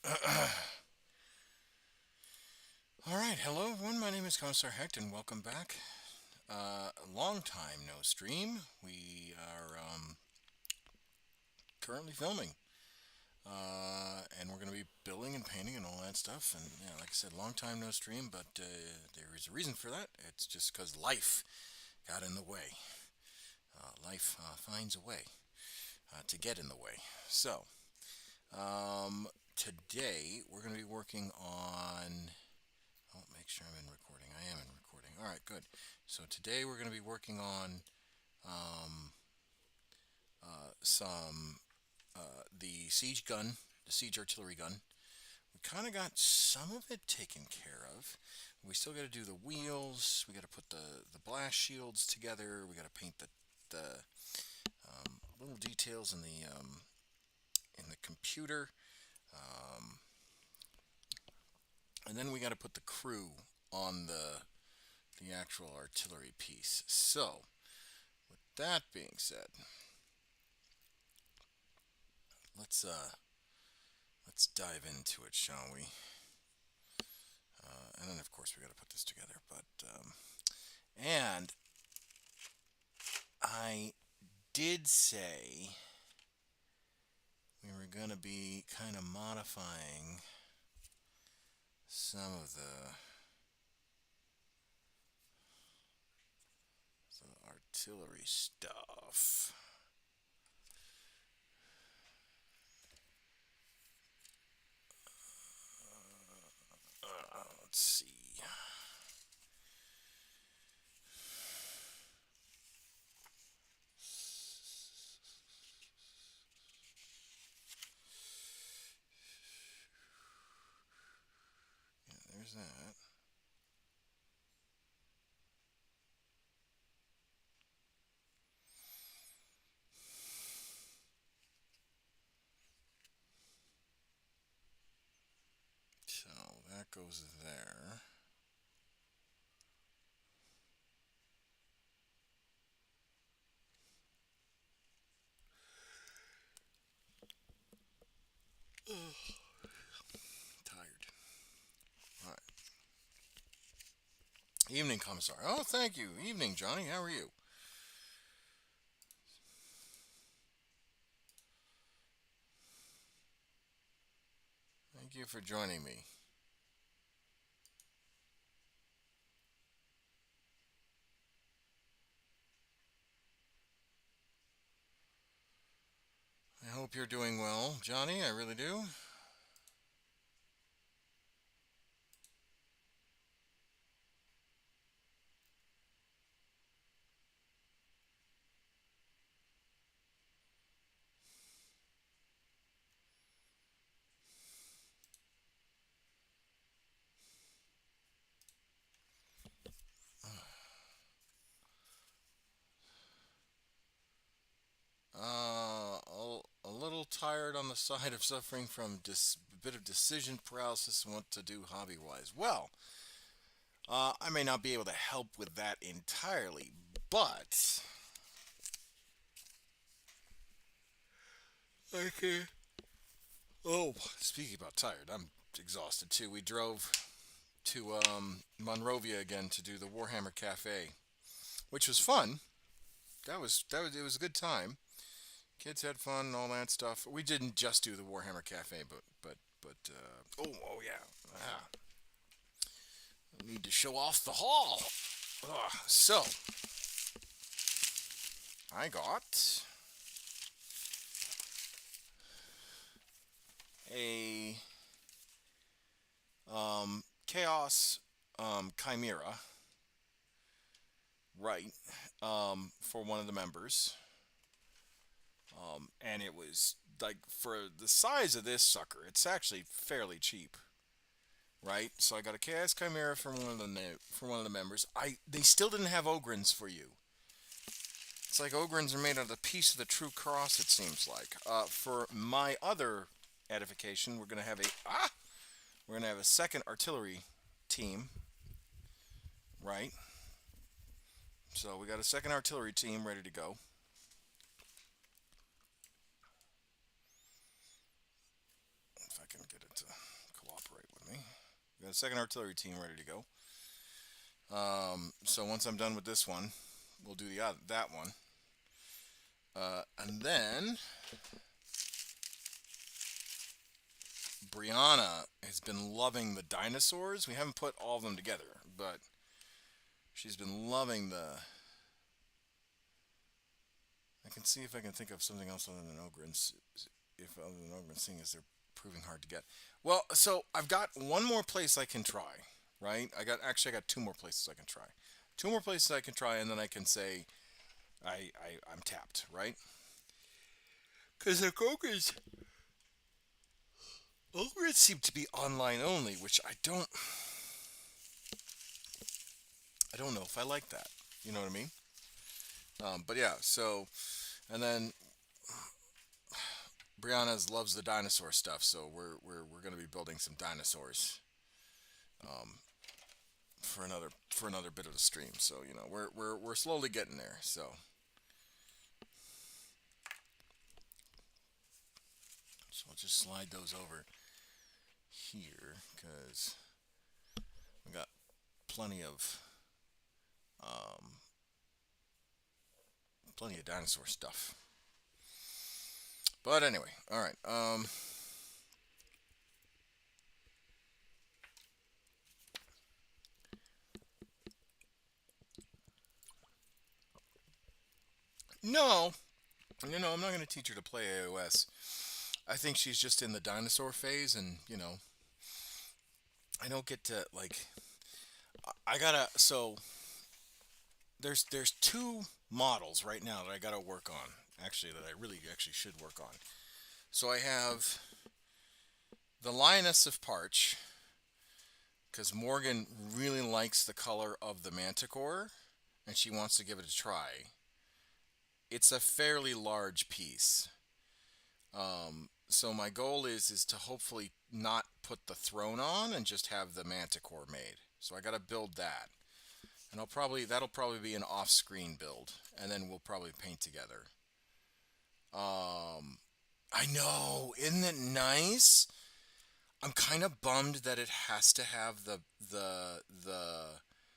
Alright, hello everyone, my name is Commissar Hecht and welcome back. Long time no stream. We are currently filming. And we're going to be building and painting and all that stuff. And yeah, like I said, long time no stream, but there is a reason for that. It's just because life got in the way. Life finds a way to get in the way. So, today we're going to be working on. I'll make sure I'm in recording. I am in recording. All right, good. So today we're going to be working on um, some the siege gun, the siege artillery gun. We kind of got some of it taken care of. We still got to do the wheels. We got to put the blast shields together. We got to paint the little details in the computer. Um, and then we got to put the crew on the actual artillery piece. So, with that being said, let's let's dive into it, shall we? And then, of course, we got to put this together. And I did say we were gonna be kind of modifying some of the artillery stuff. Let's see. Yeah, there's that. So that goes there. Tired. All right. Evening, Commissar. Oh, thank you. Evening, Johnny. How are you? Thank you for joining me. I hope you're doing well, Johnny. I really do. A little tired on the side of suffering from a bit of decision paralysis and what to do hobby wise. Well, I may not be able to help with that entirely, but okay. Oh, speaking about tired, I'm exhausted too. We drove to Monrovia again to do the Warhammer Cafe, which was fun. That was it was a good time. Kids had fun and all that stuff. We didn't just do the Warhammer Cafe, oh yeah, I need to show off the hall. So I got a Chaos Chimera, right, for one of the members. And it was like for the size of this sucker, it's actually fairly cheap, right? So I got a Chaos Chimera for one of the members. They still didn't have Ogrins for you. It's like Ogrins are made out of a piece of the true cross. It seems like. For my other edification, we're gonna have a second artillery team, right? So we got a second artillery team ready to go. If I can get it to Got a second artillery team ready to go. So once I'm done with this one, we'll do that one. And then Brianna has been loving the dinosaurs. We haven't put all of them together, but she's been loving the... I can see if I can think of something else other than Ogrins. If other than Ogrins, seeing as they're proving hard to get. Well, so I've got one more place I can try, right? I got 2 more places I can try. 2 more places I can try, and then I can say I'm tapped, right? Because the Ogrins seem to be online only, which I don't know if I like that. You know what I mean? But yeah, so, and then Brianna loves the dinosaur stuff, so we're gonna be building some dinosaurs for another bit of the stream. So you know we're slowly getting there. So I'll just slide those over here because we got plenty of dinosaur stuff. But anyway, all right. No, I'm not going to teach her to play AOS. I think she's just in the dinosaur phase, and I don't get to like. I gotta. So there's 2 models right now that I gotta work on. Actually, that I really actually should work on. So I have the Lioness of Parch, because Morgan really likes the color of the Manticore, and she wants to give it a try. It's a fairly large piece. So my goal is to hopefully not put the throne on and just have the Manticore made. So I got to build that, and that'll probably be an off-screen build, and then we'll probably paint together. I know, isn't it nice? I'm kind of bummed that it has to have the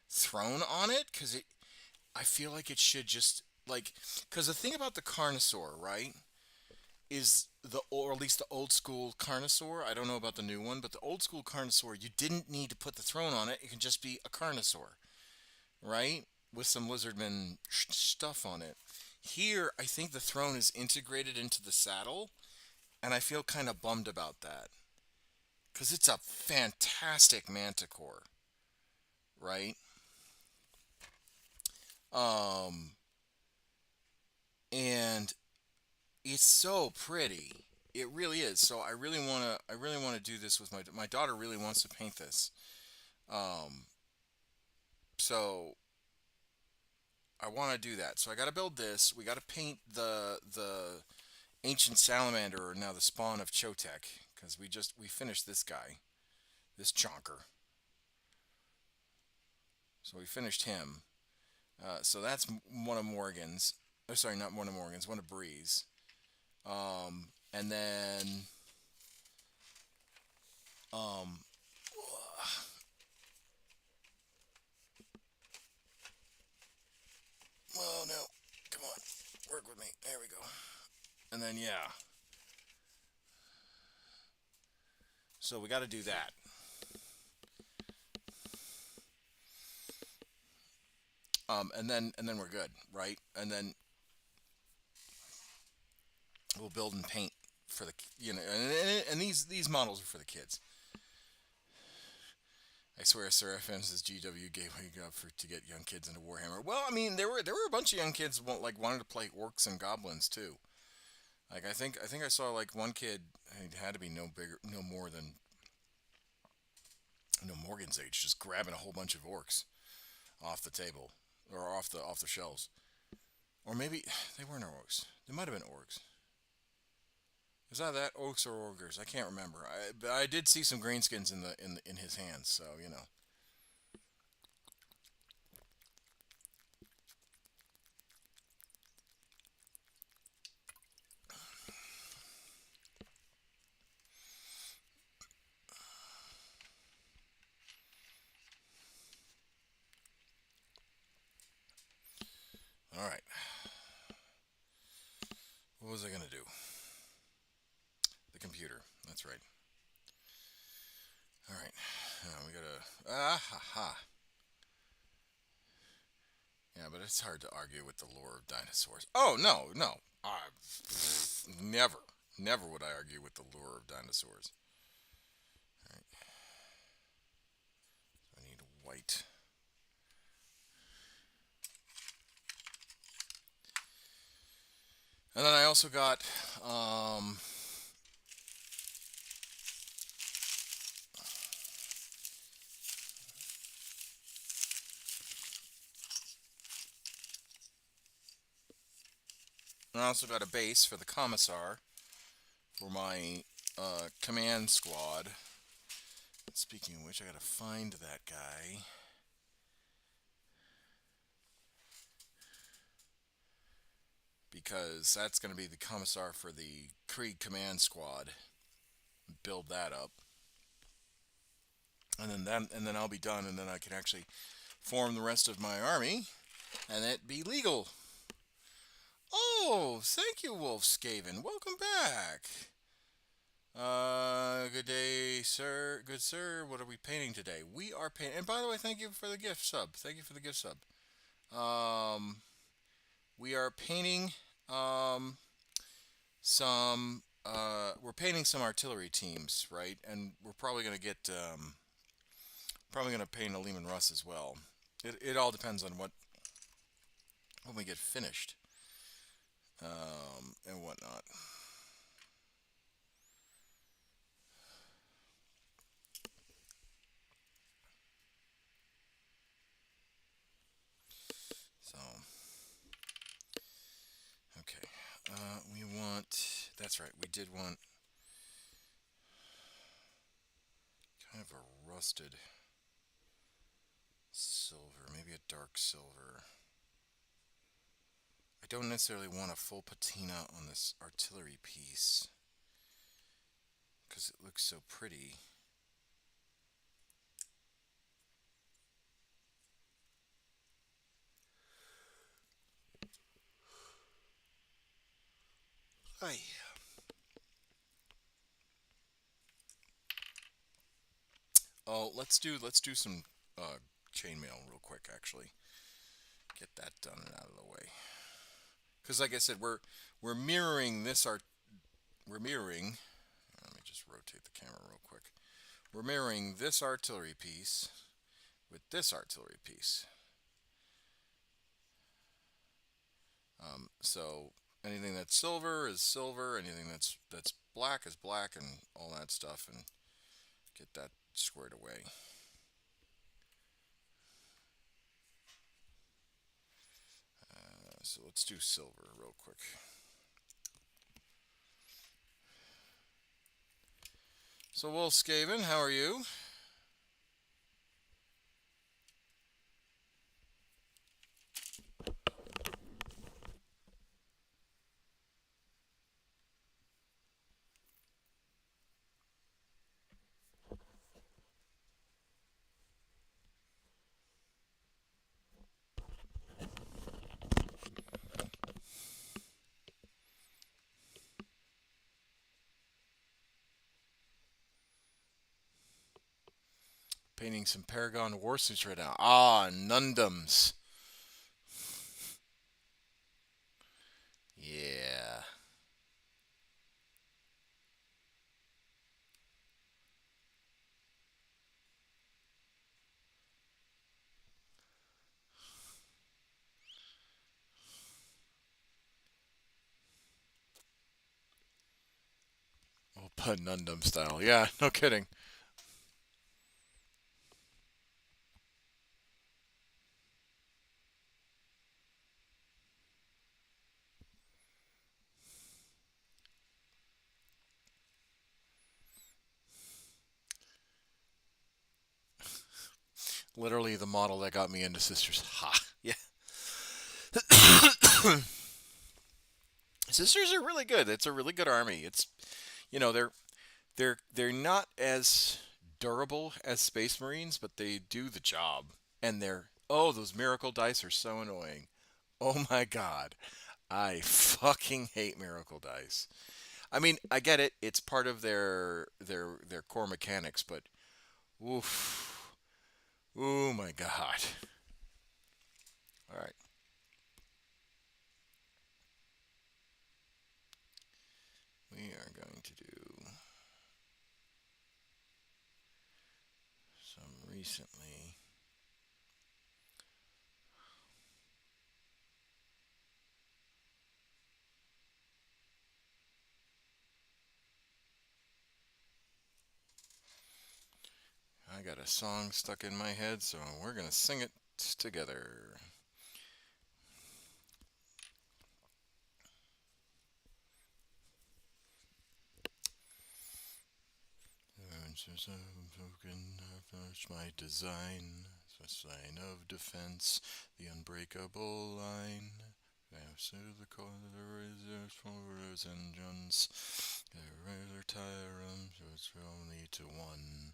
throne on it, because I feel like it should just because the thing about the Carnosaur, right, is or at least the old school Carnosaur. I don't know about the new one, but the old school Carnosaur, you didn't need to put the throne on it. It can just be a Carnosaur, right, with some Lizardman stuff on it. Here, I think the throne is integrated into the saddle, and I feel kind of bummed about that. Because it's a fantastic Manticore, right? And it's so pretty. It really is. So I really wanna do this with my daughter. Really wants to paint this. So I want to do that. So I got to build this. We got to paint the ancient salamander, or now the spawn of Chotek, because we finished this guy, this chonker. So we finished him. So that's one of Morgan's. Oh, sorry, not one of Morgan's. One of Bree's. And then oh no, come on, work with me. There we go. And then yeah. So we got to do that. And then we're good, right? And then we'll build and paint for the and these models are for the kids. I swear, Sir FM says GW gateway to get young kids into Warhammer. Well, I mean, there were a bunch of young kids wanted to play orcs and goblins too. Like I think I saw like one kid, he had to be no more than Morgan's age, just grabbing a whole bunch of orcs off the table or off the shelves. Or maybe they weren't orcs. They might have been orcs. Is that orcs or ogres? I can't remember. But I did see some greenskins in his hands, so you know. was I gonna do? The computer. That's right. All right. We gotta. Ah ha ha. Yeah, but it's hard to argue with the lore of dinosaurs. Oh no, no. Never, never would I argue with the lure of dinosaurs. All right. So I need white. And then I also got a base for the Commissar for my command squad. Speaking of which, I gotta find that guy. Because that's going to be the Commissar for the Krieg Command Squad. Build that up. And then I'll be done, and then I can actually form the rest of my army, and it be legal. Oh, thank you, Wolfskaven. Welcome back. Good day, sir. Good sir. What are we painting today? We are painting. And by the way, thank you for the gift sub. Thank you for the gift sub. We are painting we're painting some artillery teams, right? And we're probably going to get paint a Lehman Russ as well. It all depends on when we get finished and whatnot. So okay, we want. That's right. We did want kind of a rusted silver, maybe a dark silver. I don't necessarily want a full patina on this artillery piece because it looks so pretty. Aye. Oh, let's do some chainmail real quick. Actually, get that done and out of the way. Because, like I said, we're mirroring this art. We're mirroring. Let me just rotate the camera real quick. We're mirroring this artillery piece with this artillery piece. So anything that's silver is silver. Anything that's black is black, and all that stuff, and get that squared away. So let's do silver real quick. So Wolfskaven, how are you? Painting some Paragon warsuits right now. Ah, Nundums. Yeah. Oh, Nundum style. Yeah, no kidding. Literally the model that got me into Sisters. Ha. Yeah. Sisters are really good. It's a really good army. It's, they're not as durable as Space Marines, but they do the job. And those miracle dice are so annoying. Oh my god. I fucking hate Miracle Dice. I mean, I get it. It's part of their core mechanics, but oof. Oh my god. All right. We are going to do some recently. I got a song stuck in my head, so we're going to sing it together. Since I've broken, I've finished my design. The sign of defense, the unbreakable line. So the razors, forwards, engines. The razor tire so it's only to one.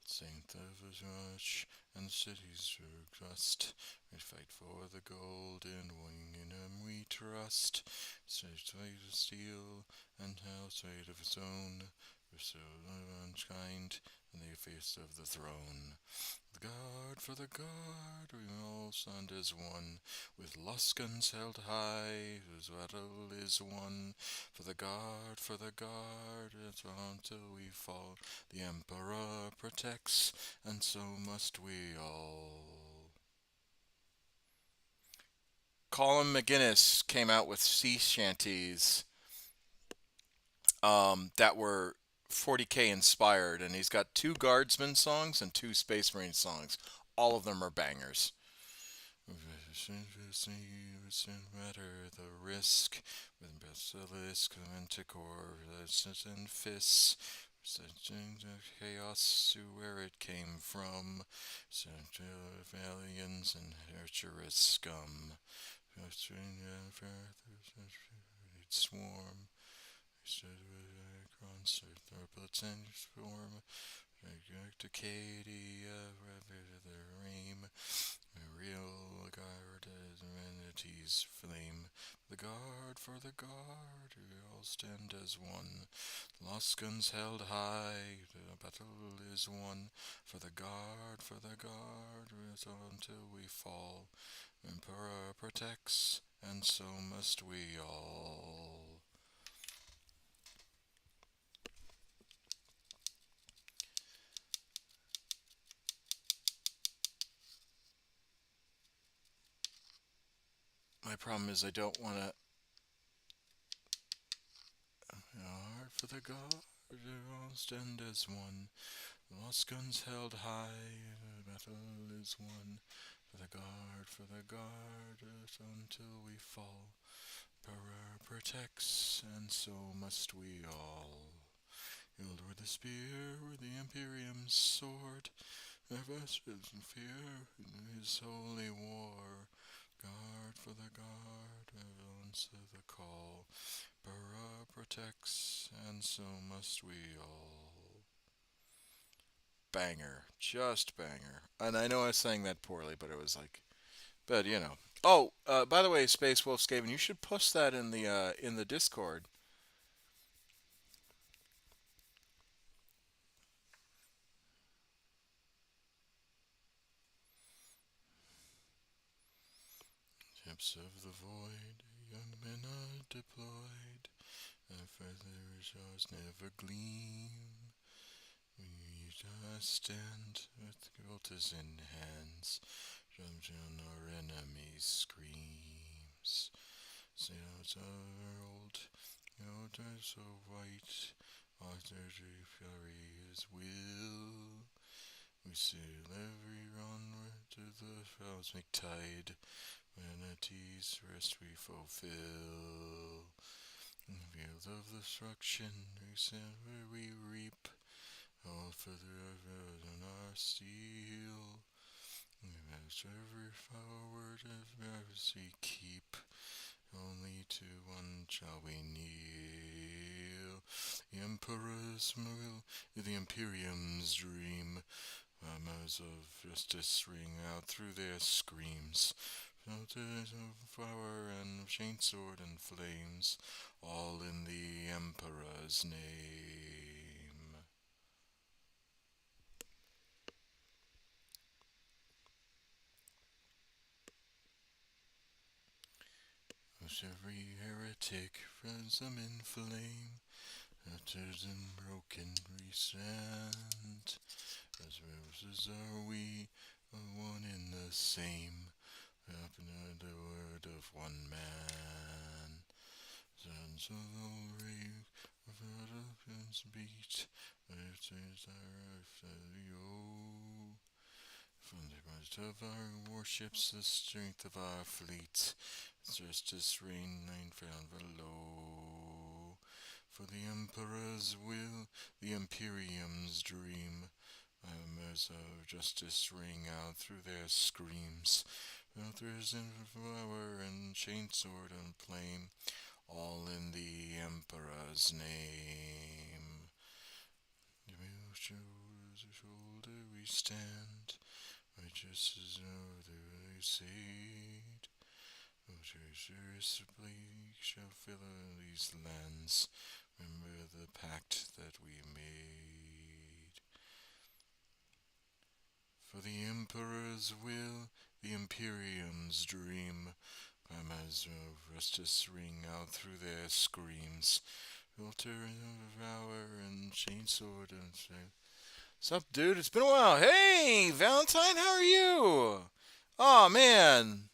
Saint of his rush, and cities through crust. We fight for the golden wing, in him we trust. Such weight of steel, and house weight of its own. We're so unkind, in the face of the throne. The guard for the guard, we all stand as one, with lost guns held high, whose battle is won. For the guard, it's on till we fall. The Emperor protects, and so must we all. Colin McGuinness came out with sea shanties that were 40K inspired, and he's got two Guardsman songs and two Space Marine songs. All of them are bangers. Matter the risk with basilisk manticore and fists. Sending the chaos to where it came from. Central aliens and treacherous scum. Swarm. Stood with concert, their and form. To Katie, the ream. A real guard as amenities flame. The guard for the guard, we all stand as one. Lost guns held high, the battle is won. For the guard, it's on till we fall. Emperor protects, and so must we all. My problem is I don't want to. Hard for the guard, all stand as one. Lost guns held high, the battle is won. For the guard, until we fall. Emperor protects, and so must we all. Wield the spear, with the Imperium's sword. Never should fear in his holy war. Guard for the guard, answer the call. Emperor protects, and so must we all. Banger, just banger. And I know I sang that poorly, but it was like, but you know. Oh, by the way, Space Wolf Skaven, you should post that in the Discord. Ships of the void, young men are deployed, and further shores never gleam. We just stand with quilters in hands, drums on our enemies' screams. Sails are old, elders so white, Arthur's fury is will. We sail every onward to the cosmic tide, vanity's rest we fulfill. In the field of destruction, we stand where we reap, all for the on our steel. We match every forward as we keep, only to one shall we kneel. The Emperor's will, the Imperium's dream, murmurs of justice ring out through their screams. Shelters of flower and chainsword and flames, all in the Emperor's name. As every heretic ransom in flame, utters and broken resent. As roses are we, one in the same, happening the word of one man. Sons of the rave, without a pin's beat, it says our from the might of our warships, the strength of our fleet, justice reign found below. For the Emperor's will, the Imperium's dream, murmurs of justice ring out through their screams. Filters in flower and chainsword and flame, all in the Emperor's name. Shoulder to shoulder we stand, righteous as no other seed. No treacherous plague shall fill these lands. Remember the pact that we made. For the Emperor's will, the Imperium's dream, Prima's of justice ring out through their screams. Filter and devour and chainsword and say, "Sup, dude? It's been a while. Hey, Valentine, how are you? Oh man."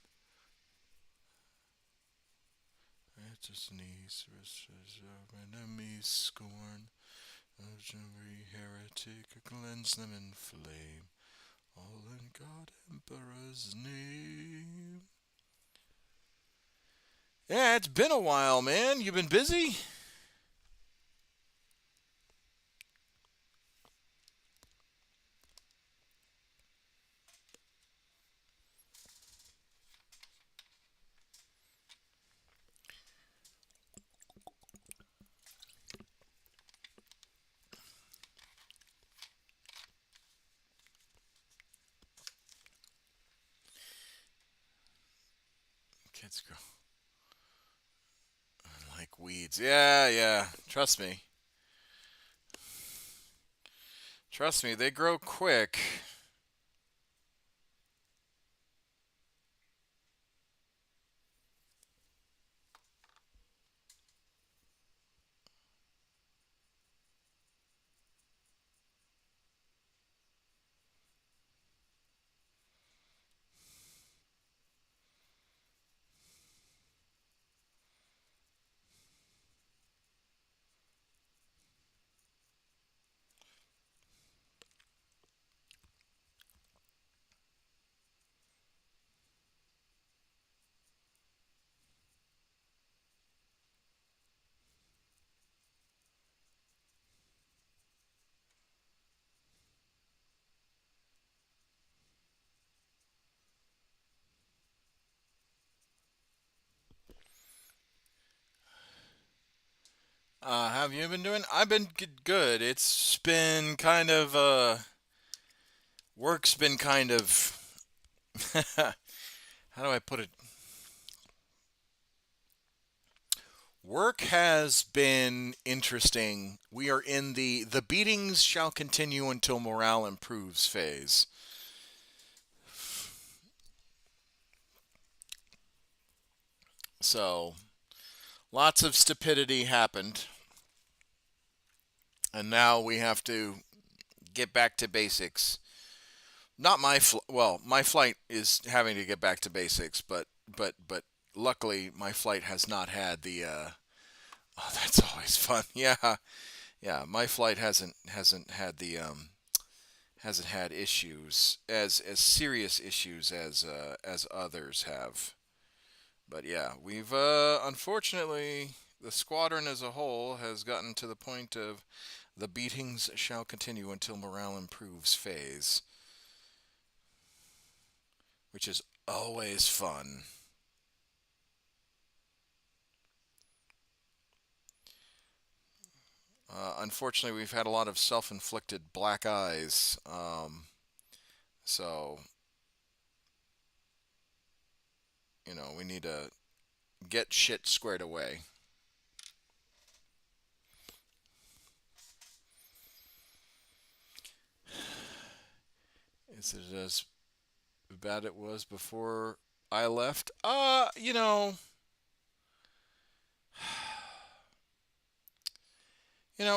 Righteous knees, of enemies scorn, of every heretic, cleanse them in flame. All in God Emperor's name. Yeah, it's been a while, man. You been busy? Kids grow like weeds. Yeah, yeah. Trust me. Trust me, they grow quick. Have you been doing? I've been good. It's been kind of work's been kind of how do I put it? Work has been interesting. We are in the beatings shall continue until morale improves phase. So, lots of stupidity happened, and now we have to get back to basics. Not well, my flight is having to get back to basics, but luckily my flight has not had the oh, that's always fun. Yeah. Yeah, my flight hasn't had the hasn't had issues as serious issues as others have. But yeah, we've unfortunately the squadron as a whole has gotten to the point of the beatings shall continue until morale improves phase, which is always fun. Unfortunately, we've had a lot of self-inflicted black eyes. So we need to get shit squared away. Is it as bad it was before I left?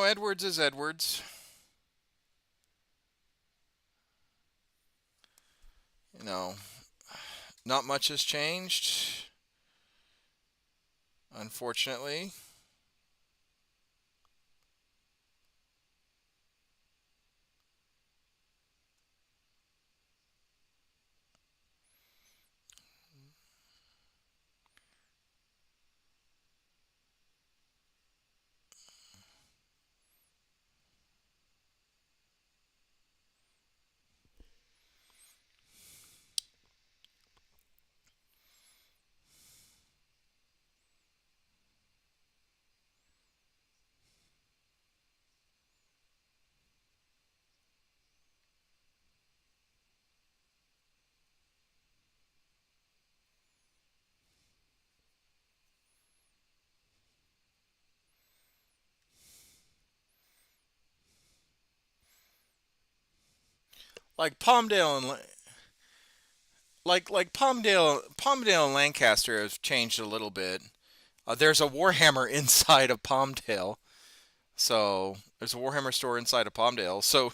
Edwards is Edwards. You know, not much has changed, unfortunately. Like Palmdale and Palmdale and Lancaster have changed a little bit. There's a Warhammer inside of Palmdale, so there's a Warhammer store inside of Palmdale. So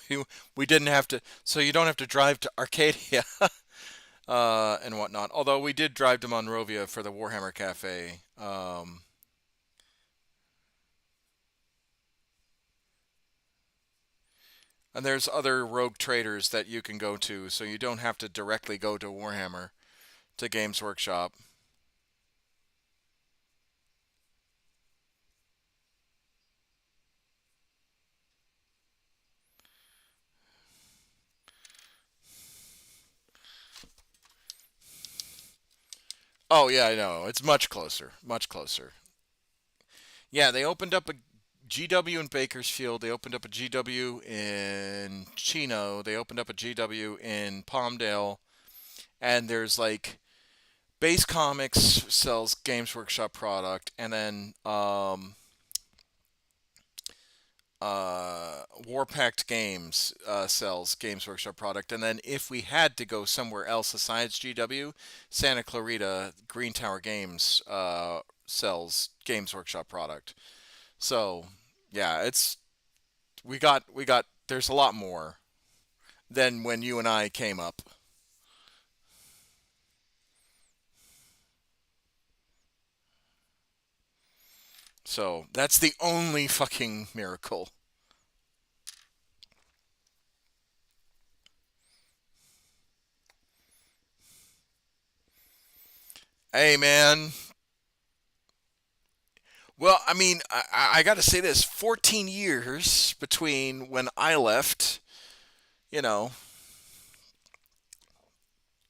we didn't have to. So you don't have to drive to Arcadia and whatnot. Although we did drive to Monrovia for the Warhammer Cafe. And there's other rogue traders that you can go to, so you don't have to directly go to Warhammer to Games Workshop. Oh yeah, I know. It's much closer. Much closer. Yeah, they opened up a GW in Bakersfield. They opened up a GW in Chino. They opened up a GW in Palmdale. And there's like Base Comics sells Games Workshop product, and then Warpact Games sells Games Workshop product, and then if we had to go somewhere else besides GW, Santa Clarita Green Tower Games sells Games Workshop product. So yeah, it's we got there's a lot more than when you and I came up. So that's the only fucking miracle. Hey man, well, I mean, I got to say this: 14 years between when I left, you know,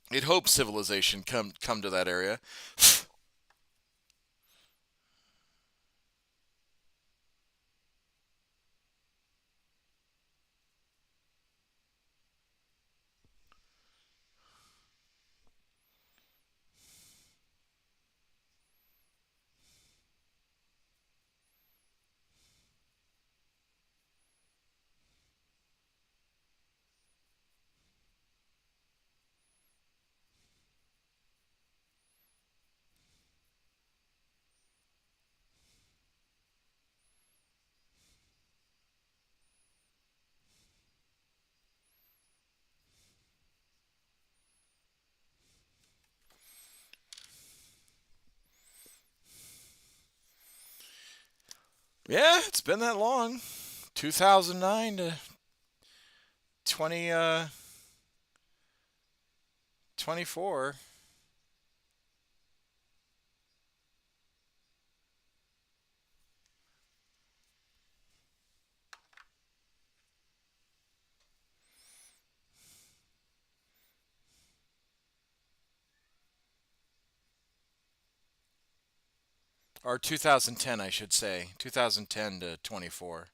you'd hope civilization come to that area. Yeah, it's been that long. 2009 to 20 24. Or 2010, I should say. 2010 to 24.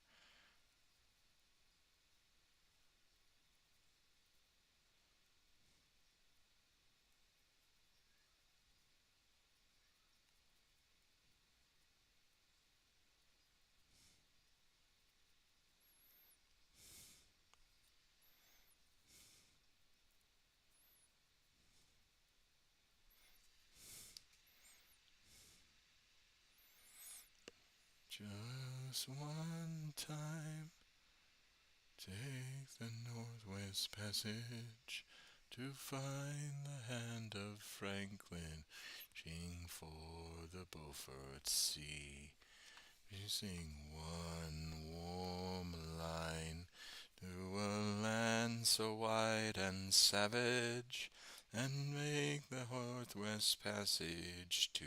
Just one time, take the Northwest Passage to find the hand of Franklin, reaching for the Beaufort Sea. Using one warm line to a land so wide and savage, and make the Northwest Passage to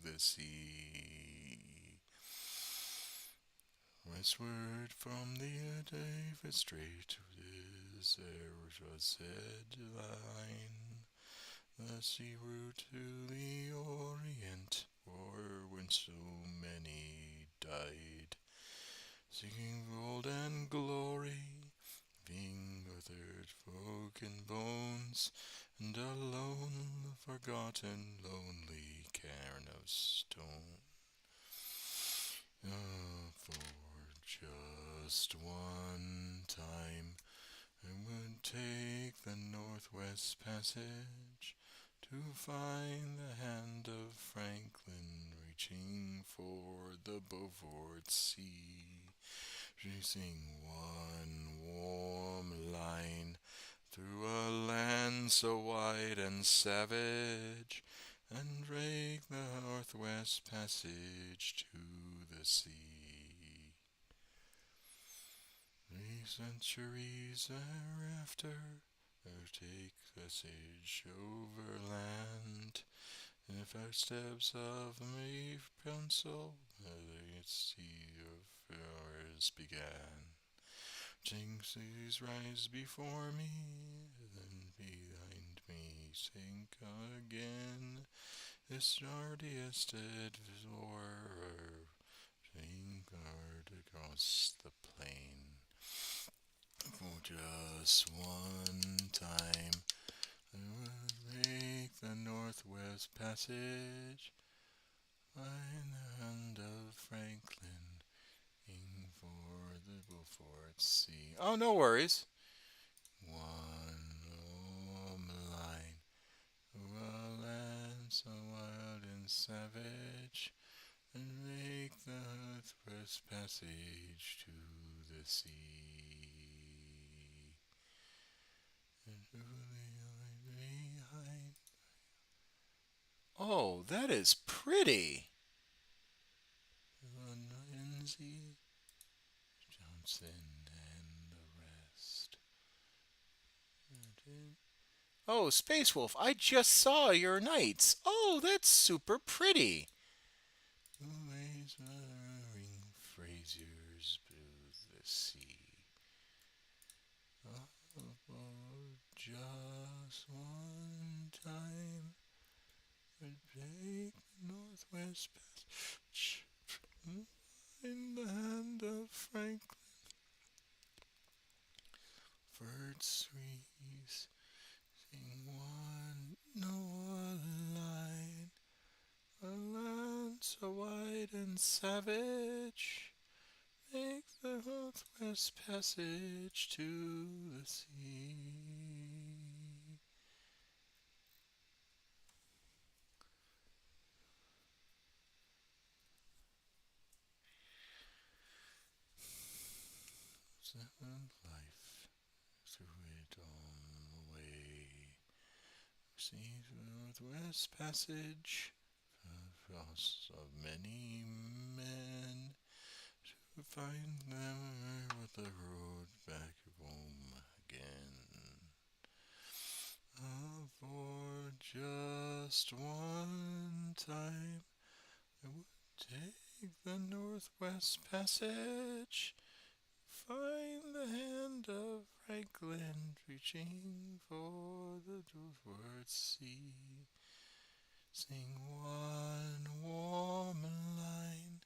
the sea. Westward from the David Strait to this there was said line, the sea route to the Orient, or when so many died, seeking gold and glory, being withered broken bones, and alone the forgotten lonely cairn of stone. For just one time I would take the Northwest Passage to find the hand of Franklin, reaching for the Beaufort Sea, chasing one warm line through a land so wide and savage, and drag the Northwest Passage to the sea. 3 centuries thereafter, I'll take passage overland, in the footsteps of my pencil, the sea of flowers began. Jinxes rise before me, then behind me sink again. This hardiest explorer, anchored across the plain. For just one time, I would make the Northwest Passage, find the hand of Franklin, aim for the Beaufort Sea. Oh, no worries. One warm line, through a land so wild and savage, and make the Northwest Passage to the sea. Oh, that is pretty. Lindsay, Johnson, and the rest. Oh, Space Wolf, I just saw your knights. Oh, that's super pretty. Always murmuring Fraser's blue the sea. Oh, just one time, I'd take the Northwest Passage, in the hand of Franklin. First trees, sing one no line, a land so wide and savage, make the Northwest Passage to the sea. Seventh life, through it on the way. See the Northwest Passage, across of many men, to find them with the road back home again. For just one time, I would take the Northwest Passage, find the hand of Franklin, reaching for the Beaufort Sea. Sing one warm line,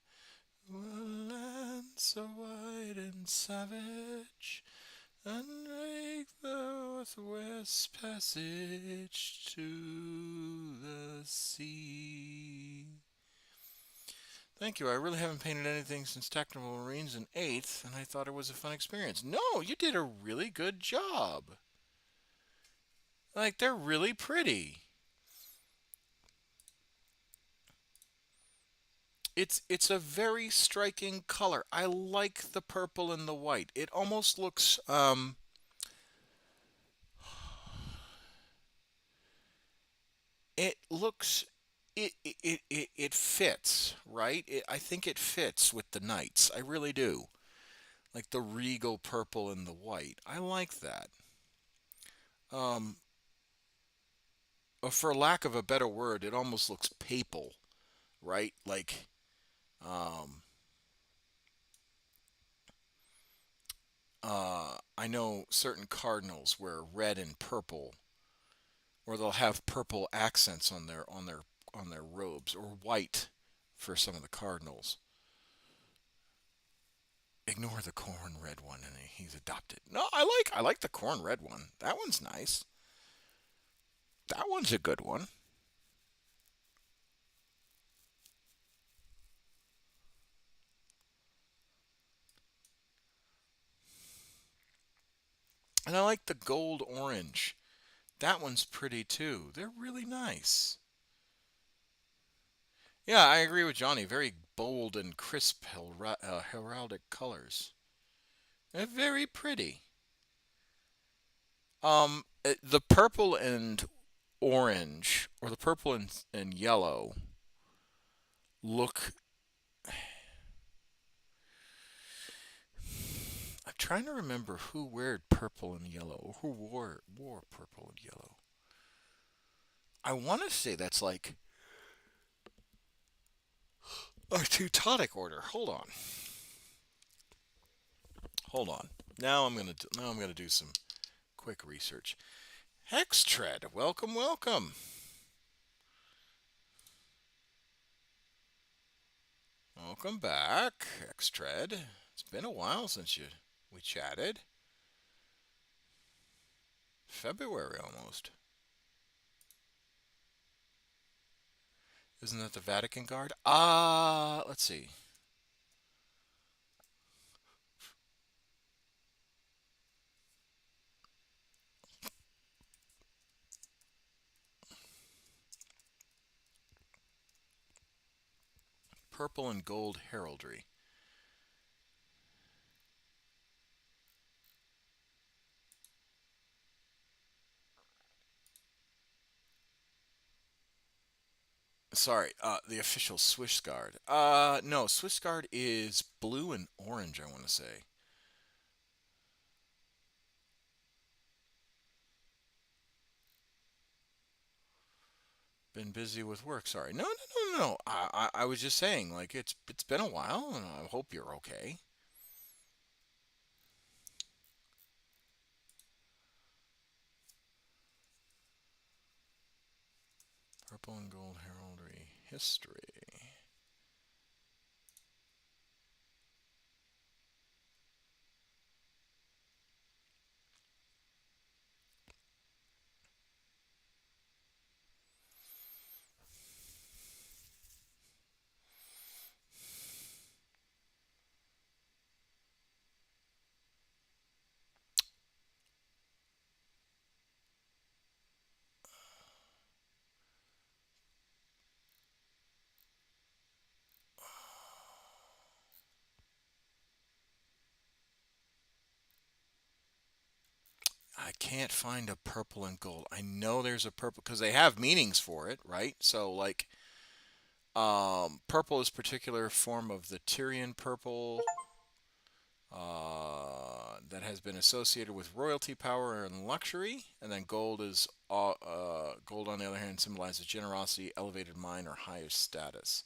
to a land so wide and savage, and make the Northwest Passage to the sea. Thank you. I really haven't painted anything since Technical Marines in 8th, and I thought it was a fun experience. No, you did a really good job. Like, they're really pretty. It's a very striking color. I like the purple and the white. It almost looks it looks it fits, right? I think it fits with the knights. I really do. Like the regal purple and the white. I like that. Um, for lack of a better word, it almost looks papal, right? Like um, I know certain cardinals wear red and purple, or they'll have purple accents on their robes, or white for some of the cardinals. Ignore the corn red one, and he's adopted. No, I like the corn red one. That one's nice. That one's a good one. And I like the gold orange. That one's pretty too. They're really nice. Yeah, I agree with Johnny. Very bold and crisp heraldic colors. They're very pretty. The purple and orange, or the purple and yellow, look. I'm trying to remember who wore purple and yellow, or who wore purple and yellow. I want to say that's like a Teutonic order. Hold on. Now I'm gonna do some quick research. Hecht, welcome, welcome. Welcome back, Hecht. It's been a while since we chatted. February almost. Isn't that the Vatican Guard? Let's see. Purple and gold heraldry. Sorry, the official Swiss Guard. No, Swiss Guard is blue and orange, I want to say. Been busy with work. Sorry. No, no, no, no, no. I was just saying, like it's been a while, and I hope you're okay. Purple and gold heraldry history. I can't find a purple and gold. I know there's a purple because they have meanings for it, right? So like purple is particular form of the Tyrian purple that has been associated with royalty, power, and luxury. And then gold on the other hand symbolizes generosity, elevated mind, or higher status.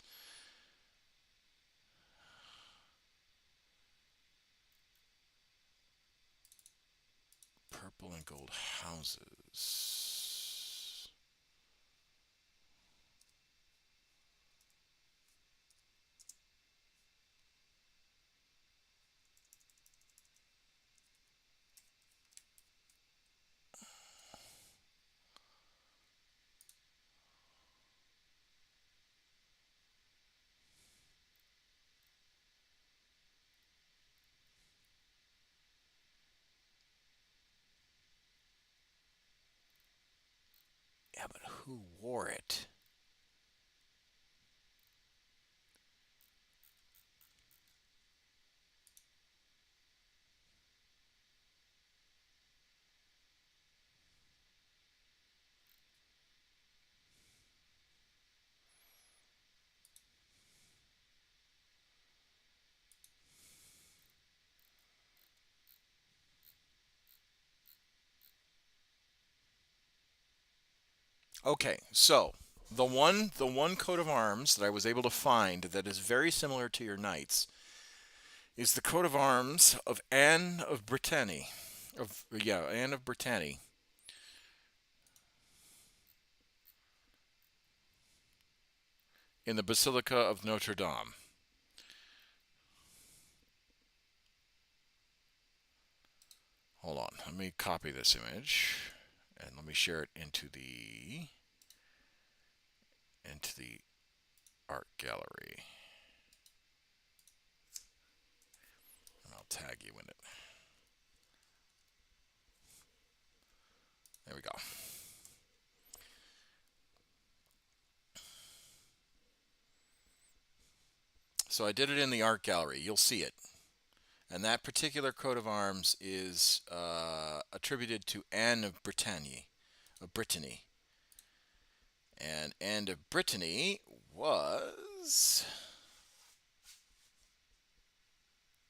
Purple and gold houses. Yeah, but who wore it? Okay, so the one coat of arms that I was able to find that is very similar to your knights is the coat of arms of Anne of Brittany. Anne of Brittany in the Basilica of Notre Dame. Hold on, let me copy this image and let me share it into the art gallery. And I'll tag you in it. There we go. So I did it in the art gallery. You'll see it. And that particular coat of arms is attributed to Anne of Brittany. And Anne of Brittany was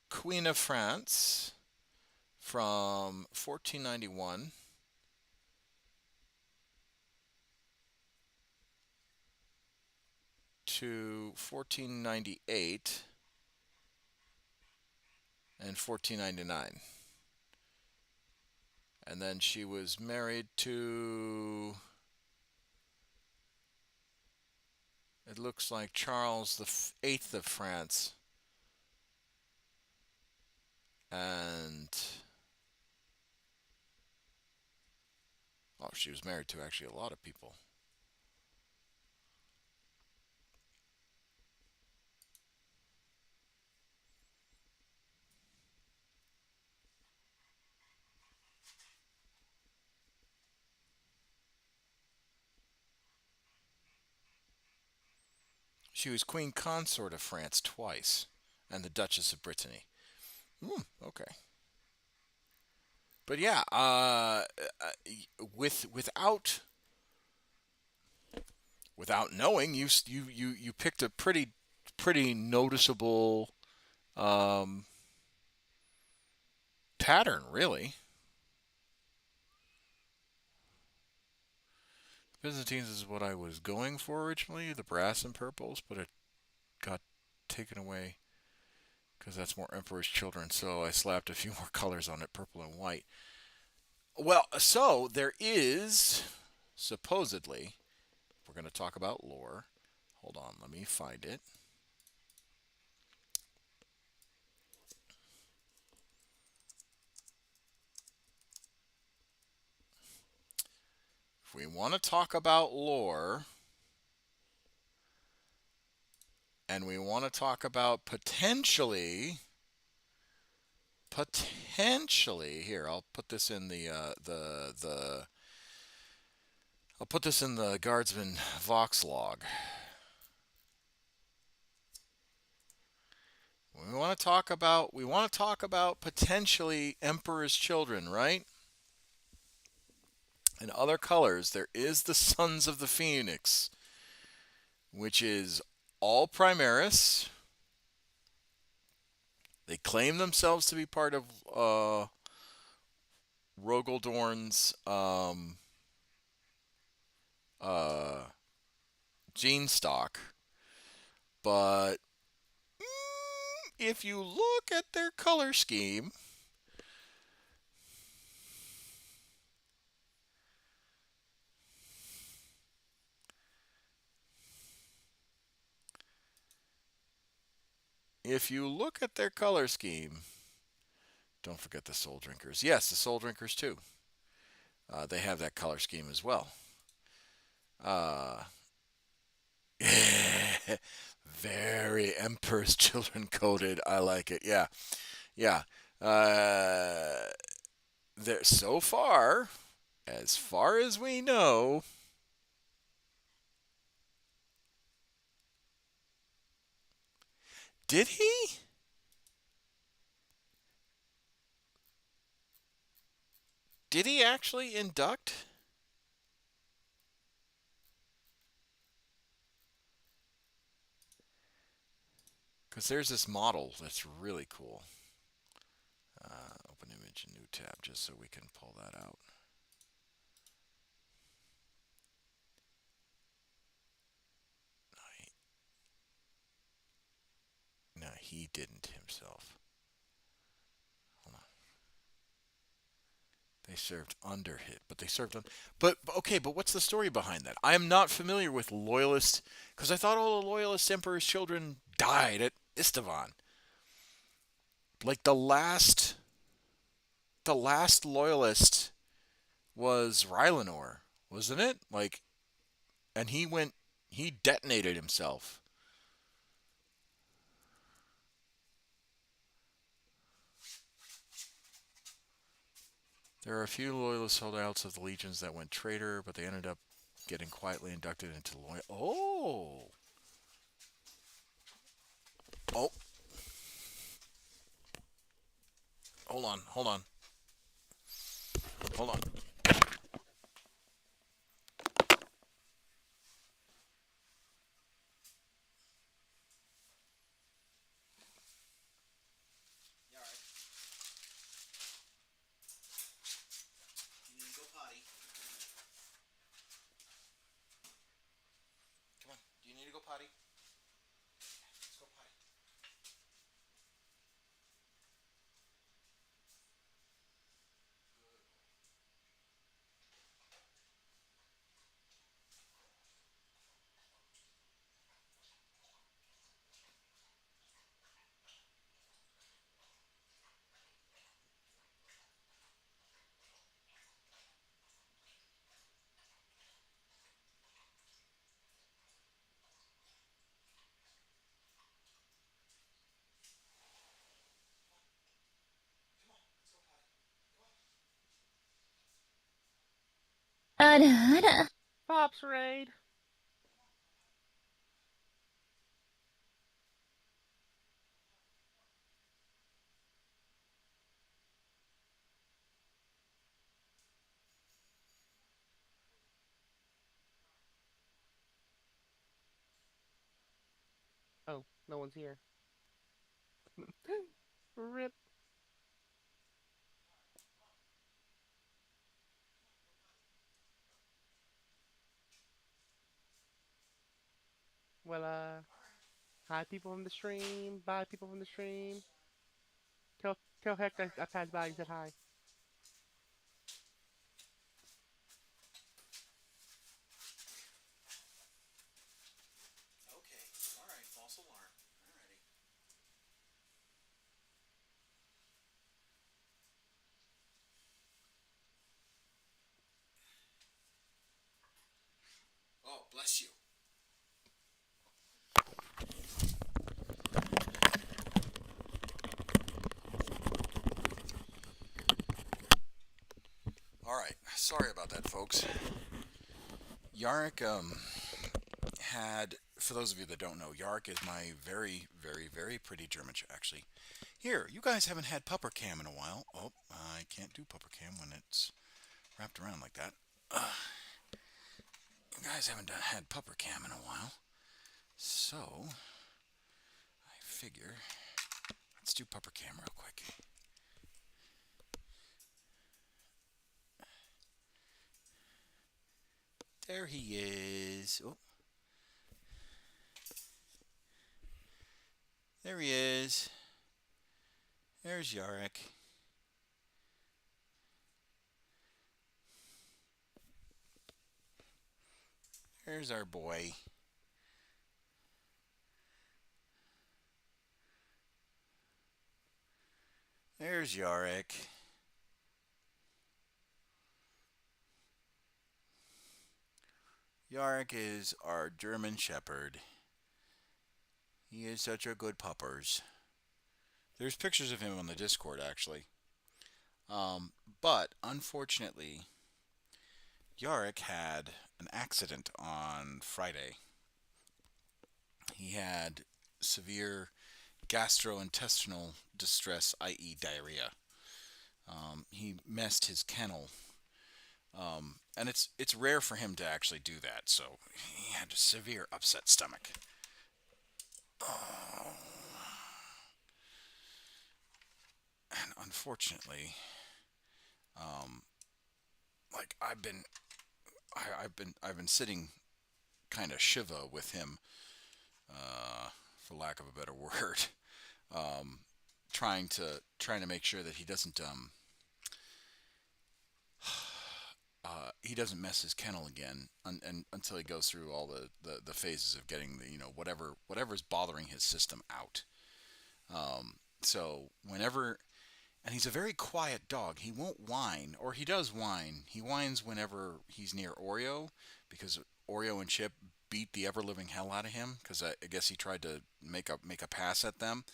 Queen of France from 1491 to 1498 and 1499. And then she was married to, it looks like Charles the Eighth of France. And, oh, she was married to actually a lot of people. She was Queen Consort of France twice, and the Duchess of Brittany. Okay. But yeah, without knowing, you picked a pretty noticeable um, pattern, really. Byzantines is what I was going for originally, the brass and purples, but it got taken away because that's more Emperor's Children. So I slapped a few more colors on it, purple and white. Well, so there is supposedly. We're going to talk about lore. Hold on, let me find it. If we want to talk about lore, and we want to talk about potentially here, I'll put this in the I'll put this in the Guardsman Vox log. We want to talk about potentially Emperor's Children, right? In other colors, there is the Sons of the Phoenix, which is all Primaris. They claim themselves to be part of Rogaldorn's uh, gene stock, but if you look at their color scheme, don't forget the Soul Drinkers. Yes, the Soul Drinkers too. They have that color scheme as well. Uh, very Emperor's Children coded. I like it. Yeah, yeah. Uh, there so far, as far as we know, did he? Did he actually induct? Because there's this model that's really cool. Open image, new tab, just so we can pull that out. No, he didn't himself. Hold on. They served under hit, but they served on. But okay, but what's the story behind that? I am not familiar with loyalist because I thought all the loyalist emperor's children died at Istvan. Like the last loyalist was Rylanor, wasn't it? Like, and he detonated himself. There are a few loyalist holdouts of the legions that went traitor, but they ended up getting quietly inducted into loyal. Oh, hold on. Yeah, all right. You need to go potty. Come on. Do you need to go potty? Let's go potty.あらあら。Pops raid. Oh, no one's here. Rip. Well, hi people from the stream. Bye people from the stream. Tell Hecht I passed by and said hi. Okay. All right. False alarm. Alrighty. Oh, bless you. All right. Sorry about that, folks. Yarrick had, for those of you that don't know, Yarrick is my very, very, very pretty German. Actually, here, you guys haven't had pupper cam in a while. Oh, I can't do pupper cam when it's wrapped around like that. You guys haven't had pupper cam in a while, so I figure let's do pupper cam real quick. There he is. Oh, there he is. There's Yarrick. There's our boy. There's Yarrick. Yarrick is our German Shepherd. He is such a good puppers. There's pictures of him on the Discord, actually. But unfortunately, Yarrick had an accident on Friday. He had severe gastrointestinal distress, i.e., diarrhea. He messed his kennel, and it's rare for him to actually do that. So he had a severe upset stomach. Oh. And unfortunately, um, like I've been sitting kind of shiva with him, for lack of a better word. um, trying to make sure that he doesn't mess his kennel again and until he goes through all the phases of getting the whatever's bothering his system out. So whenever and he's a very quiet dog. He won't whine, or he does whine. He whines whenever he's near Oreo because Oreo and Chip beat the ever living hell out of him because I guess he tried to make a pass at them,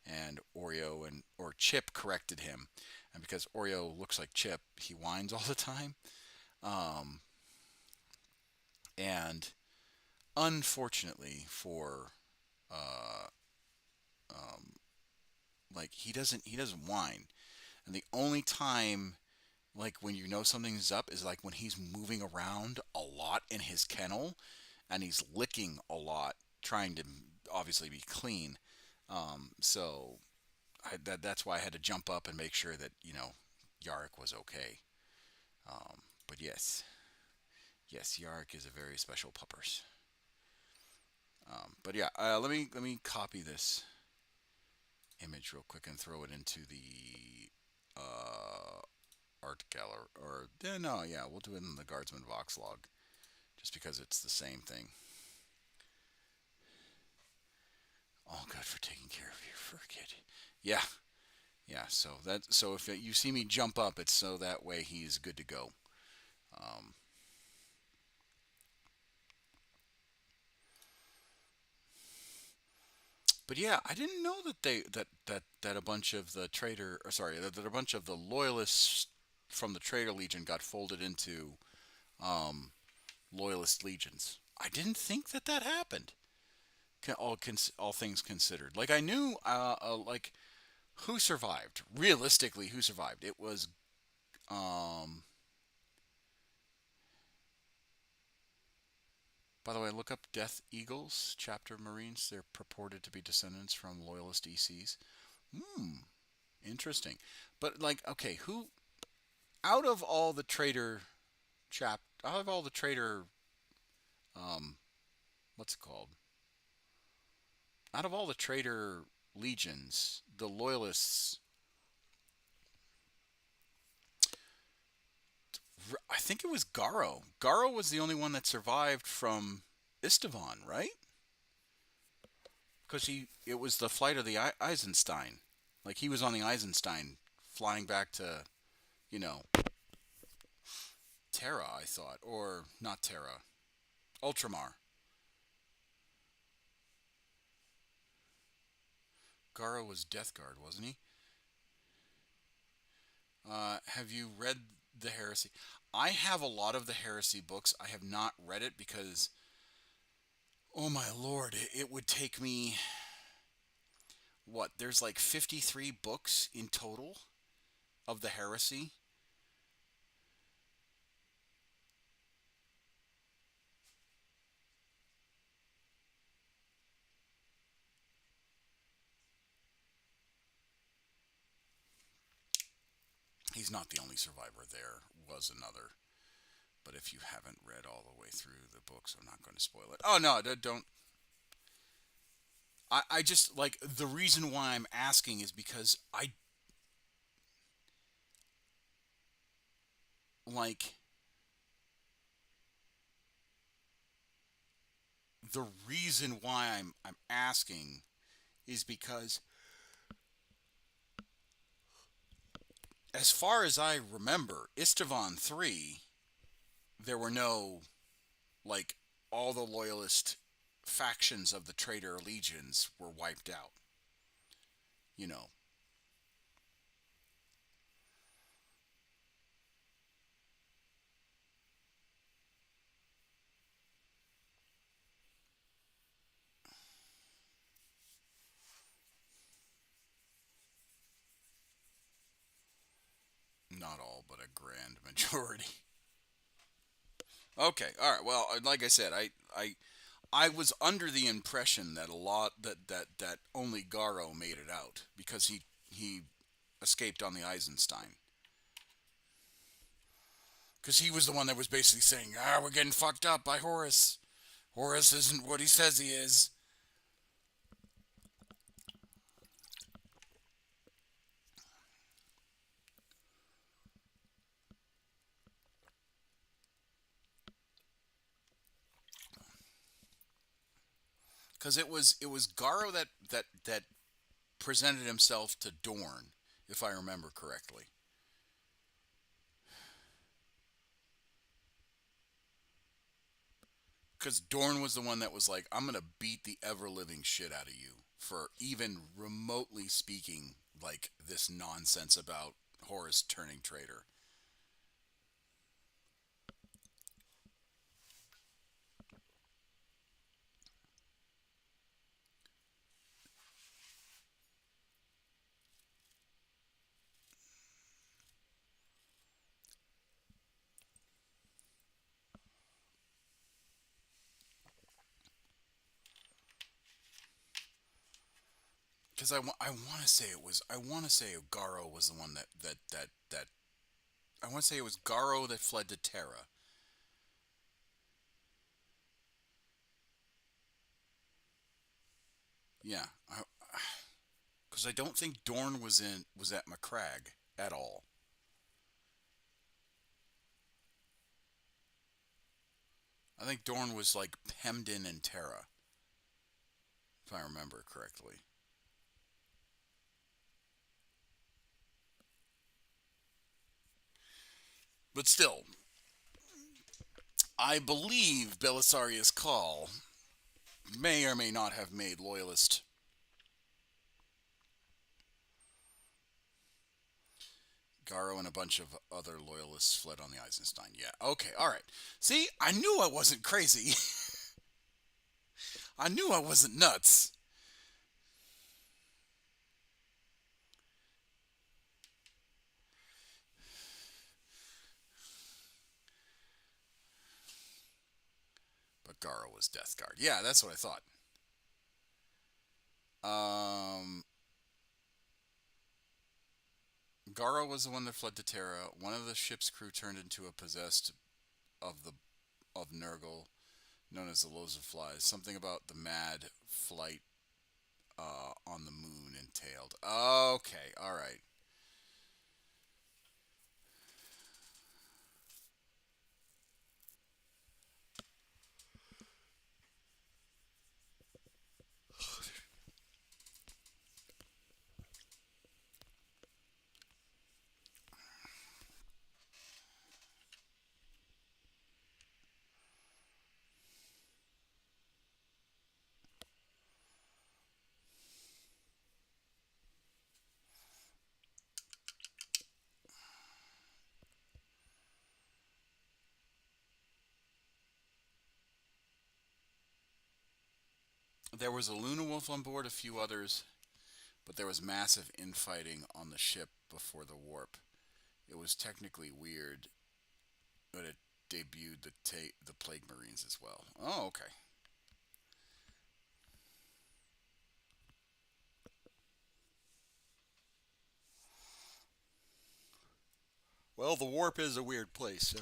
and Oreo and or Chip corrected him, and because Oreo looks like Chip, he whines all the time. Um, and unfortunately for uh, um, like he doesn't whine, and the only time like when you know something's up is like when he's moving around a lot in his kennel and he's licking a lot, trying to obviously be clean. So that's why I had to jump up and make sure that Yarrick was okay. But yes, Yarrick is a very special puppers. But yeah, let me copy this image real quick and throw it into the art gallery. Or no, yeah, we'll do it in the Guardsman Vox log, just because it's the same thing. All good for taking care of your fur kid. Yeah, yeah. So if you see me jump up, it's so that way he's good to go. Um, but yeah, I didn't know that that a bunch of the traitor, or sorry, that a bunch of the loyalists from the Traitor Legion got folded into um, loyalist legions. I didn't think that happened. All things considered, like I knew, like who survived. Realistically, who survived? It was um. By the way, look up Death Eagles, chapter Marines. They're purported to be descendants from loyalist ECs. Hmm, interesting. But like, okay, who out of all the out of all the traitor, um, what's it called? Out of all the traitor legions, the loyalists, I think it was Garo. Garo was the only one that survived from Istvan, right? Because it was the flight of the Eisenstein. Like he was on the Eisenstein, flying back to, you know, Terra, I thought, or not Terra, Ultramar. Garo was Death Guard, wasn't he? Have you read the Heresy? I have a lot of the Heresy books. I have not read it because, oh my lord, it would take me what? There's like 53 books in total of the Heresy. He's not the only survivor. There was another. But if you haven't read all the way through the books, I'm not going to spoil it. Oh no, don't. I just like the reason why I'm asking is because I like the reason why I'm asking is because as far as I remember, Istvan 3, there were no like all the loyalist factions of the traitor legions were wiped out. You know, not all, but a grand majority. Okay, all right. Well, like I said, I was under the impression that a lot that only Garo made it out because he escaped on the Eisenstein. Because he was the one that was basically saying, we're getting fucked up by Horus. Horus isn't what he says he is. because it was Garo that presented himself to Dorn, if I remember correctly. Because Dorn was the one that was like, "I'm gonna beat the ever living shit out of you for even remotely speaking like this nonsense about Horus turning traitor." Because I want to say Garo was the one that I want to say it was Garo that fled to Terra. Yeah, because I don't think Dorn was at Macragge at all. I think Dorn was like hemmed in Terra, if I remember correctly. But still, I believe Belisarius' call may or may not have made loyalist. Garo and a bunch of other loyalists fled on the Eisenstein. Yeah, okay, alright. See, I knew I wasn't crazy. I knew I wasn't nuts. But Garo was Death Guard. Yeah, that's what I thought. Um, Garo was the one that fled to Terra. One of the ship's crew turned into a possessed of the of Nurgle, known as the Loaves of Flies. Something about the mad flight on the moon entailed. Okay, all right. There was a Luna Wolf on board, a few others, but there was massive infighting on the ship before the warp. It was technically weird, but it debuted the Plague Marines as well. Oh, okay. Well, the warp is a weird place, so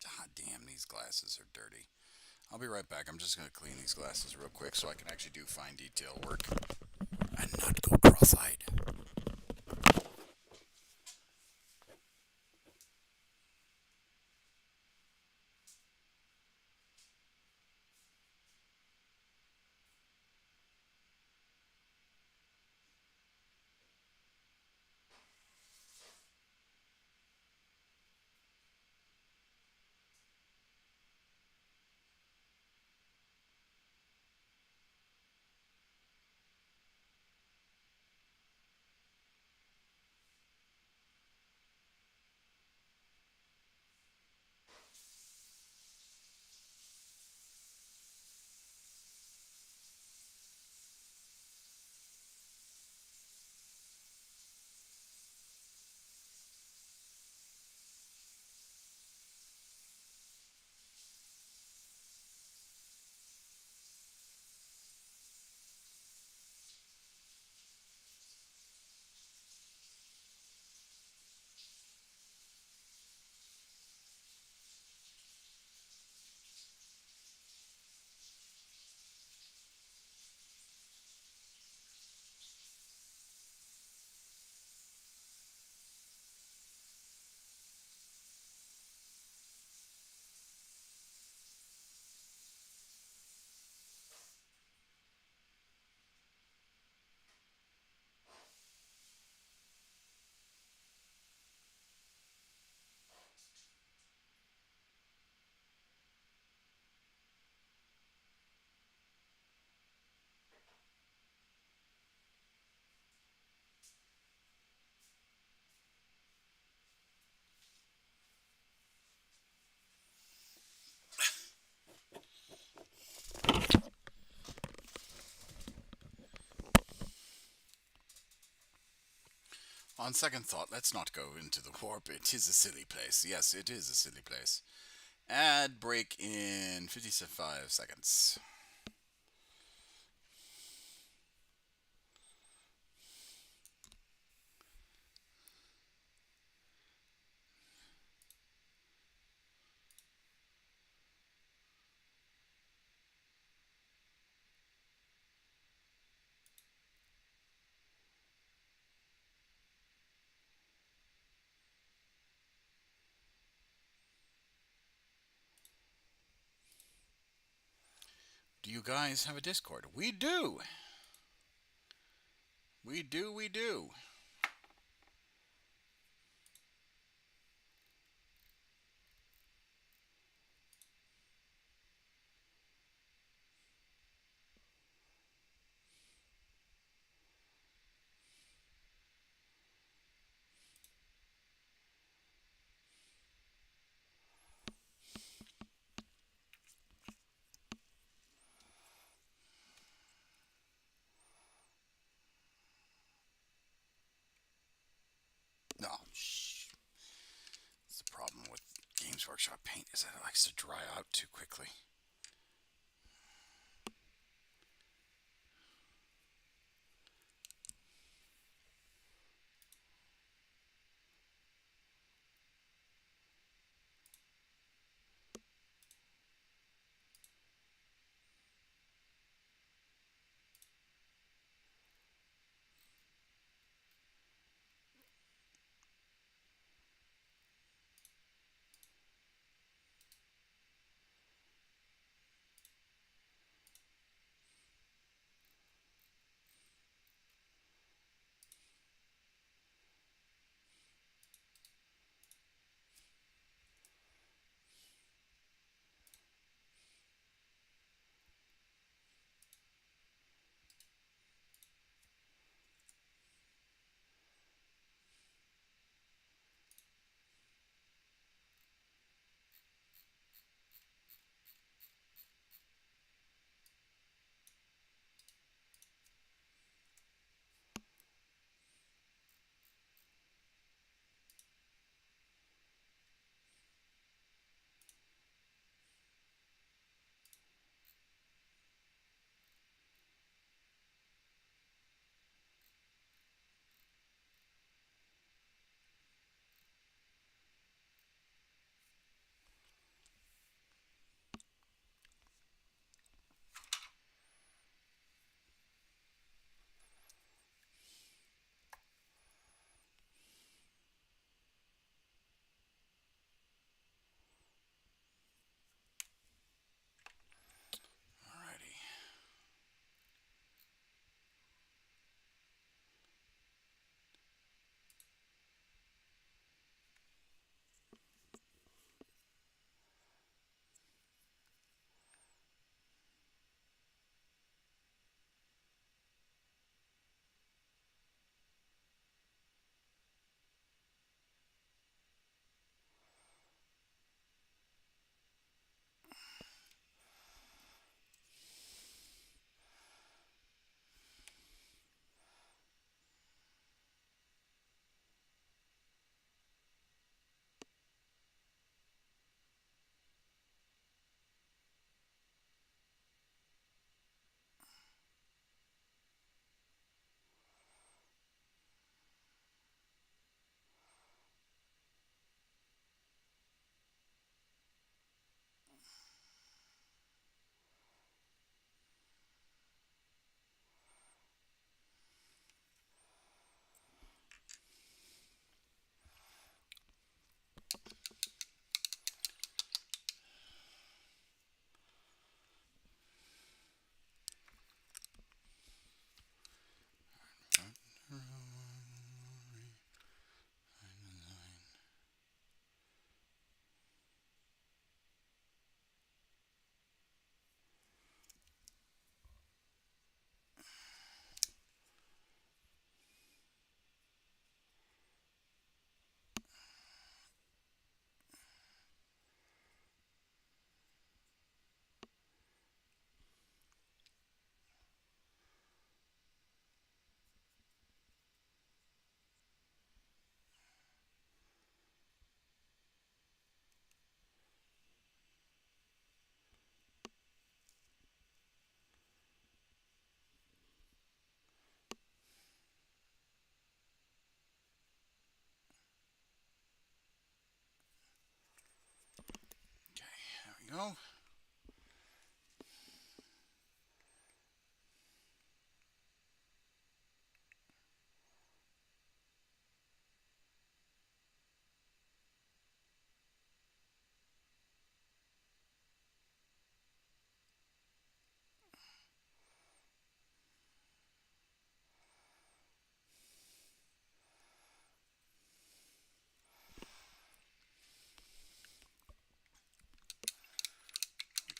God damn, these glasses are dirty. I'll be right back. I'm just going to clean these glasses real quick so I can actually do fine detail work and not go cross-eyed. On second thought, let's not go into the warp. It is a silly place. Yes, it is a silly place. Add break in 55 seconds. Do you guys have a Discord? We do. We do. We do. No, shh. That's the problem with Games Workshop paint is that it likes to dry out too quickly. go.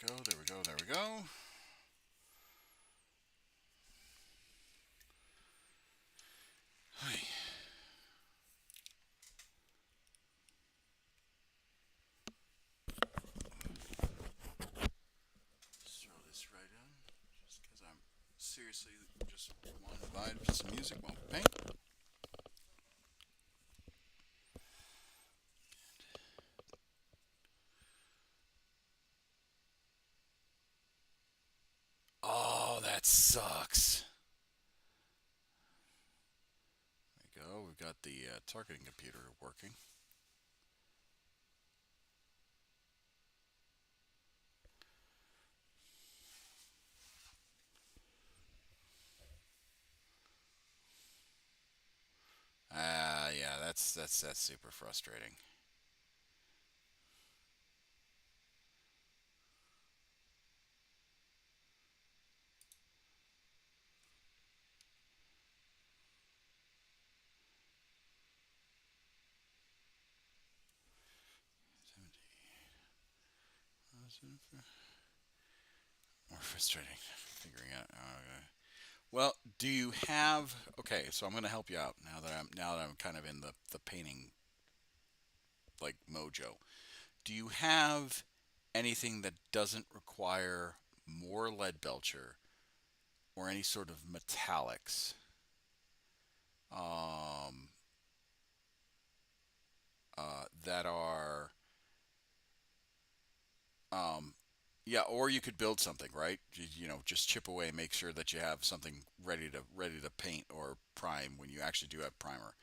There we go, there we go. Hi. Just throw this right in, just because I'm seriously just want to vibe to some music while we paint. Oh, that sucks. There we go. We've got the targeting computer working. Yeah, that's super frustrating. More frustrating. Figuring out. Well, do you have? Okay, so I'm going to help you out now that I'm kind of in the painting like mojo. Do you have anything that doesn't require more lead belcher or any sort of metallics? Um, that are um, yeah, or you could build something, right? Just chip away, make sure that you have something ready to paint or prime when you actually do have primer,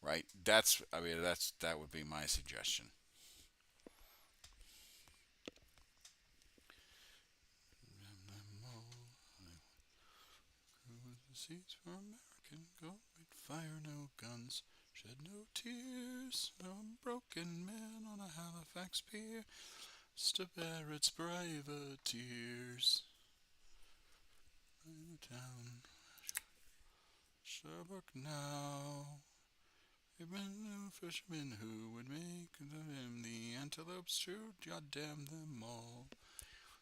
right? That would be my suggestion. Seas for American gold, we'd fire no guns, shed no tears. No broken man on a Halifax pier, to bear its braver tears. Down Sherbrooke now. Even no fisherman who would make of him the antelopes true, goddamn them all.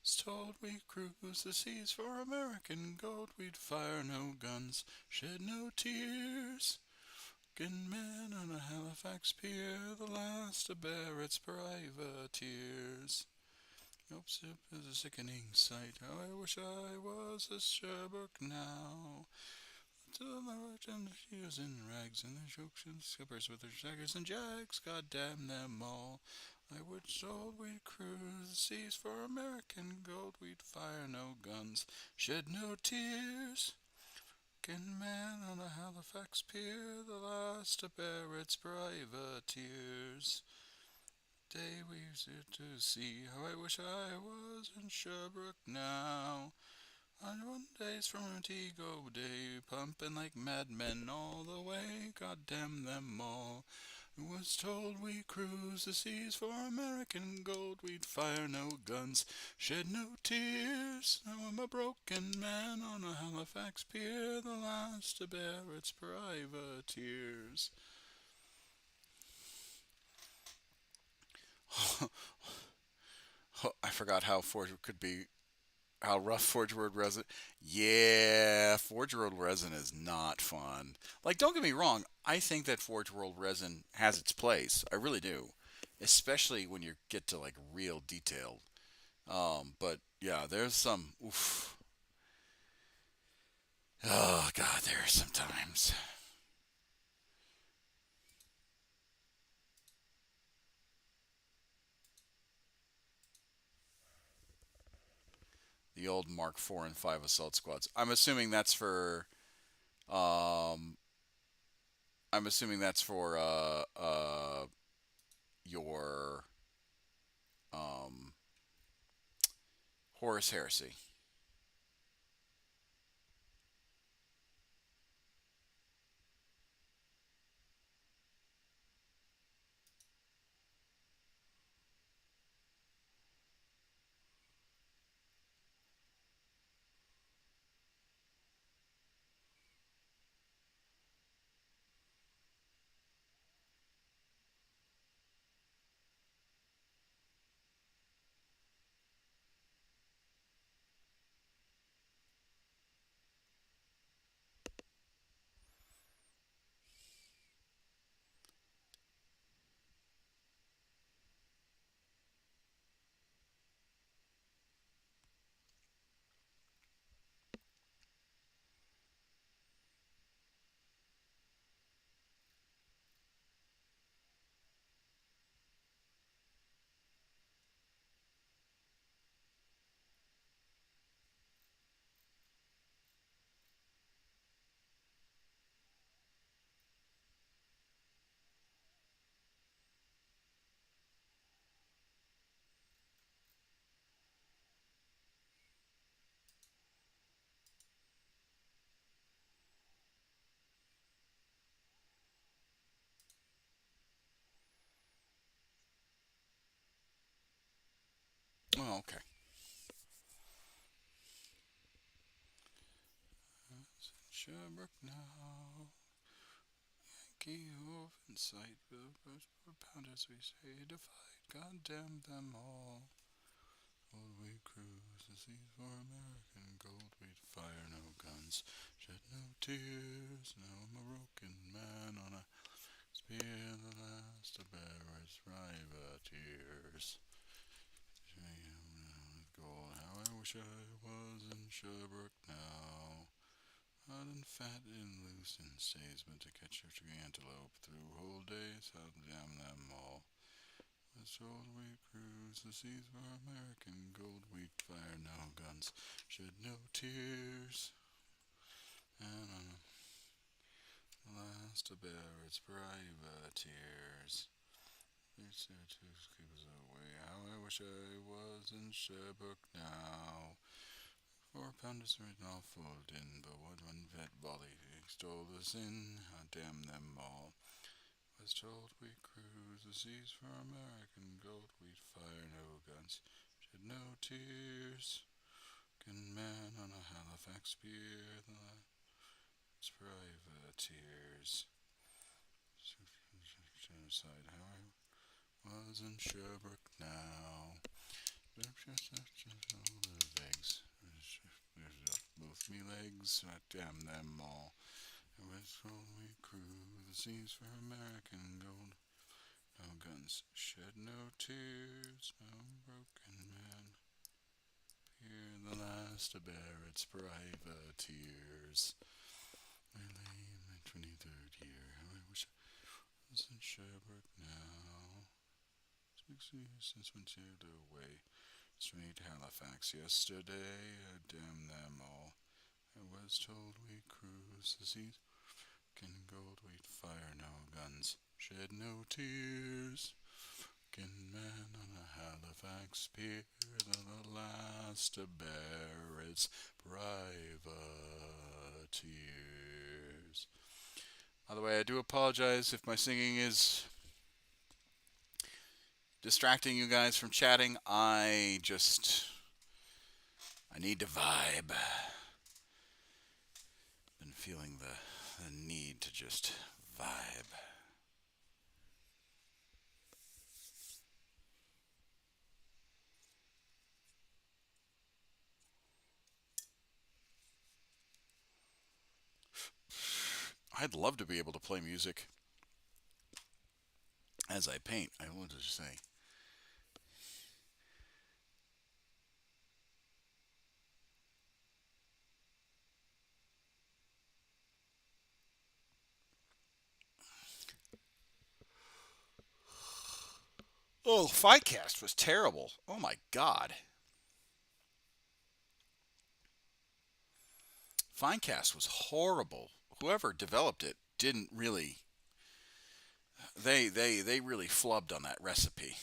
Was told we'd cruise the seas for American gold, we'd fire no guns, shed no tears. Broken man on a Halifax pier, the last to bear its privateers. Nope, sip is a sickening sight. How I wish I was a Sherbrooke now. To the large and the shears in rags, and the jokes and skippers with their shaggers and jags, God damn them all. I would sold we'd cruise the seas for American gold, we'd fire no guns, shed no tears. Broken man on a Halifax pier, the last to bear its privateers. Day we used to see, how I wish I was in Sherbrooke now. On one day's from Antigua Day, pumping like madmen all the way, God damn them all. I was told we cruise the seas for American gold, we'd fire no guns, shed no tears. Now I'm a broken man on a Halifax pier, the last to bear its privateers. I forgot how Forge could be, how rough Forge World resin. Yeah, Forge World resin is not fun. Like, don't get me wrong. I think that Forge World resin has its place. I really do, especially when you get to like real detail. But yeah, there's some. Oof. Oh God, there are some times. The old Mark 4 and 5 assault squads. Um, I'm assuming that's for your Horus Heresy. Oh, okay. Sherbrooke now. Yankee Hove in sight. Pound as we say to fight. God damn them all. Old we cruise the seas for American gold. We'd fire no guns, shed no tears. Now I'm a broken man on a spear, the last to bear its privateers. With gold, how I wish I was in Sherbrooke now. Hot and fat and loose in statesmen to catch a antelope through whole days. How damn them all. This old we cruise the seas for American gold. We'd fire no guns, shed no tears, and on the last to bear its privateers. These two keep us away. How I wish I was in Sherbrooke now. 4 pounders written all fold in, but one vet volley stole us in. How damn them all. Was told we cruise the seas for American gold. We'd fire no guns, shed no tears. Can man on a Halifax spear, the last privateers. Genocide, how I was in Sherbrooke now. Legs. Both me legs, damn them all. And with all we crew the seas for American gold. No guns, shed no tears, no broken man. Here the last to bear its privateers. I lay in my 23rd year. How I wish I was in Sherbrooke now. 6 years since we sailed away. Straight Halifax yesterday. Damn them all. I was told we cruise the seas. Can gold, we'd fire no guns, shed no tears. Can man on a Halifax pier, the last to bear its privateers. By the way, I do apologize if my singing is distracting you guys from chatting. I need to vibe. Been feeling the need to just vibe. I'd love to be able to play music as I paint. I wanted to say. Oh, Fightcast was terrible. Oh my god. Finecast was horrible. Whoever developed it didn't really. They really flubbed on that recipe.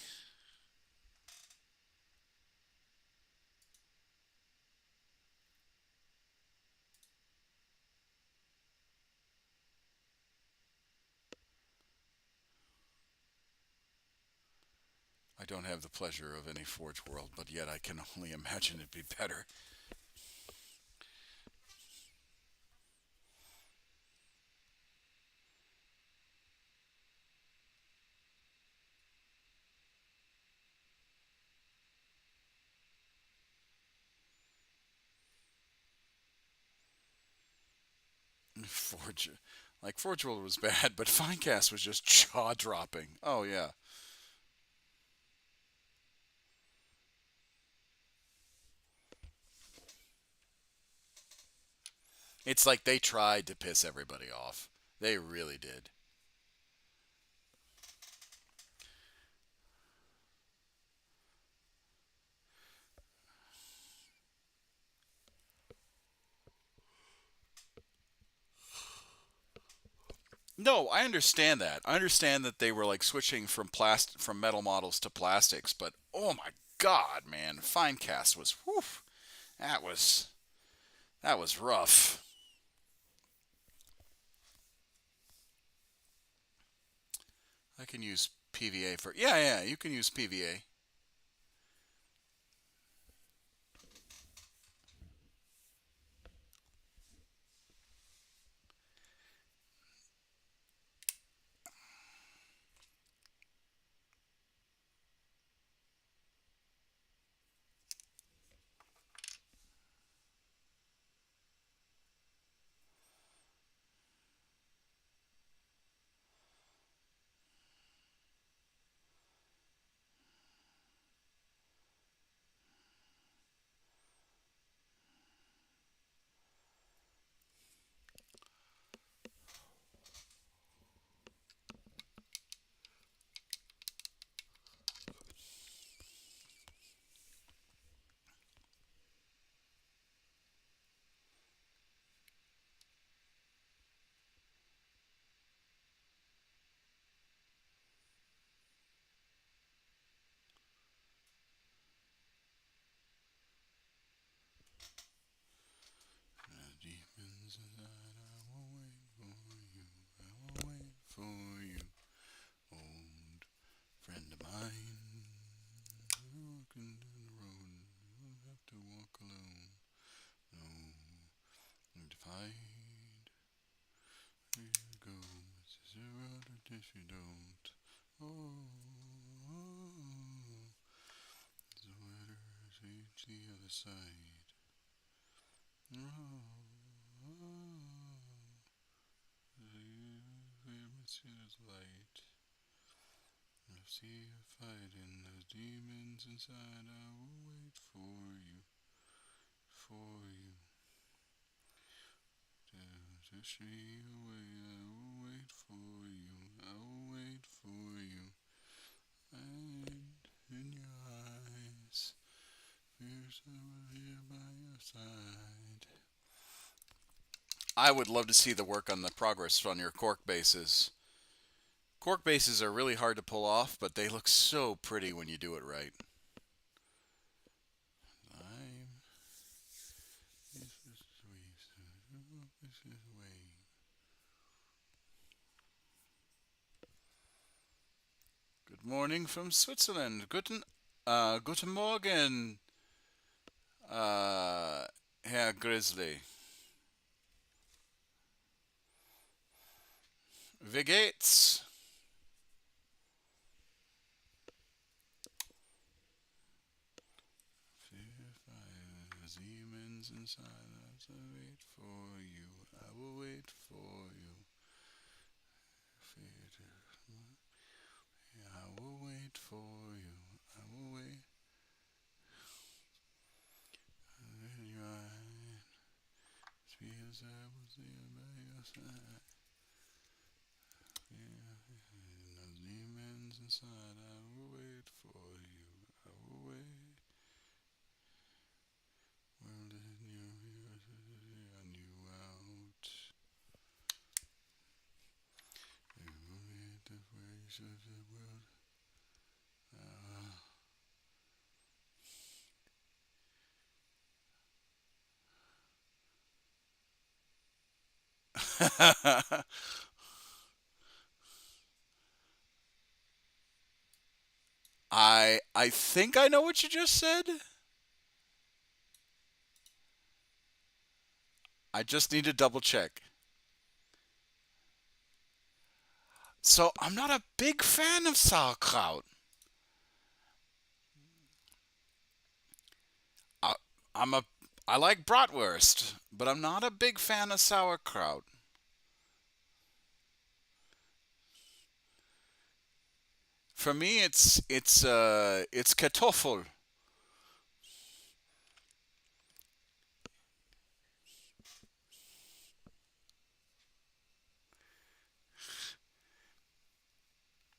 don't have the pleasure of any Forge World, but yet I can only imagine it'd be better. Forge, Forge World was bad, but Finecast was just jaw dropping. Oh yeah. It's like they tried to piss everybody off. They really did. No, I understand that. I understand that they were like switching from metal models to plastics, but oh my god, man, Finecast was whew, that was that was rough. I can use PVA for yeah, you can use PVA. Demons inside, I will wait for you. I will wait for you, old friend of mine. Walking down the road, you don't have to walk alone. No, need to fight. Here you go, it's a road if you don't. Oh, the weather reach the other side. Oh, see the light. I see you fighting those demons inside. I will wait for you, for you. To see you away, I will wait for you. I will wait for you. And in your eyes, fears I will here by your side. I would love to see the work on the progress on your cork bases. Cork bases are really hard to pull off, but they look so pretty when you do it right. Good morning from Switzerland. Guten Morgen, Herr Grizzly. Wie geht's? Demons inside, I will wait for you. I will wait for you. I will wait for you. I will wait. In your eye, feels I will see by your side. Those demons inside, I will wait for you. I will wait. Well, then you on you out. You will meet the ways of the world. I think I know what you just said. I just need to double check. So I'm not a big fan of sauerkraut. I, I'm a I like bratwurst, but I'm not a big fan of sauerkraut. For me, it's kartoffel.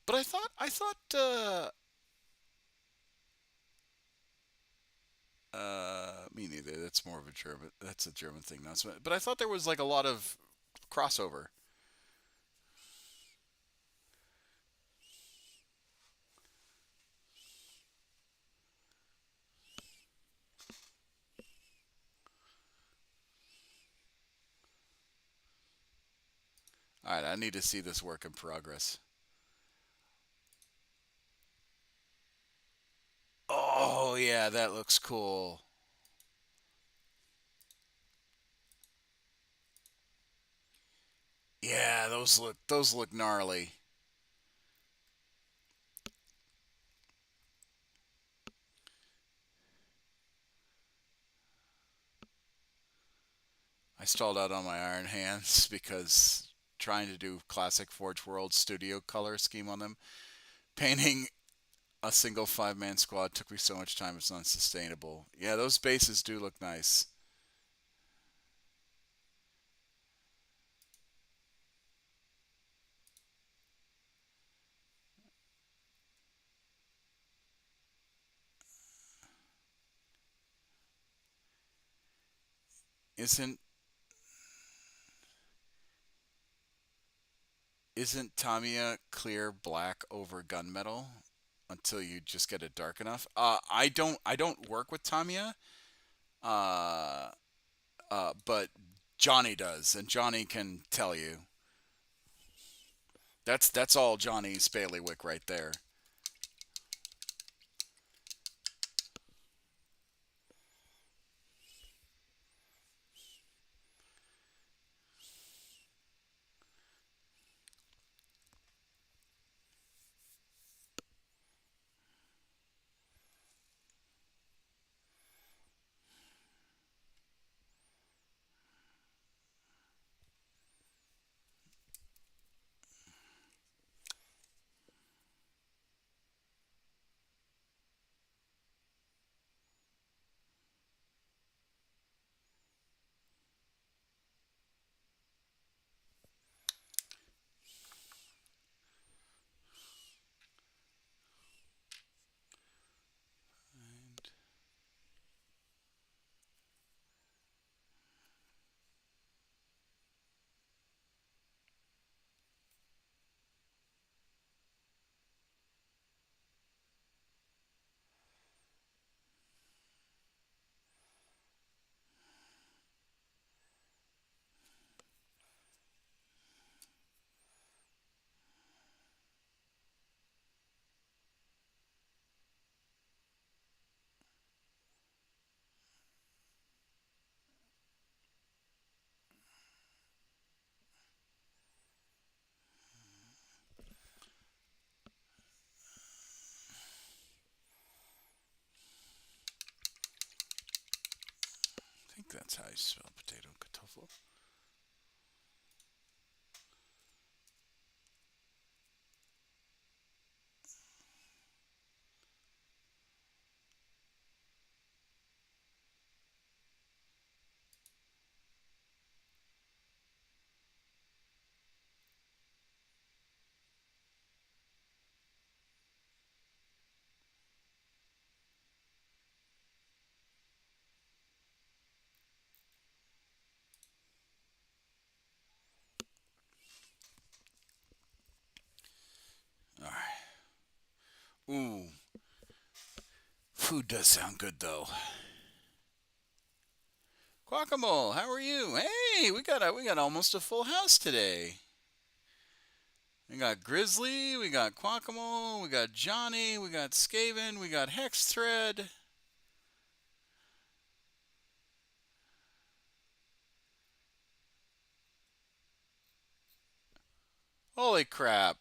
But me neither. That's more of a German. That's a German thing, not so. But I thought there was like a lot of crossover. All right, I need to see this work in progress. Oh yeah, that looks cool. Yeah, those look gnarly. I stalled out on my Iron Hands because trying to do classic Forge World studio color scheme on them, painting a single 5-man squad took me so much time it's unsustainable. Yeah, those bases do look nice. Isn't isn't Tamiya clear black over gunmetal until you just get it dark enough? I don't work with Tamiya, uh, but Johnny does, and Johnny can tell you. That's all Johnny's bailiwick right there. I think that's how you spell potato kartoffel. All right. Ooh, food does sound good though. Guacamole, how are you? Hey, we got almost a full house today. We got Grizzly, we got Quackamo, we got Johnny, we got Skaven, we got Hex Thread. Holy crap.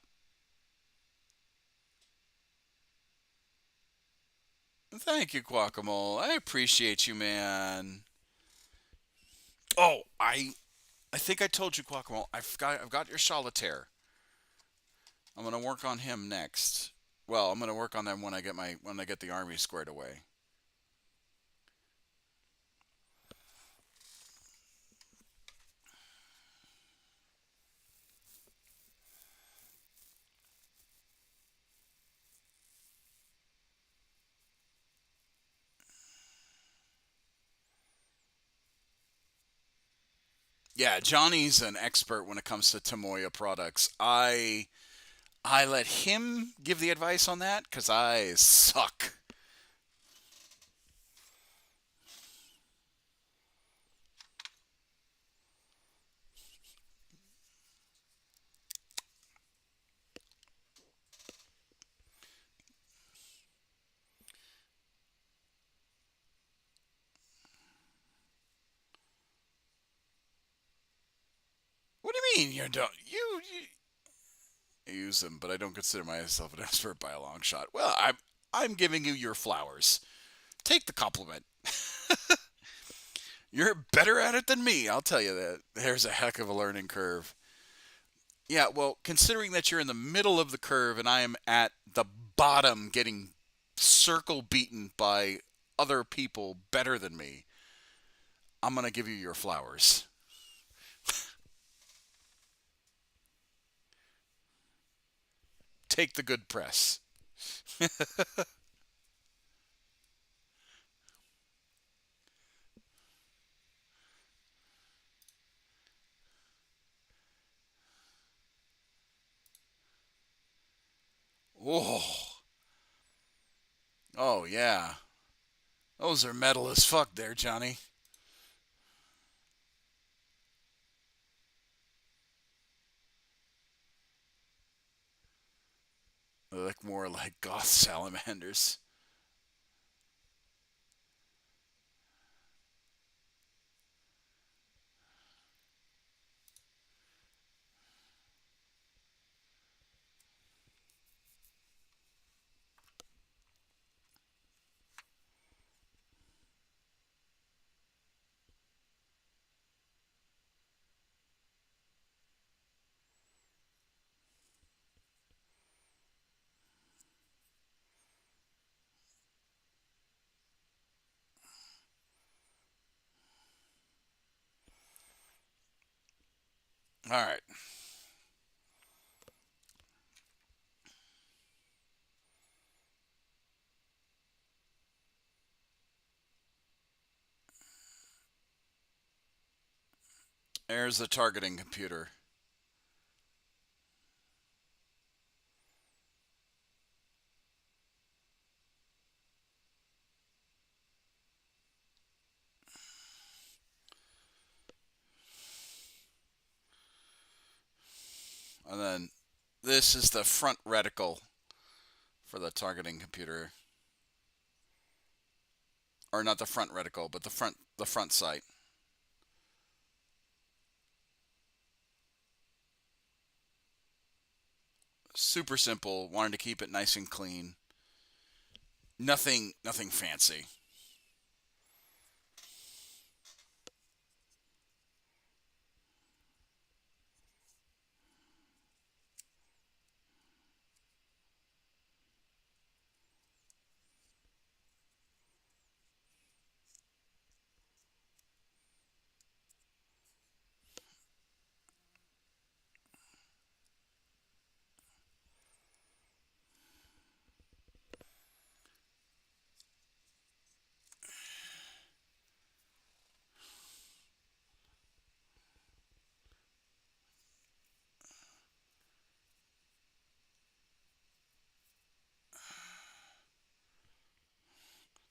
Thank you, Quackamo. I appreciate you, man. Oh, I think I told you, Quackamo. I've got your solitaire. I'm gonna work on him next. Well, I'm gonna work on them when I get the army squared away. Yeah, Johnny's an expert when it comes to Tomoya products. I let him give the advice on that because I suck. What do you mean you don't? I use them, but I don't consider myself an expert by a long shot. Well, I'm giving you your flowers. Take the compliment. You're better at it than me, I'll tell you that. There's a heck of a learning curve. Yeah, well, considering that you're in the middle of the curve and I am at the bottom getting circle beaten by other people better than me, I'm going to give you your flowers. Take the good press. Oh. Oh, yeah. Those are metal as fuck there, Johnny. They look more like goth salamanders. All right. There's the targeting computer. And then this is the front reticle for the targeting computer. Or not the front reticle, but the front sight. Super simple. Wanted to keep it nice and clean. Nothing fancy.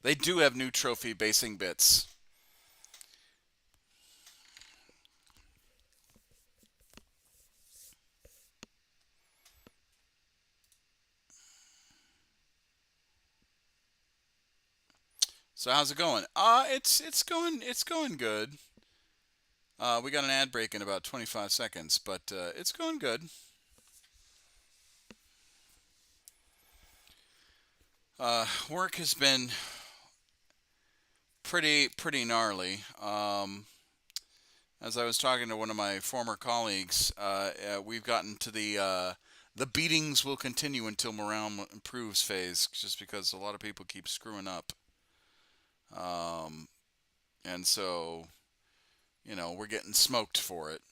They do have new trophy basing bits. So how's it going? It's going good. We got an ad break in about 25 seconds, but it's going good. Work has been pretty gnarly. As I was talking to one of my former colleagues, we've gotten to the beatings will continue until morale improves phase, just because a lot of people keep screwing up. Um, and so, we're getting smoked for it.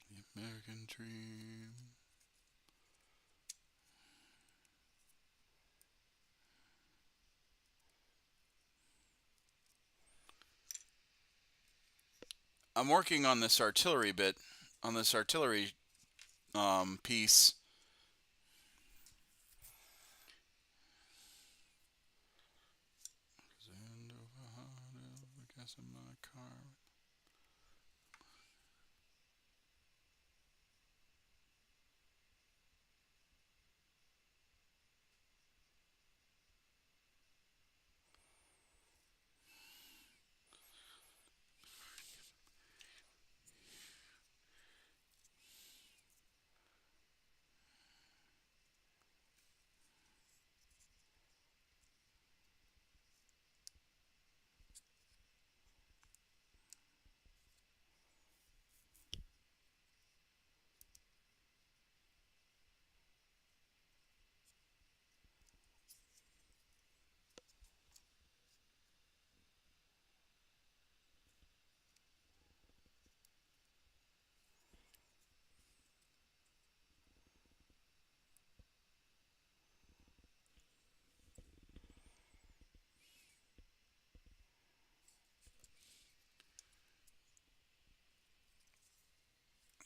The American dream. I'm working on this artillery bit, on this artillery piece.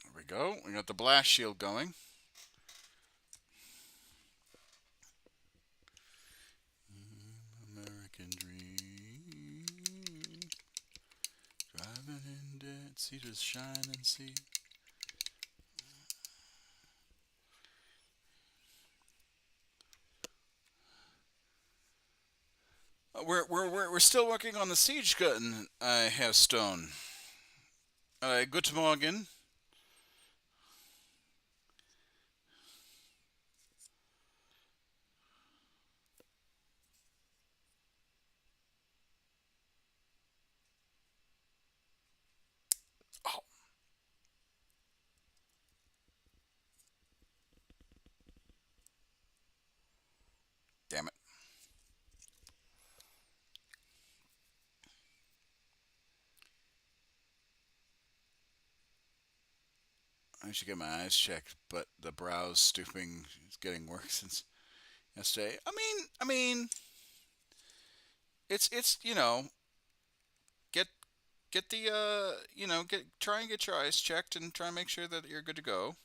There we go. We got the blast shield going. American dream. Driving in dead cedars shine and see. We're still working on the siege gun, Herr Stone. Guten Morgen. Oh, damn it. I should get my eyes checked, but the brows stooping is getting worse since yesterday. I mean, it's get get the get try and get your eyes checked and try and make sure that you're good to go.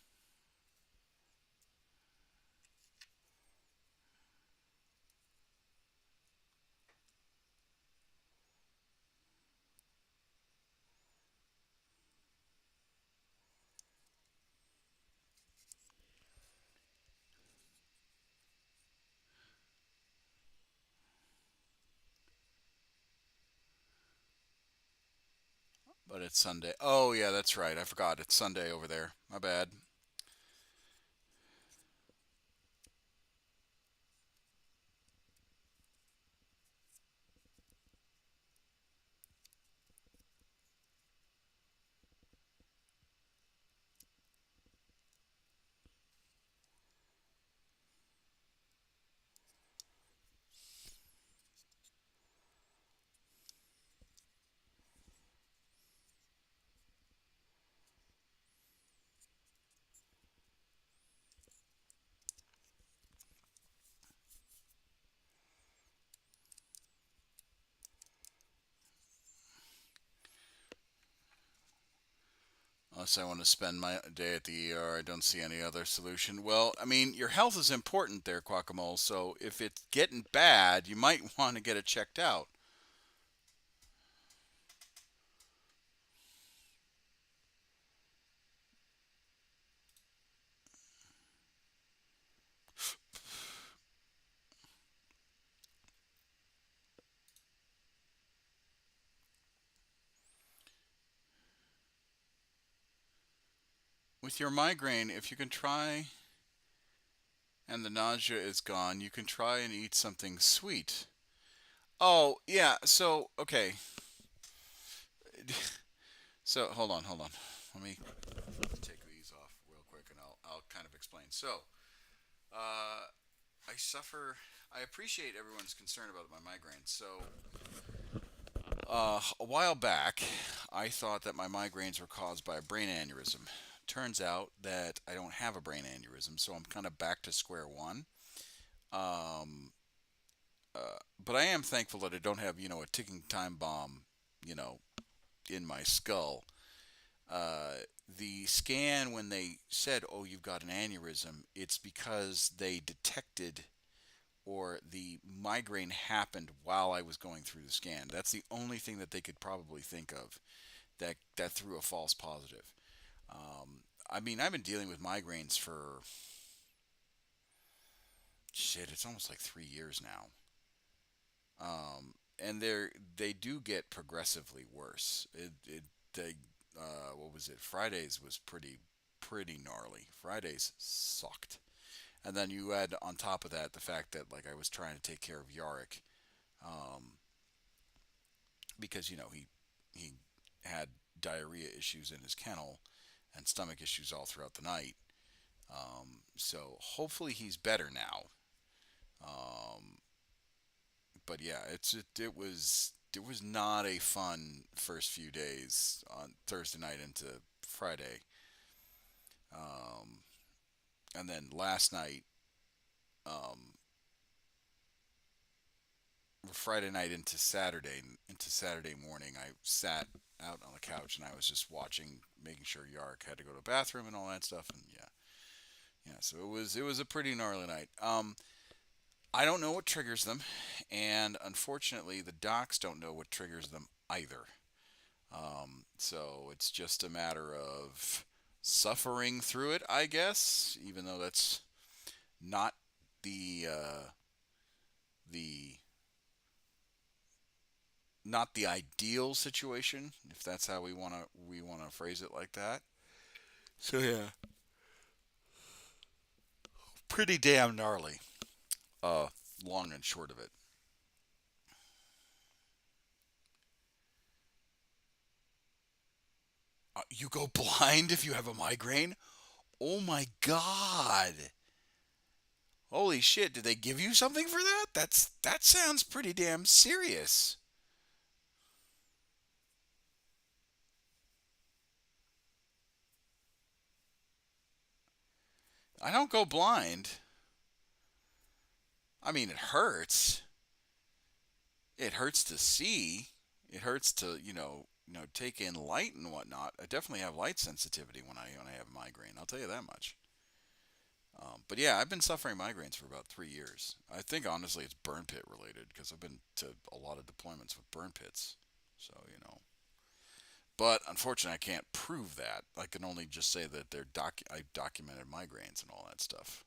But it's Sunday. Oh yeah, that's right. I forgot it's Sunday over there. My bad. unless I want to spend my day at the ER, I don't see any other solution. Well, I mean, your health is important there, Quackamole. So if it's getting bad, you might want to get it checked out. With your migraine, if you can try and the nausea is gone, you can try and eat something sweet. Oh, yeah. So, okay. So, hold on. Let me take these off real quick and I'll kind of explain. So, uh, I suffer. I appreciate everyone's concern about my migraine. So, a while back, I thought that my migraines were caused by a brain aneurysm. Turns out that I don't have a brain aneurysm, so I'm kind of back to square one. Um, but I am thankful that I don't have, a ticking time bomb, you know, in my skull. Uh, the scan, when they said, "Oh, you've got an aneurysm," it's because they detected or the migraine happened while I was going through the scan. That's the only thing that they could probably think of that threw a false positive. I mean, I've been dealing with migraines for shit. It's almost like 3 years now, and they do get progressively worse. They what was it? Fridays was pretty gnarly. Fridays sucked. And then you add on top of that the fact that like I was trying to take care of Yarick, um, because he had diarrhea issues in his kennel and stomach issues all throughout the night. So hopefully he's better now. Um, but yeah, it was not a fun first few days on Thursday night into Friday, um, and then last night, um, Friday night into Saturday morning, I sat out on the couch and I was just watching, making sure Yark had to go to the bathroom and all that stuff, and yeah, yeah. So it was a pretty gnarly night. I don't know what triggers them, and unfortunately, the docs don't know what triggers them either. So it's just a matter of suffering through it, I guess, even though that's not the the not the ideal situation, if that's how we wanna phrase it like that. So yeah, pretty damn gnarly. Uh, Long and short of it. You go blind if you have a migraine? Oh my god! Holy shit! Did they give you something for that? That sounds pretty damn serious. I don't go blind. I mean, it hurts. It hurts to see. It hurts to take in light and whatnot. I definitely have light sensitivity when I have migraine. I'll tell you that much. But yeah, I've been suffering migraines for about 3 years. I think honestly it's burn pit related because I've been to a lot of deployments with burn pits. So but unfortunately I can't prove that. I can only just say that I documented migraines and all that stuff.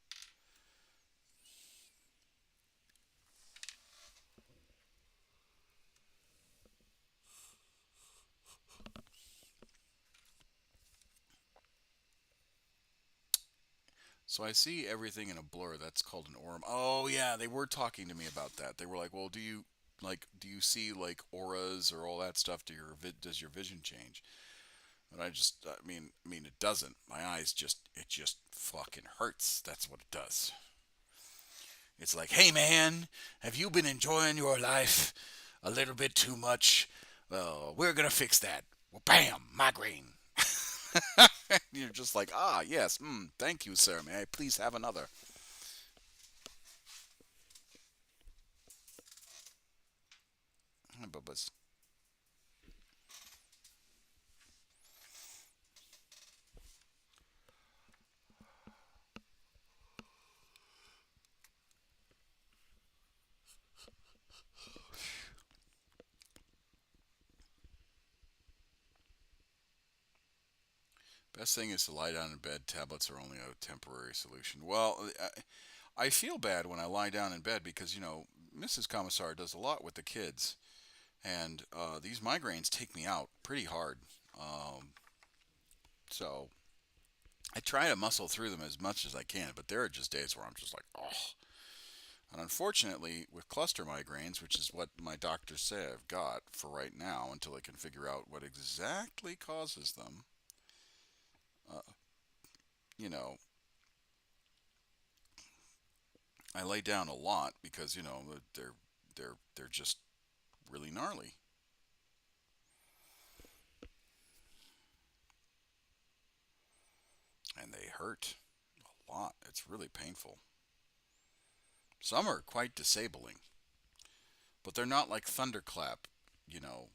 So I see everything in a blur. That's called an aurum. Oh yeah, they were talking to me about that. They were like, "Well, do you see like auras or all that stuff? Does your vision change?" And I mean, it doesn't. My eyes it just fucking hurts. That's what it does. It's like, "Hey man, have you been enjoying your life a little bit too much? Well, we're gonna fix that." Well, bam, migraine. You're just like, ah, yes, thank you, sir. May I please have another? But Best thing is to lie down in bed. Tablets are only a temporary solution. Well, I feel bad when I lie down in bed because, Mrs. Commissar does a lot with the kids. And these migraines take me out pretty hard. Um, so I try to muscle through them as much as I can, but there are just days where I'm just like, oh. And unfortunately, with cluster migraines, which is what my doctors say I've got for right now until I can figure out what exactly causes them, uh, you know, I lay down a lot because they're just really gnarly, and they hurt a lot. It's really painful. Some are quite disabling, but they're not like thunderclap, you know,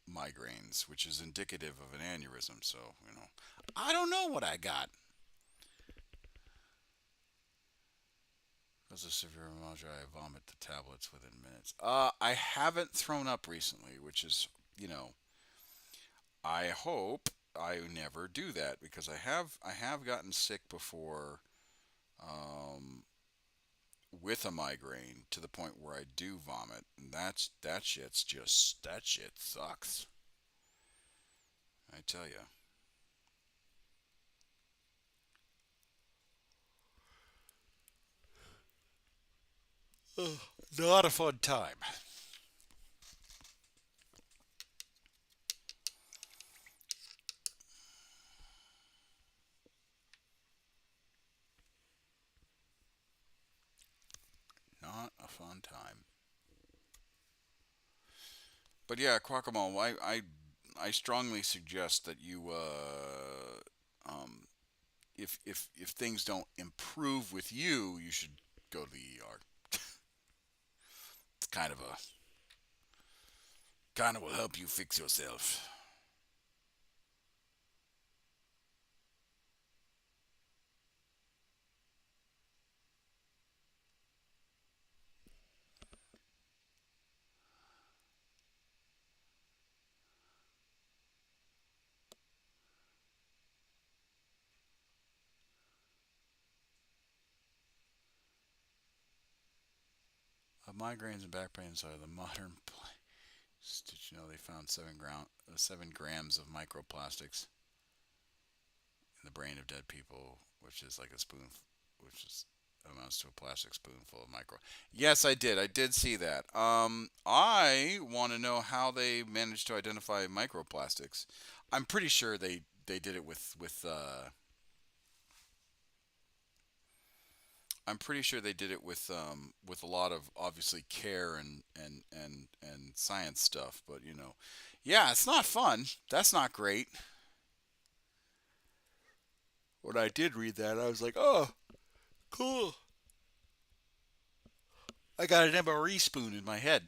migraines, which is indicative of an aneurysm. So, I don't know what I got. Because of severe nausea, I vomit the tablets within minutes. I haven't thrown up recently, which is, you know, I hope I never do that because I have gotten sick before, um, with a migraine to the point where I do vomit, and that shit sucks. I tell you. Not a fun time. Not a fun time. But yeah, Quackamole, I strongly suggest that you, if things don't improve with you, you should go to the ER. It's kind of will help you fix yourself. Migraines and back pains are the modern did you know they found 7 grams of microplastics in the brain of dead people, which is like a spoon, which is amounts to a plastic spoonful of micro. Yes, I did. I did see that. I want to know how they managed to identify microplastics. I'm pretty sure they did it with. I'm pretty sure they did it with a lot of obviously care and science stuff. But yeah, it's not fun. That's not great. When I did read that, I was like, oh, cool. I got an MRE spoon in my head.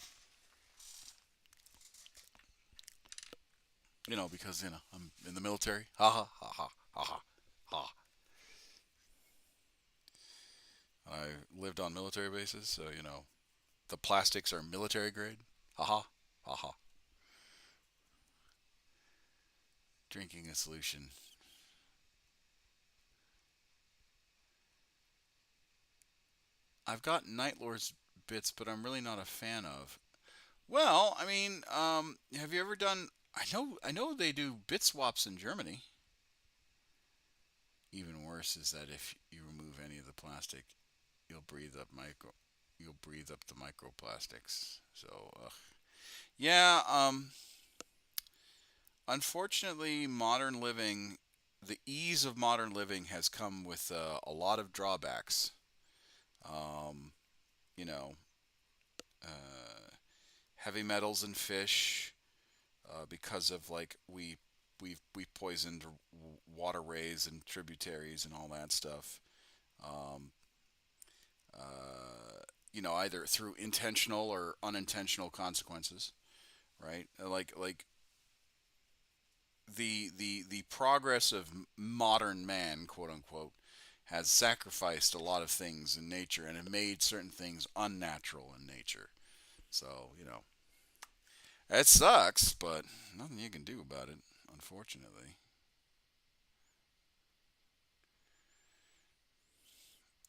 Because I'm in the military. Ha ha ha ha ha ha ha. I lived on military bases, so the plastics are military grade. Ha ha ha ha. Drinking a solution. I've got Night Lord's bits, but I'm really not a fan of. Well, I mean, have you ever done? I know they do bit swaps in Germany. Even worse is that if you remove any of the plastic, you'll breathe up micro, you'll breathe up the microplastics. So, yeah. Unfortunately, the ease of modern living has come with a lot of drawbacks. Um, you know, uh, Heavy metals in fish, because of like we poisoned waterways and tributaries and all that stuff. Um, either through intentional or unintentional consequences, right? Like the progress of modern man, quote unquote, has sacrificed a lot of things in nature and have made certain things unnatural in nature. So it sucks, but nothing you can do about it, unfortunately.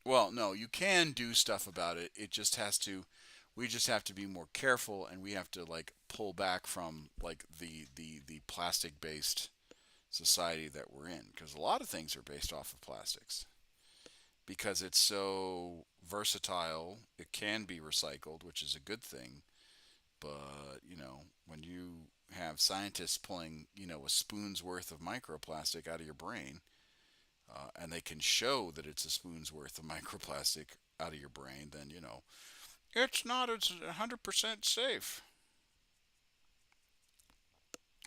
Well, no, you can do stuff about it. It just has to. We just have to be more careful, and we have to like pull back from like the plastic based society that we're in, because a lot of things are based off of plastics because it's so versatile. It can be recycled, which is a good thing. But when you have scientists pulling a spoon's worth of microplastic out of your brain, and they can show that it's a spoon's worth of microplastic out of your brain, then it's not as 100% safe.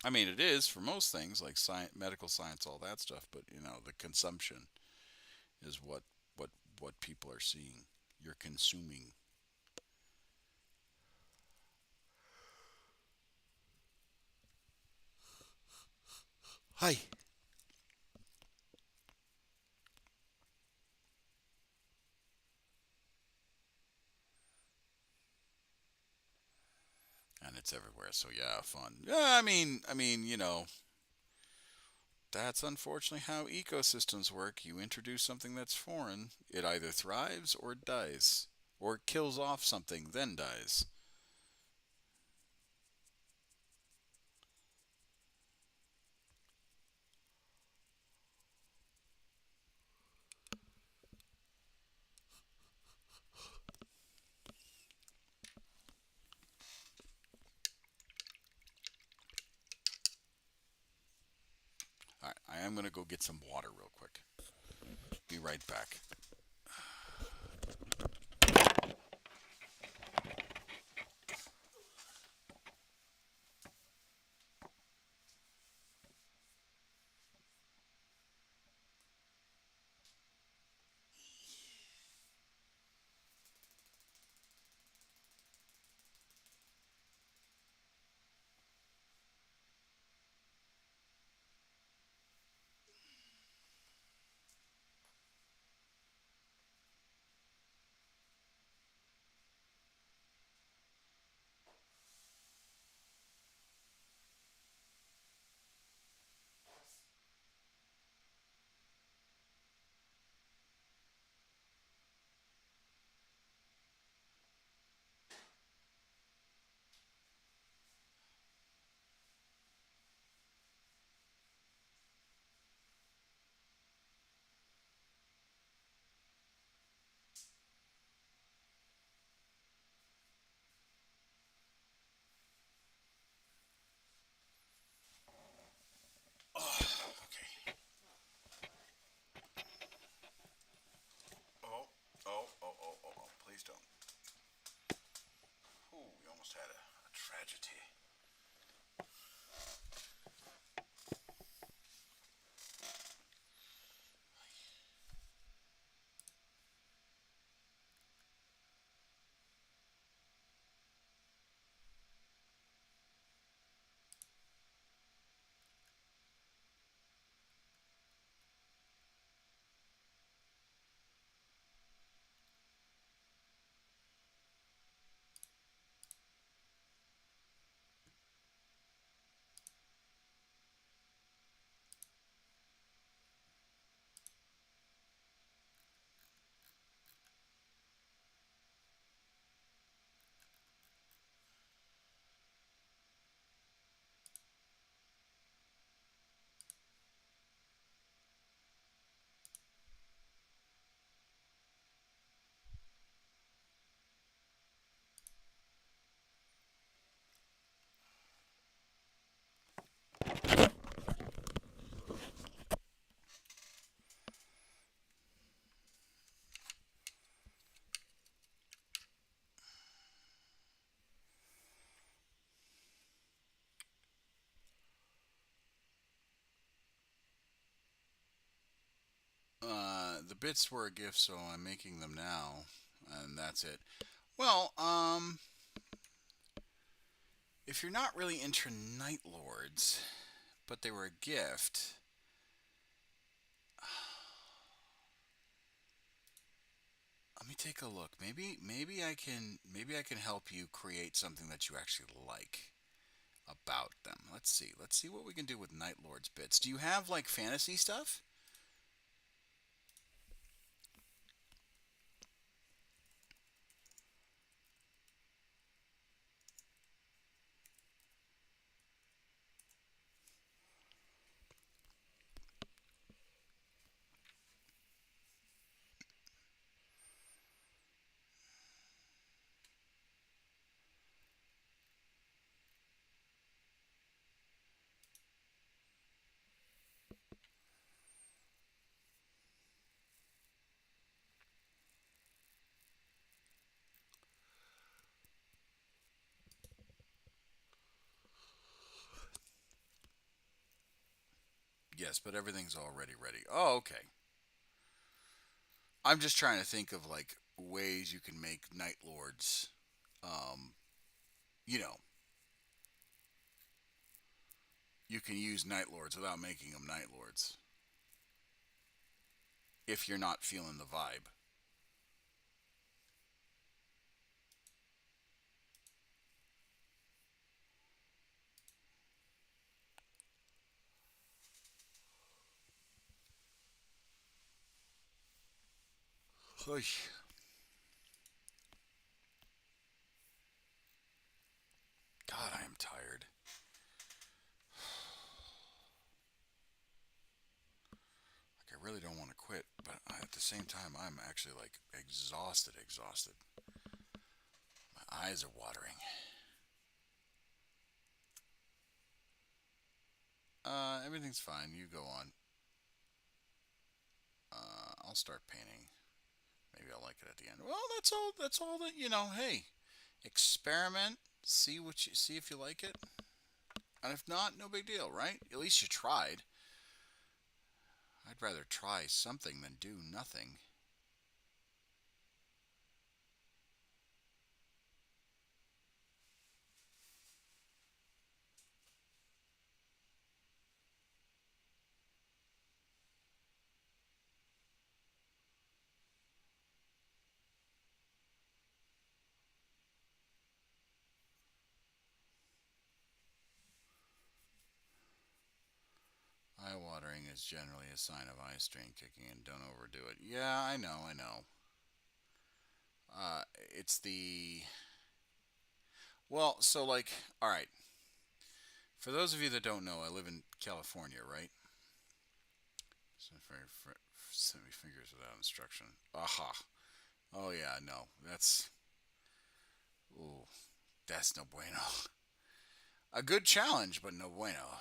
I mean, it is for most things like science, medical science, all that stuff. But the consumption is what what people are seeing. You're consuming. Hi. And it's everywhere. So yeah, fun. Yeah, I mean, that's unfortunately how ecosystems work. You introduce something that's foreign, it either thrives or dies, or kills off something, then dies. All right, I am going to go get some water real quick. Be right back. Okay. Oh, oh. Please don't. Ooh, we almost had a tragedy. The bits were a gift, so I'm making them now, and that's it. Well, if you're not really into Night Lords, but they were a gift, let me take a look. Maybe I can help you create something that you actually like about them. Let's see. Let's see what we can do with Night Lords bits. Do you have like fantasy stuff? Yes, but everything's already ready. Oh, okay. I'm just trying to think of like ways you can make Night Lords. Um, you know, you can use Night Lords without making them Night Lords if you're not feeling the vibe. Oy. God, I am tired. Like I really don't want to quit, but at the same time, I'm actually like exhausted, exhausted. My eyes are watering. Everything's fine. You go on. I'll start painting. Maybe I'll like it at the end. Well, that's all. That's all that you know. Hey, experiment. See if you like it, and if not, no big deal, right? At least you tried. I'd rather try something than do nothing. Eye watering is generally a sign of eye strain kicking in. Don't overdo it. Yeah, I know, I know. It's the well, so like, all right. For those of you that don't know, I live in California, right? So semi fingers without instruction. Aha. Oh yeah, no, ooh, that's no bueno. A good challenge, but no bueno.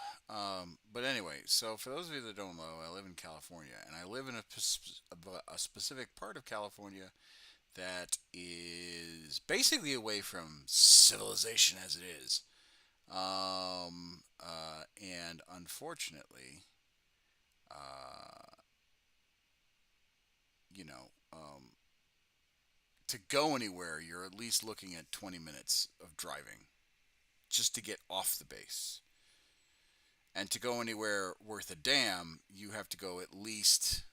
But anyway, so for those of you that don't know, I live in California, and I live in a specific part of California that is basically away from civilization as it is. And unfortunately, uh, you know, to go anywhere, you're at least looking at 20 minutes of driving just to get off the base. And to go anywhere worth a damn, you have to go at least,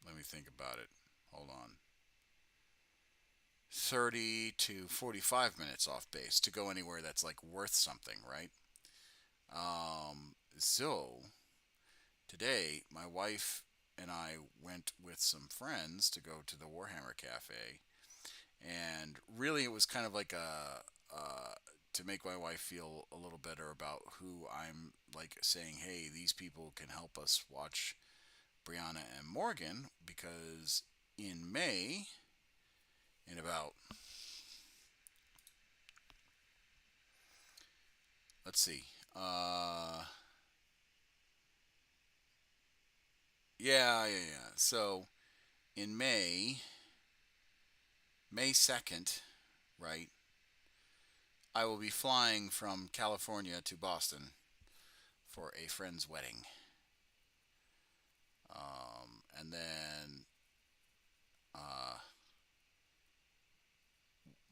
let me think about it. Hold on. 30 to 45 minutes off base to go anywhere that's like worth something, right? So today, my wife and I went with some friends to go to the Warhammer Cafe, and really it was kind of like to make my wife feel a little better about who I'm like saying, hey, these people can help us watch Brianna and Morgan because in May, in about, let's see, yeah. So in May 2nd, right, I will be flying from California to Boston for a friend's wedding. And then uh,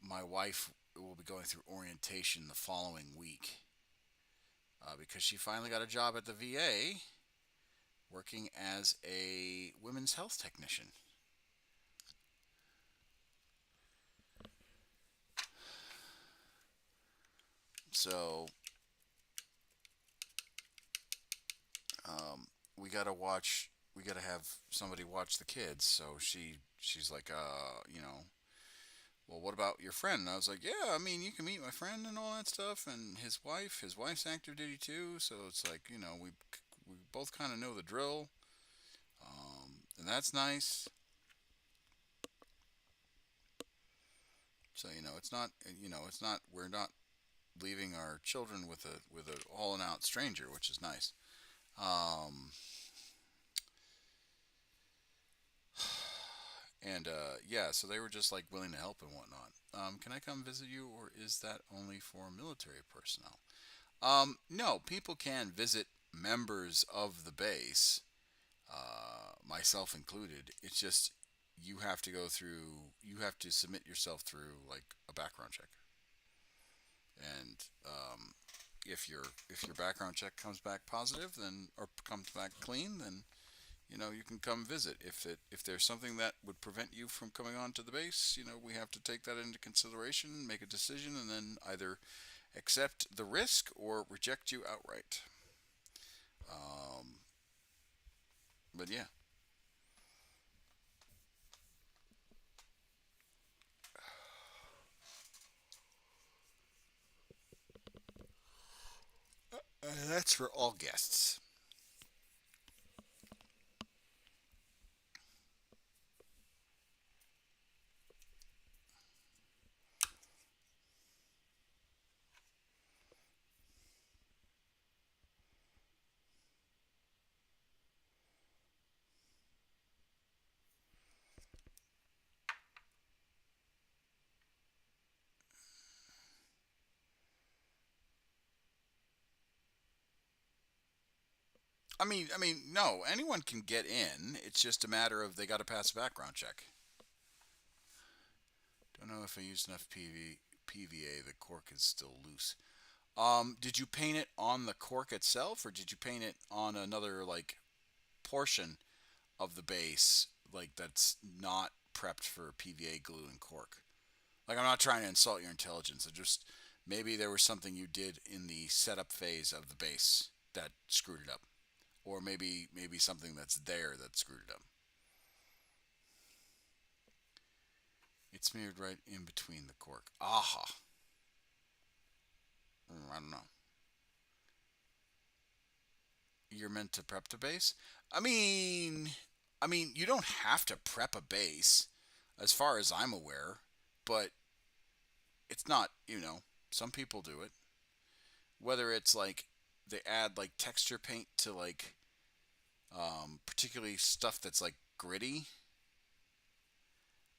my wife will be going through orientation the following week because she finally got a job at the VA working as a women's health technician. So we gotta watch. We gotta have somebody watch the kids. So she's like, well, what about your friend? And I was like, yeah, I mean, you can meet my friend and all that stuff, and his wife's active duty too. So it's like, we both kind of know the drill, and that's nice. So it's not we're not leaving our children with a all and out stranger, which is nice. Um, and yeah, so they were just like willing to help and whatnot. Can I come visit you, or is that only for military personnel? No, people can visit members of the base, myself included. It's just you have to submit yourself through like a background check, and if your background check comes back positive, then or comes back clean, then you can come visit. If there's something that would prevent you from coming onto the base, we have to take that into consideration, make a decision, and then either accept the risk or reject you outright. Um, but yeah, that's for all guests. No, anyone can get in. It's just a matter of they got to pass a background check. Don't know if I used enough PVA. The cork is still loose. Did you paint it on the cork itself, or did you paint it on another like portion of the base, like that's not prepped for PVA glue and cork? Like, I'm not trying to insult your intelligence. I just maybe there was something you did in the setup phase of the base that screwed it up, or maybe something that's there that screwed it up. It's smeared right in between the cork. Aha. I don't know. You're meant to prep the base. I mean, you don't have to prep a base, as far as I'm aware, but it's not. Some people do it. Whether it's like they add like texture paint to like particularly stuff that's like gritty.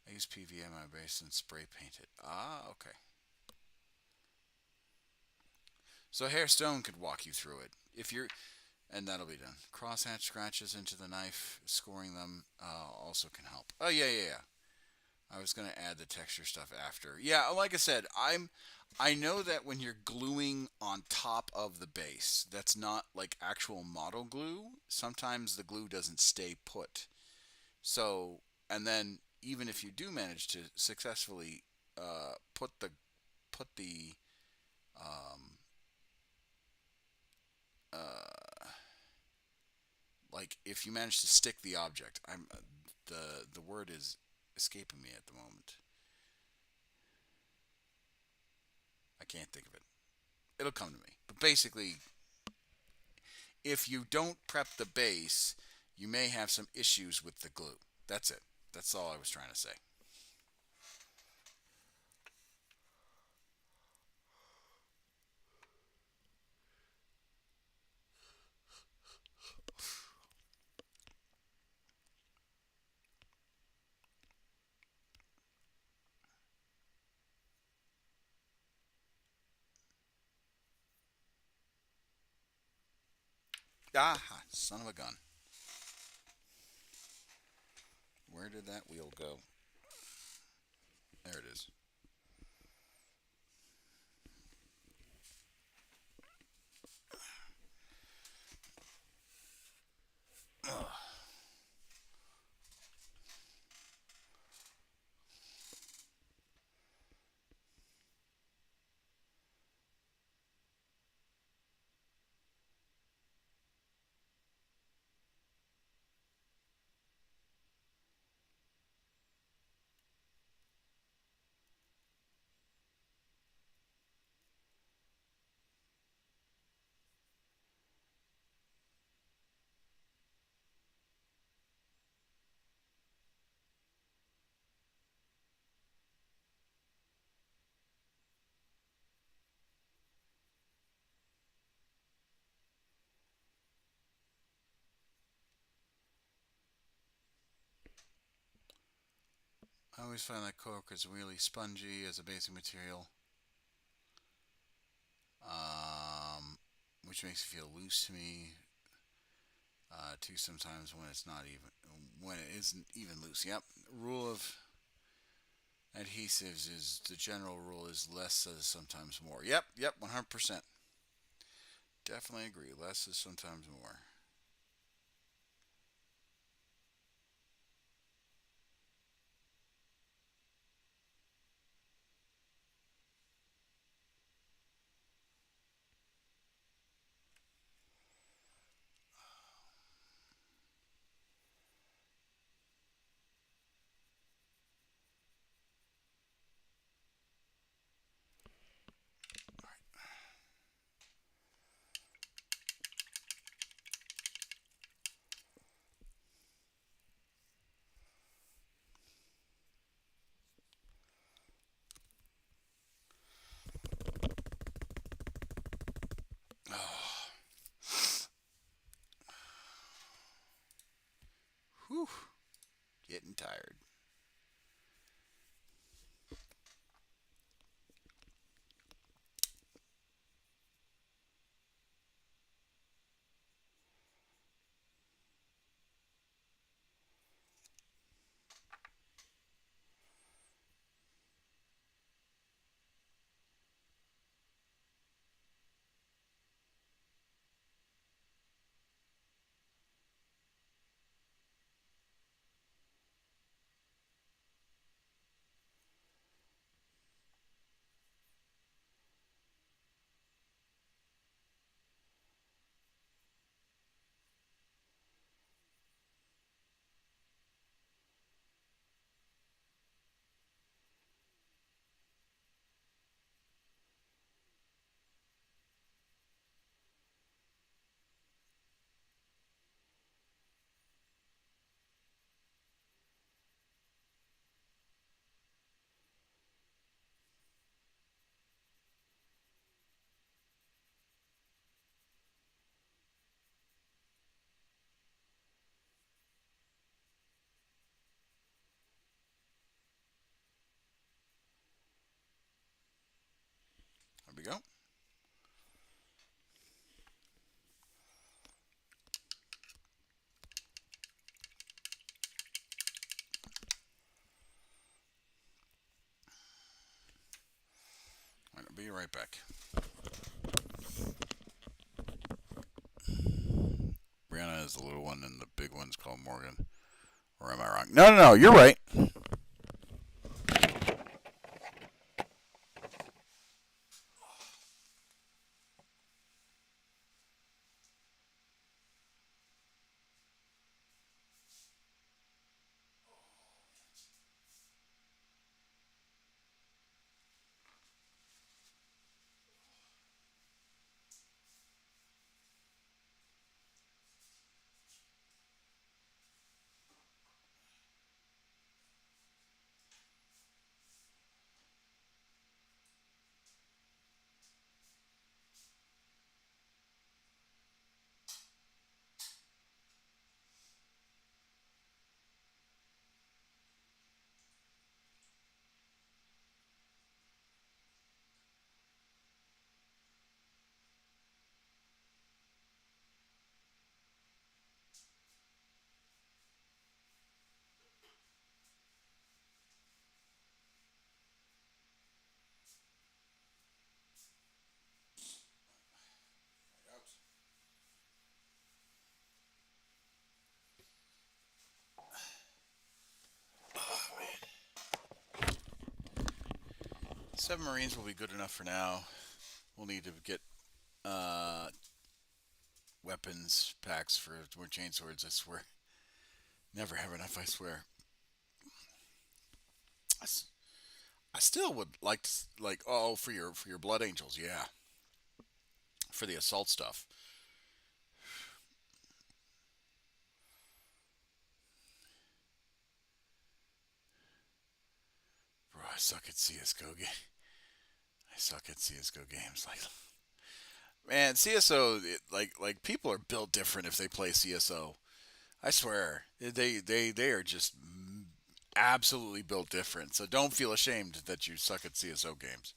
I use PVA on my base and spray paint it. Ah, okay. So Hairstone could walk you through it if you're, and that'll be done. Crosshatch scratches into the knife, scoring them also can help. Oh yeah. I was gonna add the texture stuff after. Yeah, like I said, I know that when you're gluing on top of the base, that's not like actual model glue. Sometimes the glue doesn't stay put. So, and then even if you do manage to successfully put the um, uh, like if you manage to stick the object, the word is escaping me at the moment. I can't think of it. It'll come to me. But basically, if you don't prep the base, you may have some issues with the glue. That's it. That's all I was trying to say. Ah, son of a gun. Where did that wheel go? There it is. I always find that cork is really spongy as a basic material. which makes it feel loose to me. Two, sometimes when it's not even, when it isn't even loose. Yep. Rule of adhesives is the general rule is less is sometimes more. Yep. Yep. 100%. Definitely agree. Less is sometimes more. Oh, whew. Getting tired. There we go. I'll be right back. Brianna is the little one, and the big one's called Morgan. Or am I wrong? No, no, no. You're right. Seven Marines will be good enough for now. We'll need to get uh, weapons packs for more chainswords. I swear, never have enough. I swear. I still would like to oh for your Blood Angels, yeah, for the assault stuff. Bro, I suck at CS:GO game. I suck at CS:GO games. Like, man, CS:O, like people are built different if they play CS:O. I swear, they are just absolutely built different. So don't feel ashamed that you suck at CS:O games.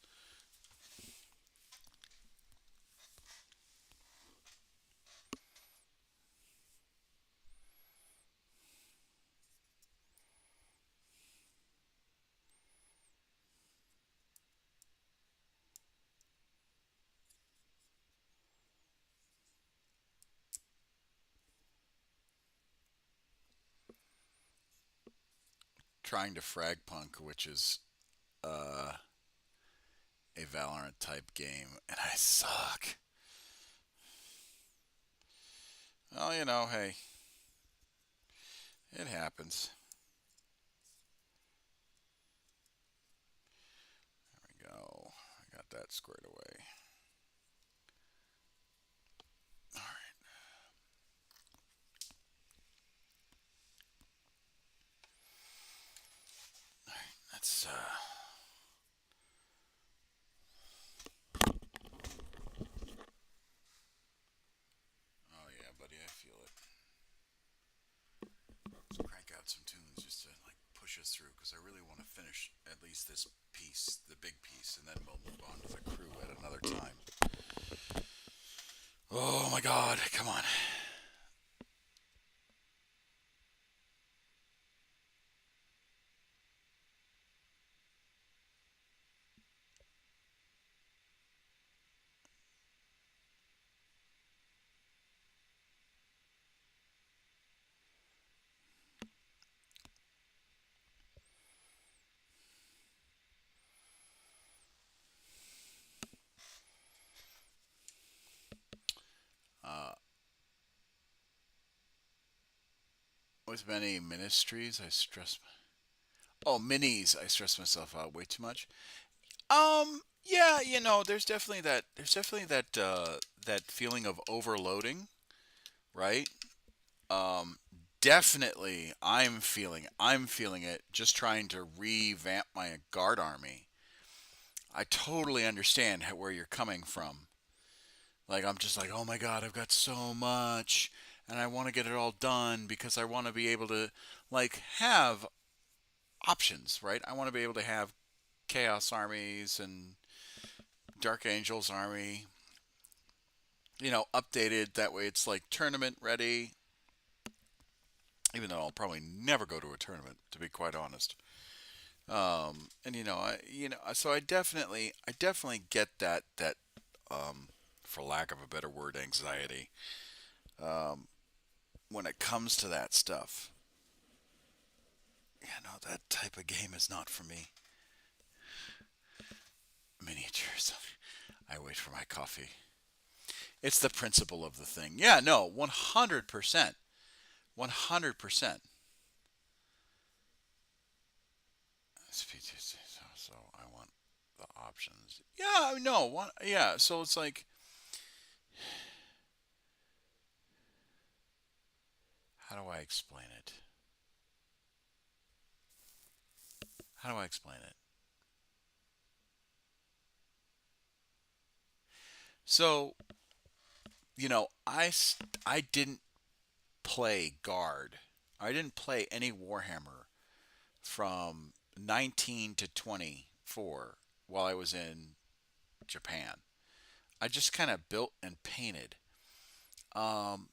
trying to frag punk, which is uh, a Valorant type game, and I suck. Well, hey, it happens. There we go. I got that squared away. All right. That's Oh yeah, buddy, I feel it. Let's crank out some tunes just to like push us through because I really want to finish at least this piece, the big piece, and then we'll move on to the crew at another time. Oh my God, come on. Uh, with many ministries, I stress. Oh, minis, I stress myself out way too much. Yeah, there's definitely that. There's definitely that feeling of overloading, right? Um, definitely, I'm feeling it. Just trying to revamp my guard army. I totally understand where you're coming from. Like I'm just like, oh my god, I've got so much, and I want to get it all done because I want to be able to like have options, right? I want to be able to have Chaos armies and Dark Angels army, updated. That way it's like tournament ready. Even though I'll probably never go to a tournament, to be quite honest. And so I definitely get um, for lack of a better word, anxiety um, when it comes to that stuff. That type of game is not for me. Miniatures. I wait for my coffee. It's the principle of the thing. Yeah, no, 100%. 100%. So I want the options. Yeah, no, yeah. So it's like, how do I explain it? How do I explain it? So I didn't play guard. I didn't play any Warhammer from 19 to 24 while I was in Japan. I just kind of built and painted. Um,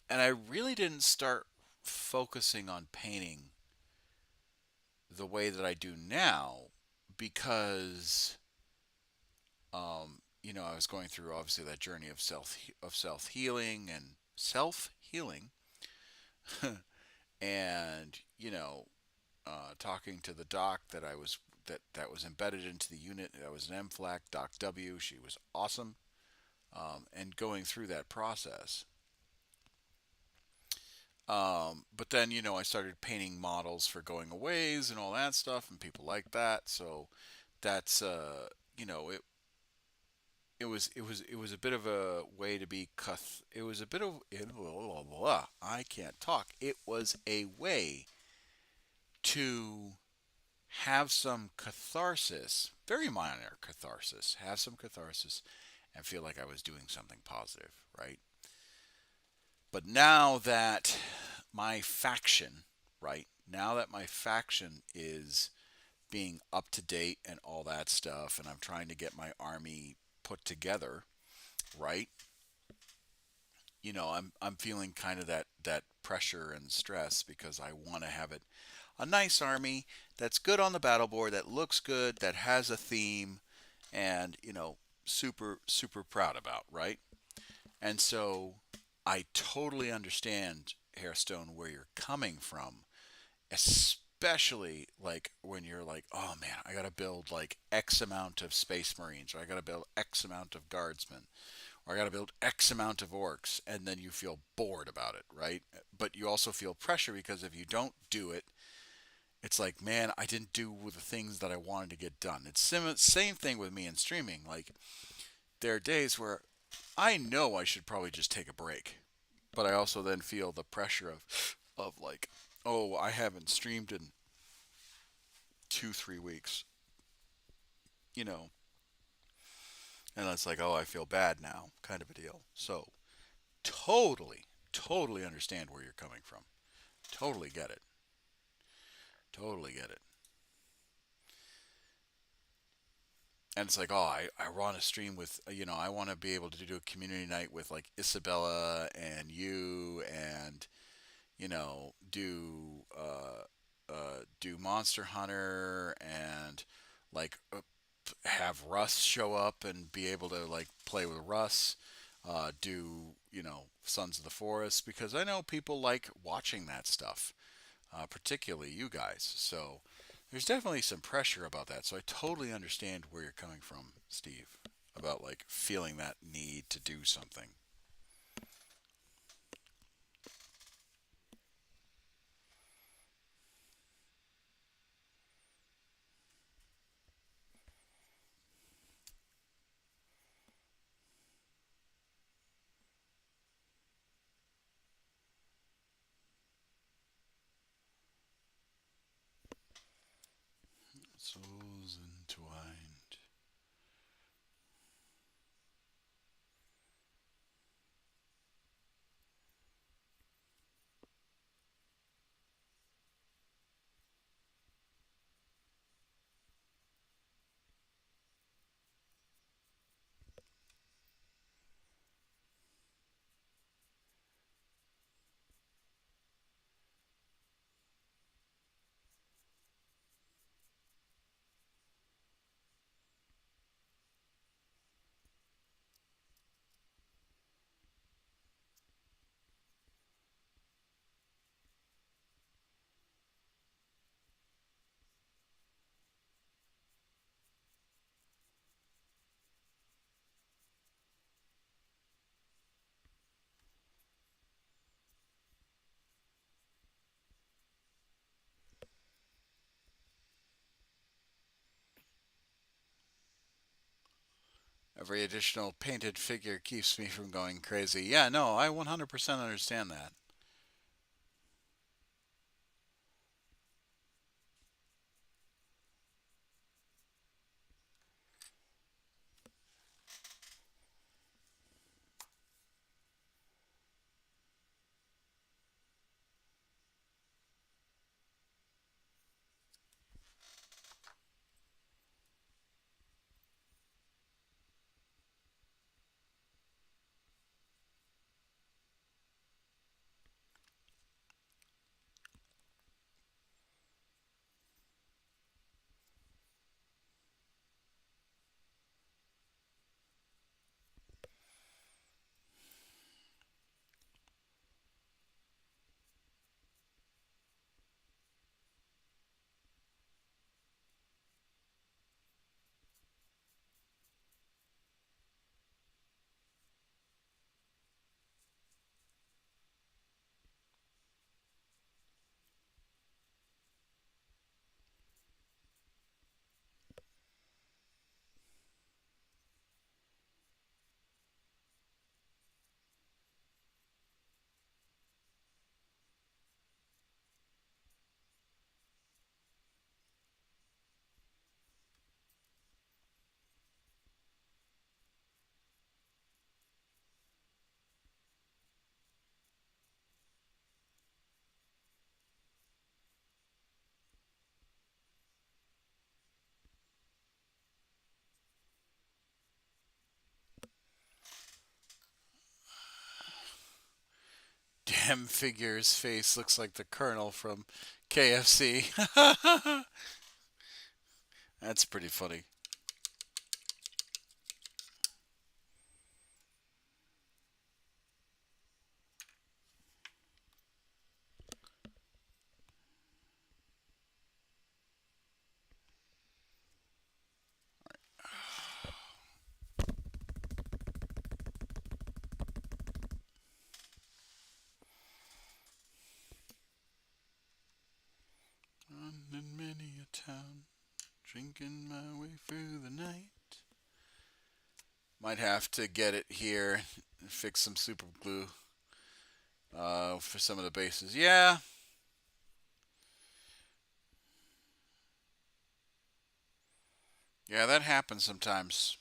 and I really didn't start focusing on painting the way that I do now because I was going through obviously that journey of self healing and self healing, and talking to the doc that was embedded into the unit. That was an MFLAC Doc W. She was awesome, and going through that process. But then I started painting models for going aways and all that stuff, and people like that. So that's it was a bit of a way to be it was a bit of I can't talk. It was a way to have some catharsis, very minor catharsis, have some catharsis and feel like I was doing something positive, right? But now that my faction, right? Now that my faction is being up to date and all that stuff, and I'm trying to get my army put together, right? I'm feeling kind of that pressure and stress because I want to have it a nice army that's good on the battle board, that looks good, that has a theme, and super super proud about, right? And so I totally understand, Hairstone, where you're coming from, especially like when you're like, oh man, I gotta build like X amount of Space Marines, or I gotta build X amount of Guardsmen, or I gotta build X amount of Orcs, and then you feel bored about it, right? But you also feel pressure because if you don't do it, it's like, man, I didn't do the things that I wanted to get done. It's same thing with me in streaming. Like, there are days where I know I should probably just take a break, but I also then feel the pressure of like, oh, I haven't streamed in 2 3 weeks, you know, and it's like, oh, I feel bad now, kind of a deal. So totally, totally understand where you're coming from. Totally get it. Totally get it. And it's like, oh, I want to stream with, I want to be able to do a community night with like Isabella and you, and do Monster Hunter, and like have Russ show up and be able to like play with Russ. Do Sons of the Forest, because I know people like watching that stuff, particularly you guys. So there's definitely some pressure about that. So I totally understand where you're coming from, Steve, about like feeling that need to do something. Souls entwined. Every additional painted figure keeps me from going crazy. Yeah, no, I 100% understand that. Damn figure's face looks like the Colonel from KFC. That's pretty funny. Drinking my way through the night. Might have to get it here and fix some super glue for some of the bases. Yeah. Yeah, that happens sometimes.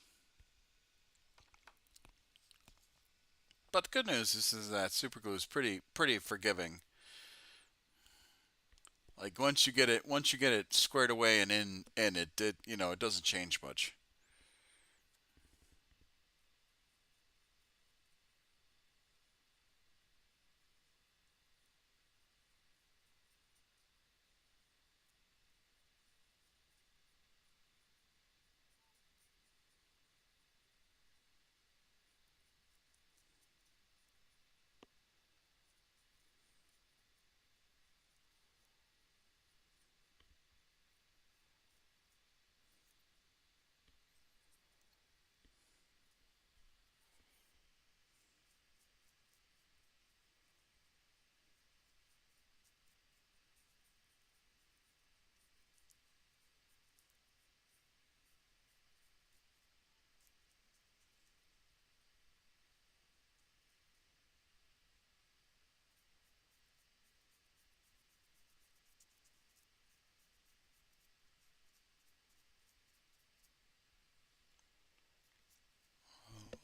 But the good news is that super glue is pretty forgiving. Like once you get it squared away and in, and it you know, it doesn't change much.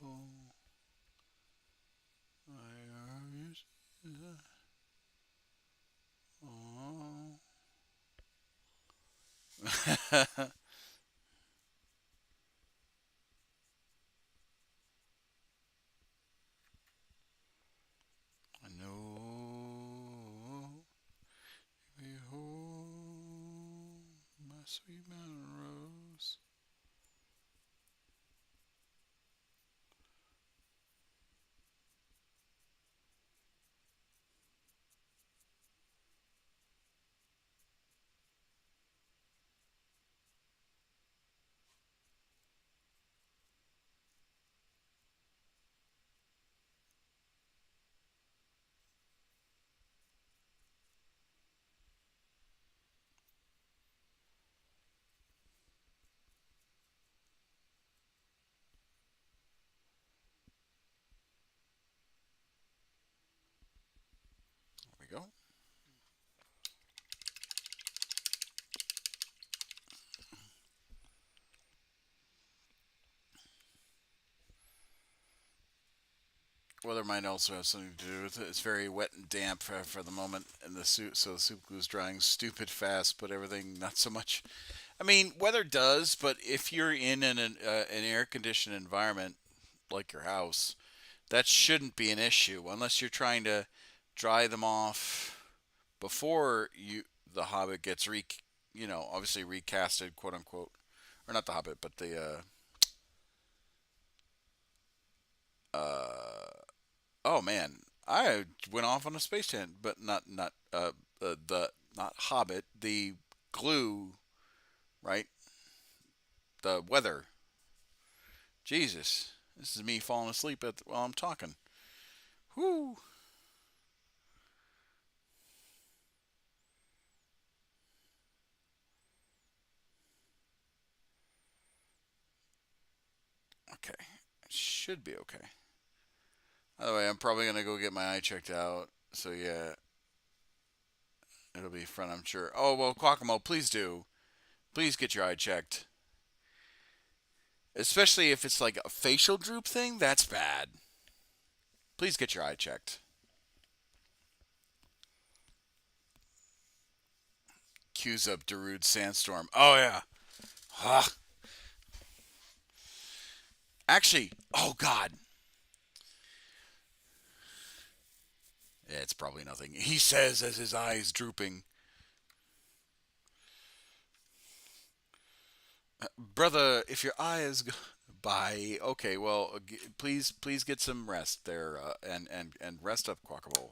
Oh, oh. I know. Behold, my sweet mountain rose. There we go. Weather might also have something to do with it. It's very wet and damp for the moment, and the soup, so the soup glue is drying stupid fast, but everything not so much. I mean, weather does, but if you're in an air conditioned environment like your house, that shouldn't be an issue unless you're trying to dry them off before the Hobbit gets obviously recasted, quote unquote, or not the Hobbit, but the oh man, I went off on a space tangent, but the not Hobbit, the glue, right? The weather. Jesus, this is me falling asleep while I'm talking. Whoo. Okay, it should be okay. By the way, I'm probably gonna go get my eye checked out. So yeah, it'll be fun, I'm sure. Oh well, Quackamo, please do. Please get your eye checked. Especially if it's like a facial droop thing, that's bad. Please get your eye checked. Cues up Darude Sandstorm. Oh yeah. Ugh. Actually, oh god. Yeah, it's probably nothing. He says as his eyes drooping. Brother, if your eye is by okay, well, please get some rest there, and rest up, Quackable.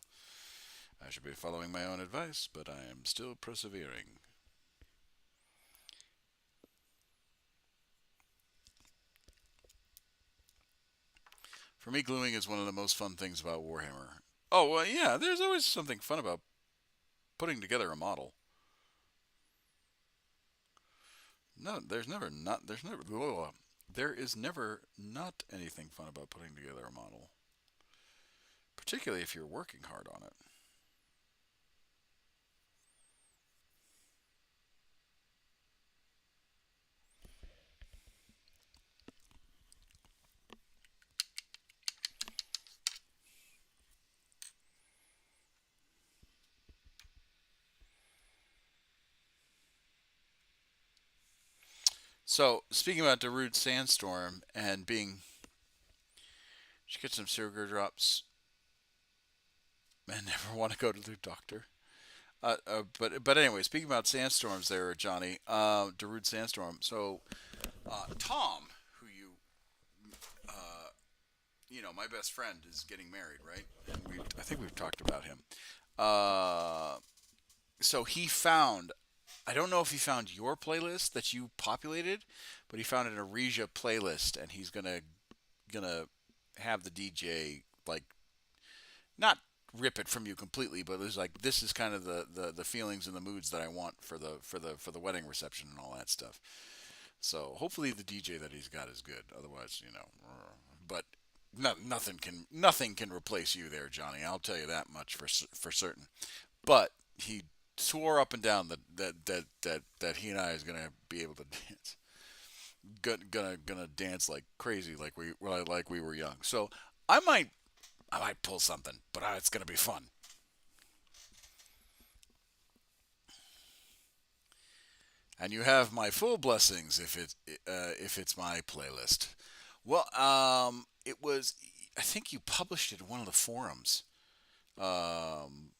I should be following my own advice, but I am still persevering. For me, gluing is one of the most fun things about Warhammer. Oh, well, yeah, there's always something fun about putting together a model. No, there's never not. There's never. Blah, there is never not anything fun about putting together a model, particularly if you're working hard on it. So speaking about Darude Sandstorm and being, she gets some sugar drops and never want to go to the doctor. But anyway, speaking about sandstorms, there, Johnny, Darude Sandstorm. So Tom, who my best friend is getting married, right? And I think we've talked about him. Uh, so he found, I don't know if he found your playlist that you populated, but he found an Aresia playlist, and he's gonna have the DJ like not rip it from you completely, but it's like this is kind of the feelings and the moods that I want for the wedding reception and all that stuff. So hopefully the DJ that he's got is good. Otherwise, but nothing can replace you there, Johnny. I'll tell you that much for certain. But he swore up and down that he and I is gonna be able to dance, gonna dance like crazy, like we were young. So I might I might pull something, but it's gonna be fun. And you have my full blessings if it's my playlist. Well, it was. I think you published it in one of the forums. Um,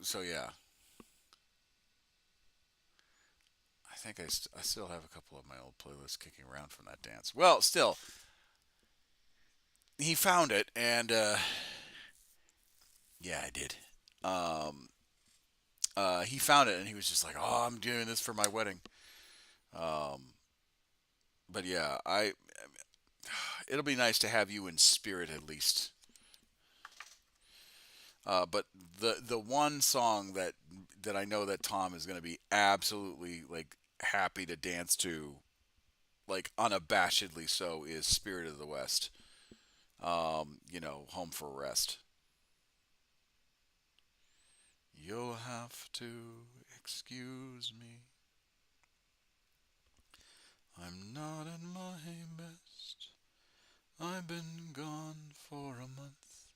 so yeah, I still have a couple of my old playlists kicking around from that dance. Well, still, he found it, and yeah, I did. Um, he found it, and he was just like, "Oh, I'm doing this for my wedding." Um, but yeah, it'll be nice to have you in spirit at least. But the one song that I know that Tom is going to be absolutely like happy to dance to, like unabashedly so, is "Spirit of the West." "Home for Rest." You'll have to excuse me. I'm not at my best. I've been gone for a month.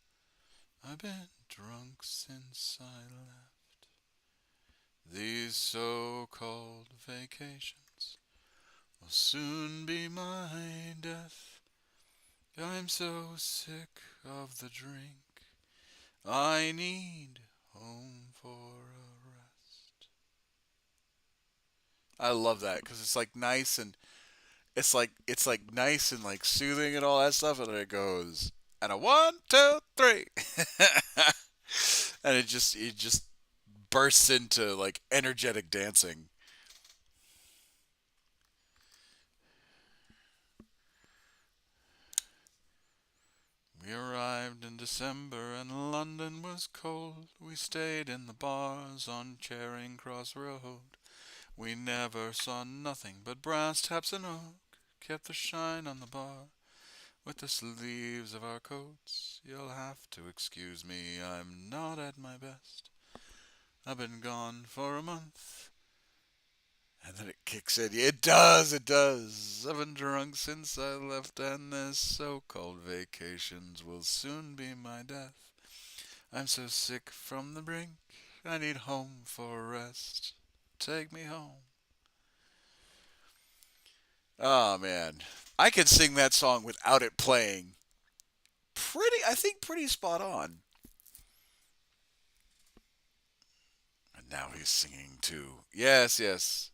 I've been drunk since I left. These so-called vacations will soon be my death. I'm so sick of the drink. I need home for a rest. I love that because it's like nice and it's like nice and like soothing and all that stuff, and then it goes and a 1, 2, 3, and it just bursts into like energetic dancing. We arrived in December and London was cold. We stayed in the bars on Charing Cross Road. We never saw nothing but brass taps and oak. Kept the shine on the bar with the sleeves of our coats. You'll have to excuse me, I'm not at my best. I've been gone for a month. And then it kicks in. It does, it does. I've been drunk since I left, and this so-called vacations will soon be my death. I'm so sick from the brink, I need home for rest. Take me home. Oh man, I could sing that song without it playing. I think pretty spot on. And now he's singing too. Yes, yes.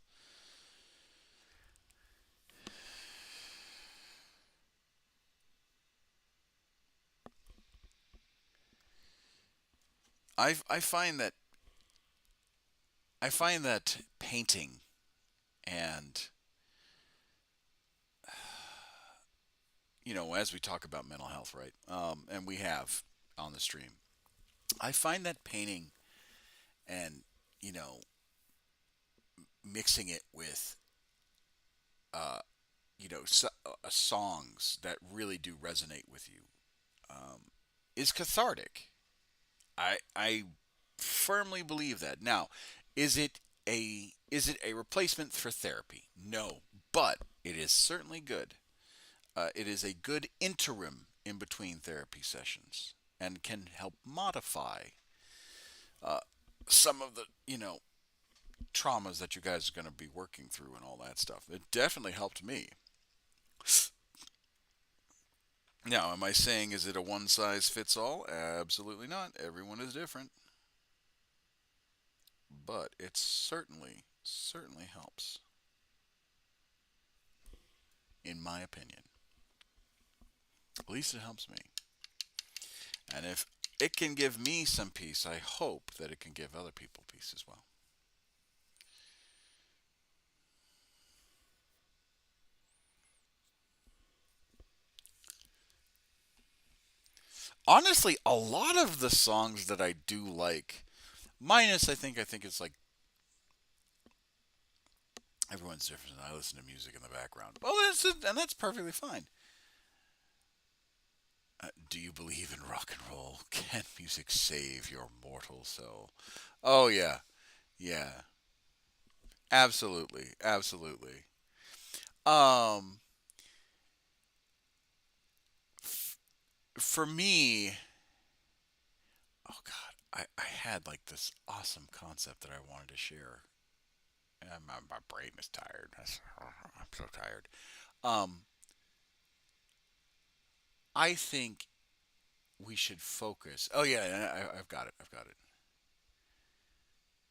I find that painting and as we talk about mental health, right? And we have on the stream. I find that painting and you know mixing it with songs that really do resonate with you is cathartic. I firmly believe that. Now, is it a replacement for therapy? No, but it is certainly good. It is a good interim in between therapy sessions and can help modify uh, some of the traumas that you guys are going to be working through and all that stuff. It definitely helped me. Now, am I saying is it a one size fits all? Absolutely not. Everyone is different, but it certainly helps, in my opinion. At least it helps me. And if it can give me some peace, I hope that it can give other people peace as well. Honestly, a lot of the songs that I do like, minus I think it's like everyone's different. I listen to music in the background. Well, that's perfectly fine. Do you believe in rock and roll? Can music save your mortal soul? Oh yeah, yeah, absolutely, absolutely. Um, f- for me, oh God, I had like this awesome concept that I wanted to share. And my brain is tired. I'm so tired. Um, I think we should focus. Oh yeah, I've got it. I've got it.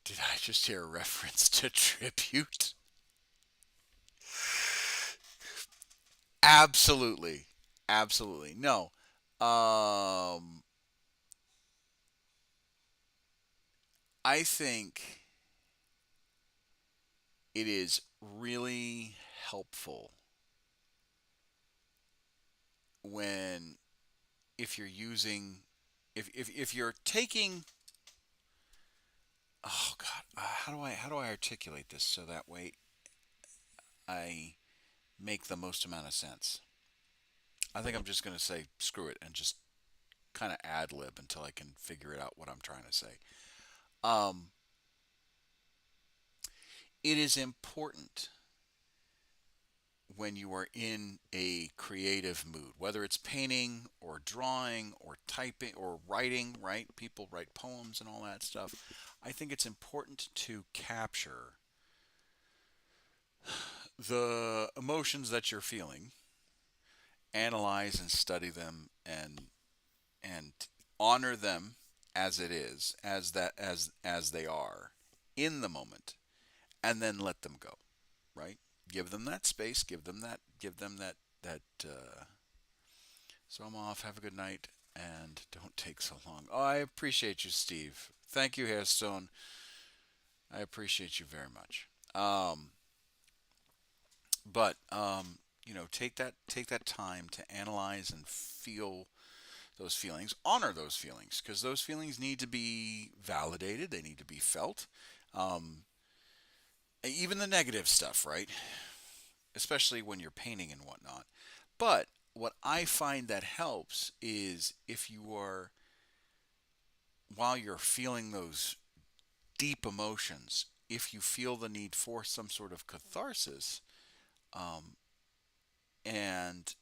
Did I just hear a reference to tribute? Absolutely, absolutely. No, I think it is really helpful when if you're using if you're taking oh God, how do I articulate this so that way I make the most amount of sense. I think I'm just going to say screw it and just kind of ad lib until I can figure it out what I'm trying to say. Um, it is important when you are in a creative mood, whether it's painting or drawing or typing or writing, right? People write poems and all that stuff. I think it's important to capture the emotions that you're feeling, analyze and study them, and honor them as it is, as they are in the moment, and then let them go. Right? Give them that space. Give them that. So I'm off. Have a good night, and don't take so long. Oh, I appreciate you, Steve. Thank you, Hairstone. I appreciate you very much. But take that time to analyze and feel those feelings, honor those feelings, because those feelings need to be validated. They need to be felt. Um, Even the negative stuff, right? Especially when you're painting and whatnot. But what I find that helps is if you are, while you're feeling those deep emotions, if you feel the need for some sort of catharsis, um, and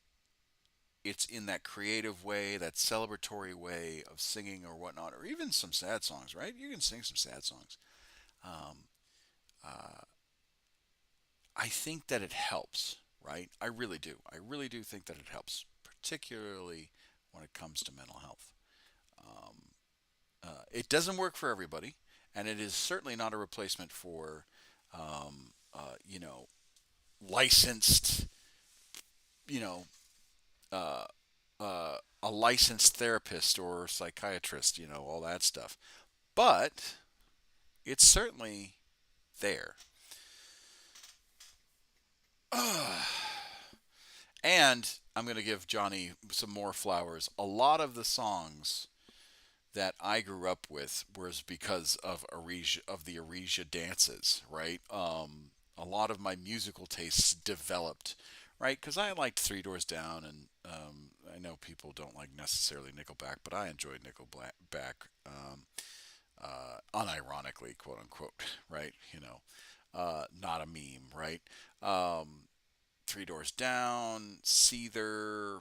it's in that creative way, that celebratory way of singing or whatnot, or even some sad songs, right? You can sing some sad songs. Um, uh, I think that it helps, right? I really do. I really do think that it helps, particularly when it comes to mental health. Um, it doesn't work for everybody, and it is certainly not a replacement for, um, uh, you know, licensed, you know, uh, a licensed therapist or psychiatrist, all that stuff. But it's certainly there. And I'm going to give Johnny some more flowers. A lot of the songs that I grew up with was because of the Aresia dances, right? a lot of my musical tastes developed, right? Because I liked Three Doors Down, and I know people don't like necessarily Nickelback, but I enjoy Nickelback, unironically, quote unquote, right? Not a meme, right? Um, Three Doors Down, Seether.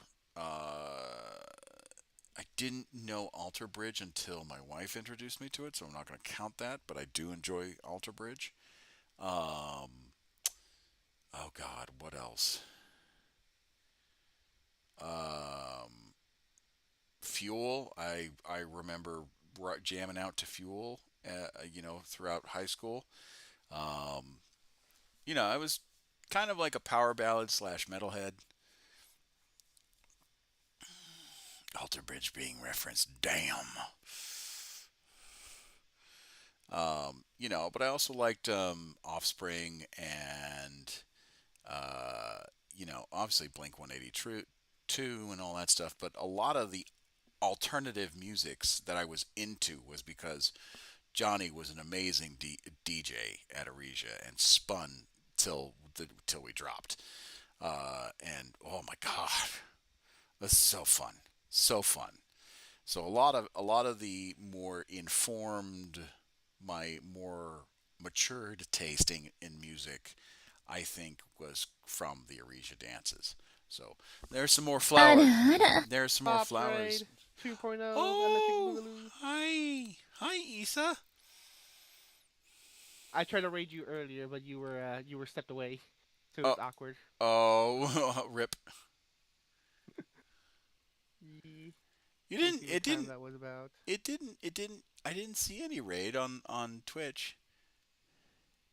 I didn't know Alter Bridge until my wife introduced me to it, so I'm not going to count that, but I do enjoy Alter Bridge. Um, oh God, what else? Um, Fuel. I remember jamming out to Fuel, throughout high school. Um, I was kind of like a power ballad slash metalhead. Alter Bridge being referenced. Damn. But I also liked Offspring and obviously Blink 182 and all that stuff. But a lot of the alternative musics that I was into was because Johnny was an amazing DJ at Aresia and spun till we dropped. And oh my God, that's so fun, so fun. So a lot of the more informed, my more matured tasting in music, I think was from the Aresia dances. So there's some more flowers. There's some more Pop flowers. Raid 2.0 Electric Oh, Boogaloo. hi, Isa. I tried to raid you earlier, but you were stepped away, so Oh, it's awkward. oh, rip. Ye- You Let me didn't. see what It time didn't. that was about. It didn't. It didn't. I didn't see any raid on Twitch.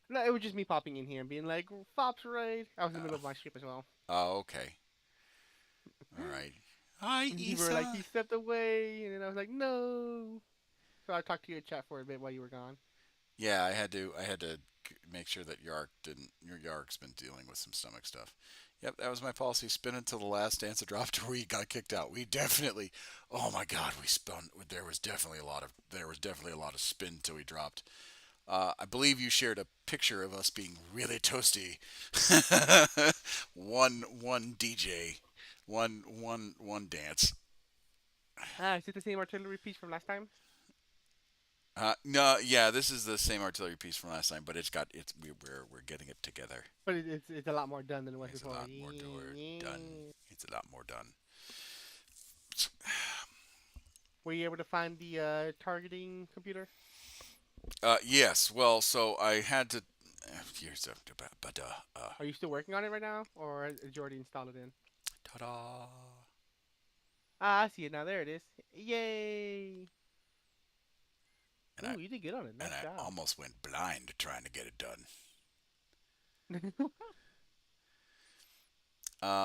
No, it was just me popping in here and being like, "Fops raid." I was in the middle Oh, of my stream as well. oh, okay. All right. Hi, And you were like, Isa. "He stepped away," and then I was like, "No." So I talked to you in chat for a bit while you were gone. Yeah, I had to. Make sure that Yark's been dealing with some stomach stuff. Yep, that was my policy. Spin until the last dance dropped, or we got kicked out. We definitely. Oh my God, we spun. There was definitely a lot of spin till we dropped. I believe you shared a picture of us being really toasty. One DJ, one dance. Ah, is it the same artillery piece from last time? No, yeah, this is the same artillery piece from last time, but we're getting it together. But it's a lot more done than it was It's a before. lot more done. It's a lot more done. Were you able to find the targeting computer? Yes. Well, so I had to. Here's a but Are you still working on it right now, or did you already install it in? ta-da! Ah, I see it now. There it is. Yay! And I Ooh, you did good on it. and Nice I job. almost went blind trying to get it done.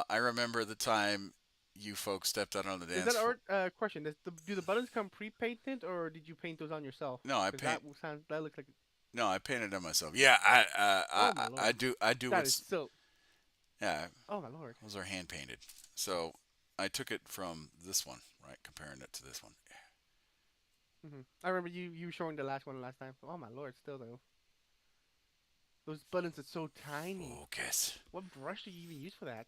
I remember the time you folks stepped out on the Is dance that floor. question? Do the buttons come pre-painted, or did you paint those on yourself? No, I Because paint. that looks like. No, I painted them myself. Yeah, I Oh my I lord, do I do that is what's so. yeah. Oh my lord. Those are hand painted. So I took it from this one, right? Comparing it to this one. I remember you showing the last one last time. Oh my lord, still though. Those buttons are so tiny. Focus. What brush do you even use for that?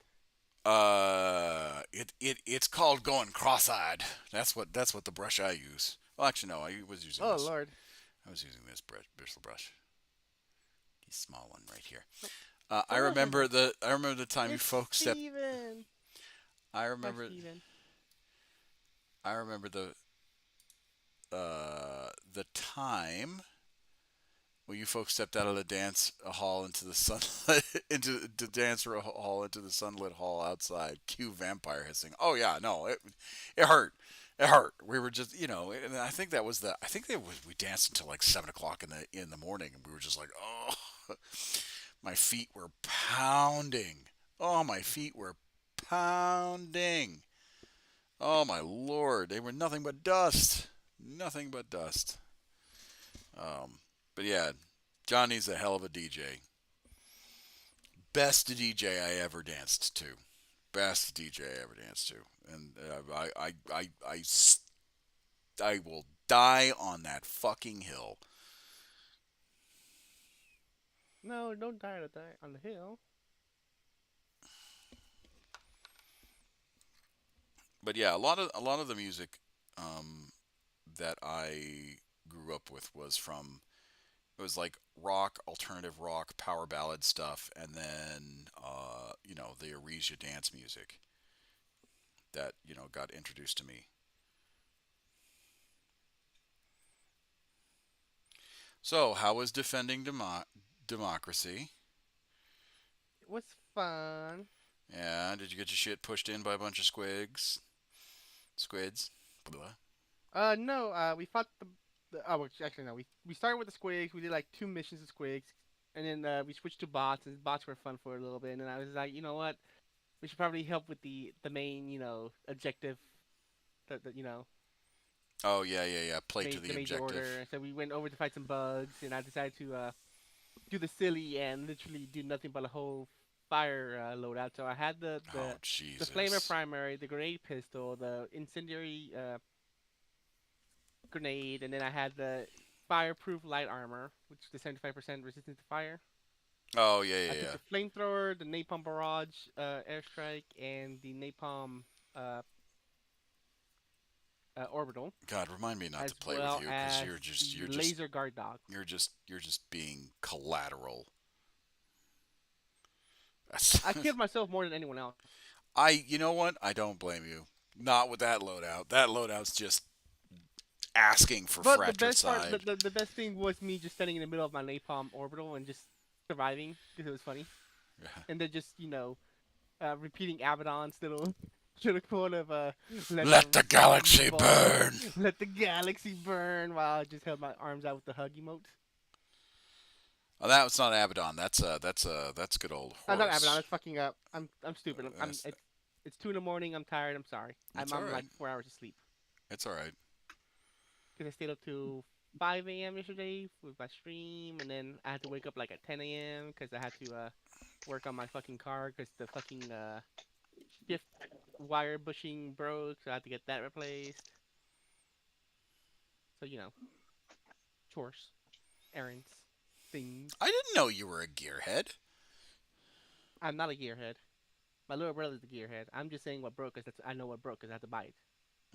It's called going cross-eyed. That's what the brush I use. Well, actually, no, I was using Oh this. lord. I was using this bristle brush. The small one right here. Oh, here's I remember the time you It's folks stepped. Steven. I Hi, remember Steven. I remember the time when you folks stepped out of the dance hall into the sunlit into the dance hall into the sunlit hall outside. Cue vampire hissing. Oh yeah, no, it hurt. It hurt. We were just, and I think that was the. I think we danced until like 7 o'clock in the morning, and we were just like, oh, my feet were pounding. Oh, my feet were pounding. Oh my lord, they were nothing but dust. Nothing but dust. Um, but yeah, Johnny's a hell of a DJ. Best DJ I ever danced to. Best DJ I ever danced to. And I will die on that fucking hill. No, don't die on the hill. But yeah, a lot of the music um, that I grew up with was from it was like rock, alternative rock, power ballad stuff, and then the Aresia dance music that got introduced to me. So, how was defending democracy? It was fun. Yeah, did you get your shit pushed in by a bunch of squids? Blah. No, we fought well, actually no, we started with the squigs. We did like 2 missions of squigs, and then we switched to bots, and bots were fun for a little bit. And then I was like, you know what, we should probably help with the main objective, the Oh yeah, yeah, yeah. Play to the the major objective. order. So we went over to fight some bugs, and I decided to do the silly and literally do nothing but a whole fire loadout. So I had Oh the flamer Jesus! primary, the grenade pistol, the incendiary grenade, and then I had the fireproof light armor, which is the 75% resistance to fire. Oh yeah, I yeah, took yeah. the flamethrower, the napalm barrage airstrike, and the napalm uh, orbital, God, remind me not to as play with well you because as the laser guard dog. you're just being collateral. That's I killed myself more than anyone else. you know what? I don't blame you. Not with that loadout. That loadout's just asking for But the best part, fratricide. the best thing was me just standing in the middle of my napalm orbital and just surviving because it was funny, and then just repeating Abaddon's little quote of Let the galaxy ball, burn. let the galaxy burn, while I just held my arms out with the hug emote. Oh, that was not Abaddon. That's good old I'm not Abaddon. Horus. It's fucking up. I'm stupid. That's It's 2 in the morning. I'm tired. I'm sorry. I'm it's all on right. like 4 hours of sleep It's all right. because I stayed up to 5 a.m. yesterday with my stream, and then I had to wake up like at 10 a.m. because I had to work on my fucking car because the fucking shift wire bushing broke, so I had to get that replaced. So chores, errands, things. I didn't know you were a gearhead. I'm not a gearhead. My little brother's a gearhead. I'm just saying what broke because I know what broke because I had to buy it.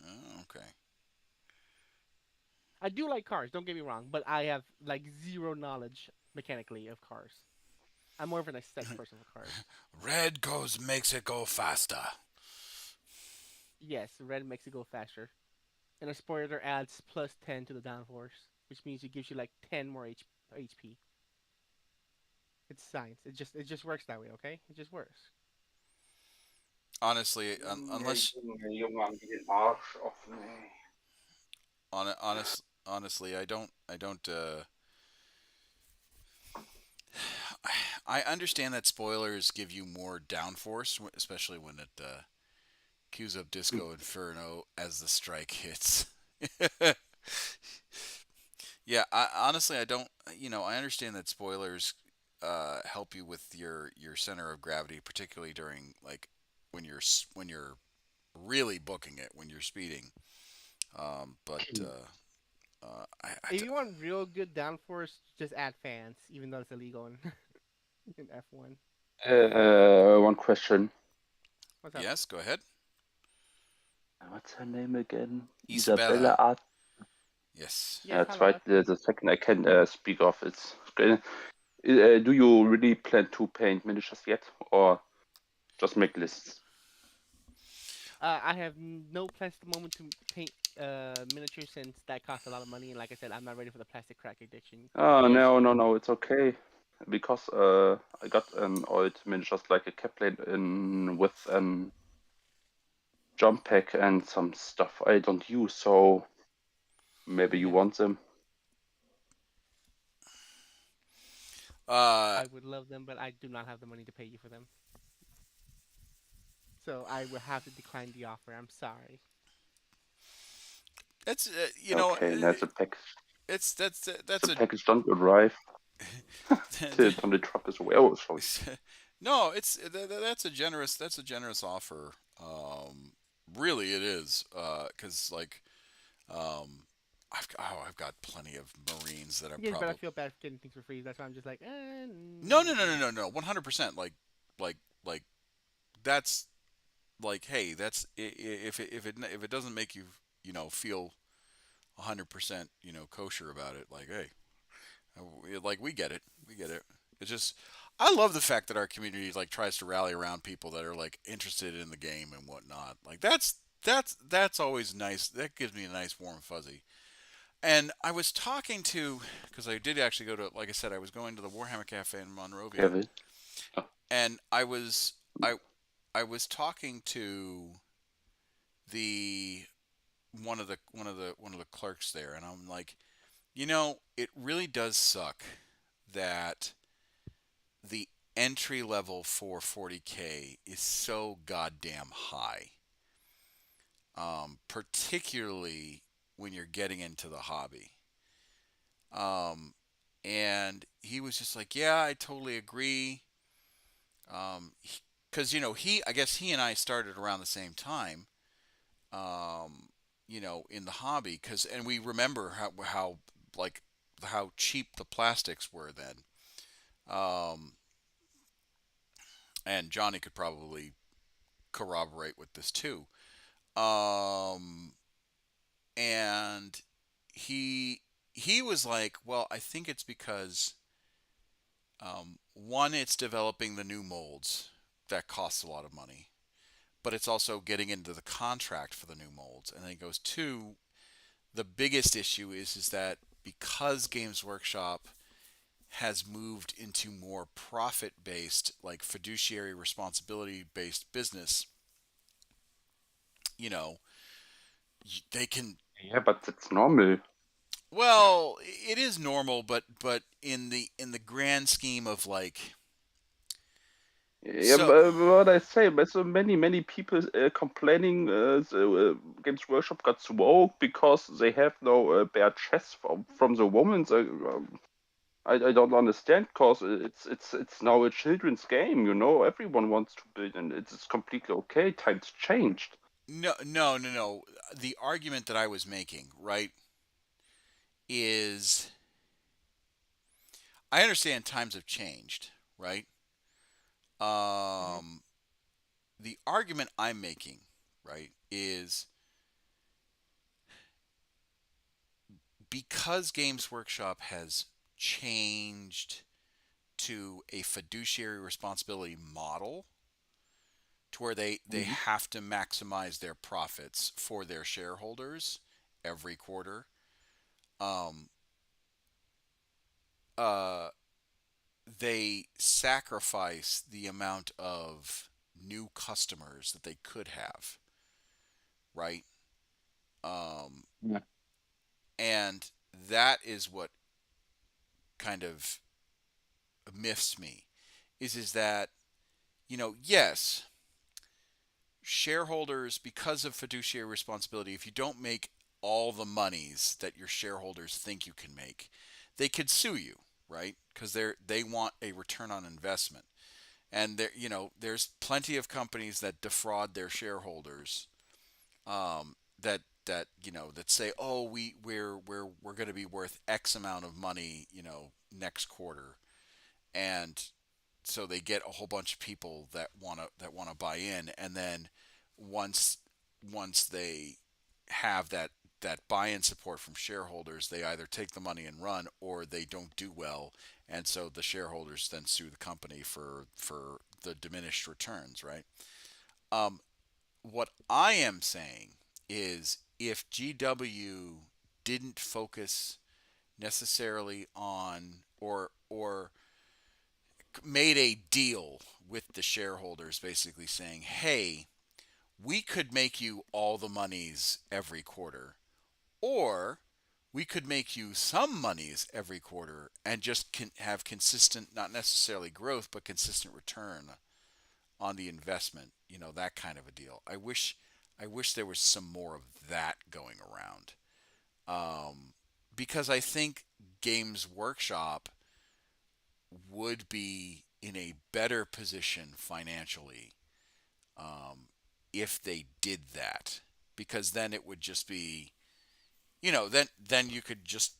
Oh, okay. I do like cars. Don't get me wrong, but I have like zero knowledge mechanically of cars. I'm more of an aesthetic person for cars. Red goes makes it go faster. Yes, red makes it go faster, and a spoiler adds +10 to the downforce, which means it gives you like 10 more HP. It's science. It just works that way. Okay, it just works. Honestly, Nee, unless Junge, den Arsch offen, ey. honestly, I don't. I understand that spoilers give you more downforce, especially when it cues up Disco Inferno as the strike hits. Yeah, honestly, I don't. I understand that spoilers help you with your center of gravity, particularly during like when you're really booking it when you're speeding. If you want real good downforce, just add fans, even though it's illegal in, in F1. One question. What's up? Yes, go ahead. What's her name again? Isabella. Art. Yes. Yes, That's hello. right. The second I can speak of. It's great. Do you really plan to paint miniatures yet, or just make lists? I have no plans at the moment to paint miniatures since that costs a lot of money, and like I said, I'm not ready for the plastic crack addiction. Oh Just no, yet. no, no, it's okay. Because I got an old miniatures like a capplane in with an jump pack and some stuff I don't use, so maybe you Yeah, want them. Uh, I would love them, but I do not have the money to pay you for them. So I will have to decline the offer. I'm sorry. it's Okay, that's a package. it's The package don't arrive till it's on the truck as well. So no, that's a generous offer. Really, it is. Because like, um, I've got plenty of Marines that are Yeah, but I probably feel bad for getting things for free. That's why I'm just like, no, no, no, no, no, no, 100%. Like, like that's like, hey, that's if it doesn't make you, feel 100%, kosher about it. Like, hey, like we get it. It's just, I love the fact that our community like tries to rally around people that are like interested in the game and whatnot. Like that's always nice. That gives me a nice warm fuzzy. And I was talking to, because I did actually go to, like I said, I was going to the Warhammer Cafe in Monrovia, Kevin. Oh, and I was talking to the one of the clerks there, and I'm like, it really does suck that the entry level for 40K is so goddamn high, particularly when you're getting into the hobby. Um, and he was just like, "Yeah, I totally agree." Because I guess he and I started around the same time. In the hobby, and we remember like how cheap the plastics were then. Um, and Johnny could probably corroborate with this too. Um, and he he was like, "Well, I think it's because one, it's developing the new molds that costs a lot of money, but it's also getting into the contract for the new molds." And then he goes, two, the biggest issue is that because Games Workshop has moved into more profit based, like fiduciary responsibility based business, you know, they can. yeah, but it's normal. Well, it is normal, but in the grand scheme of like, Yeah, so but what I say, but so many people complaining the Games Workshop got woke because they have no bare chest from the women. So, I don't understand because it's now a children's game. Everyone wants to build, and it's completely okay. Times changed. no, no, no, no. The argument that I was making, right, is I understand times have changed, right? Mhm. Um, the argument I'm making, right, is because Games Workshop has changed to a fiduciary responsibility model to where they Mhm. have to maximize their profits for their shareholders every quarter. Um, uh, they sacrifice the amount of new customers that they could have, right? Um, Yeah. and that is what kind of miffs me is that yes, shareholders, because of fiduciary responsibility, if you don't make all the monies that your shareholders think you can make, they could sue you, right? Because they want a return on investment, and there's plenty of companies that defraud their shareholders, that say, oh, we're going to be worth X amount of money, next quarter, and so they get a whole bunch of people that want to buy in, and then once once they have that buy-in support from shareholders, they either take the money and run, or they don't do well, and so the shareholders then sue the company for the diminished returns, right? Um, what I am saying is, if GW didn't focus necessarily on, or made a deal with the shareholders, basically saying, hey, we could make you all the monies every quarter, or we could make you some monies every quarter and just have consistent, not necessarily growth, but consistent return on the investment, that kind of a deal. I wish there was some more of that going around, because I think Games Workshop would be in a better position financially, if they did that, because then it would just be then you could just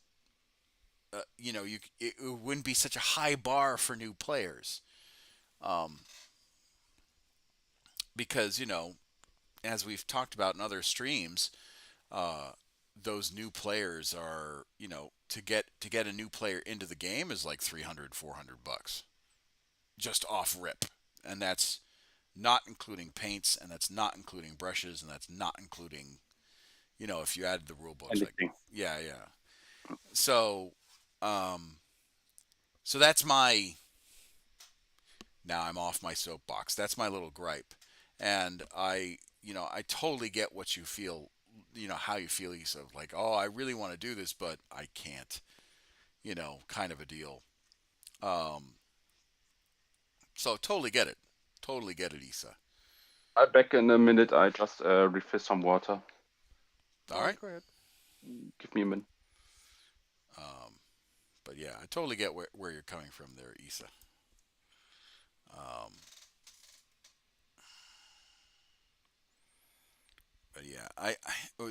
it wouldn't be such a high bar for new players, um, because as we've talked about in other streams, uh, those new players are to get a new player into the game is like 300, $400 just off rip, and that's not including paints, and that's not including brushes, and that's not including if you add the rule books, like Anything. yeah. So um, so that's my now I'm off my soapbox. That's my little gripe, and I totally get what you feel, how you feel, Issa, like, oh, I really want to do this, but I can't, kind of a deal. Um, so totally get it, Issa. I'll back in a minute. I just refill some water. All right. Go ahead. Give me a minute. But yeah, I totally get where you're coming from there, Issa. Um, but yeah,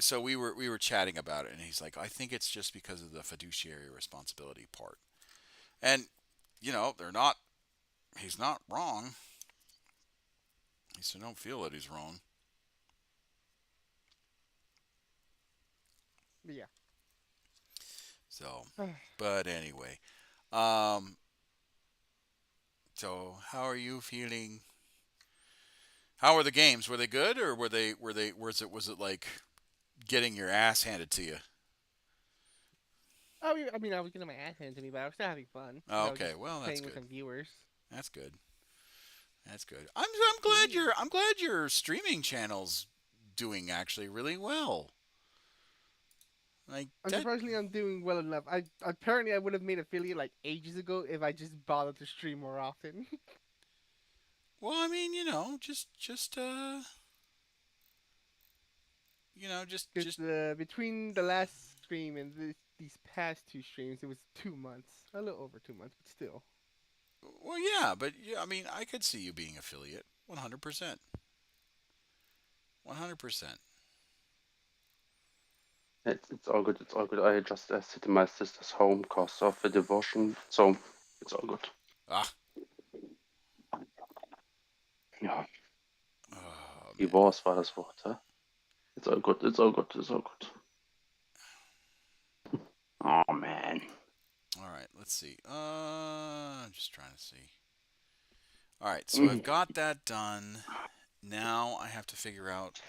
so we were chatting about it, and he's like, I think it's just because of the fiduciary responsibility part, and they're not. He's not wrong. He said, don't feel that he's wrong. But yeah. So, but anyway, um, so how are you feeling? How were the games? Were they good, or was it like getting your ass handed to you? I mean, I was getting my ass handed to me, but I was still having fun. Oh, I was okay, just well that's playing with good. some viewers. That's good. That's good. I'm glad your streaming channel's doing actually really well. Like that. Unsurprisingly, I'm doing well enough. I would have made affiliate like ages ago if I just bothered to stream more often. Well, I mean, Because just. between the last stream and these past two streams, it was 2 months, a little over 2 months, but still. Well, yeah, but yeah, I mean, I could see you being affiliate, 100%, 100%. It's all good. It's all good. I just sit in my sister's home because of the devotion, so it's all good. Ah, Ja, oh, man. Divorce war das Wort. Huh? It's all good. It's all good. It's all good. Oh man. All right, let's see. I'm just trying to see. All right, so I've got that done. Now I have to figure out.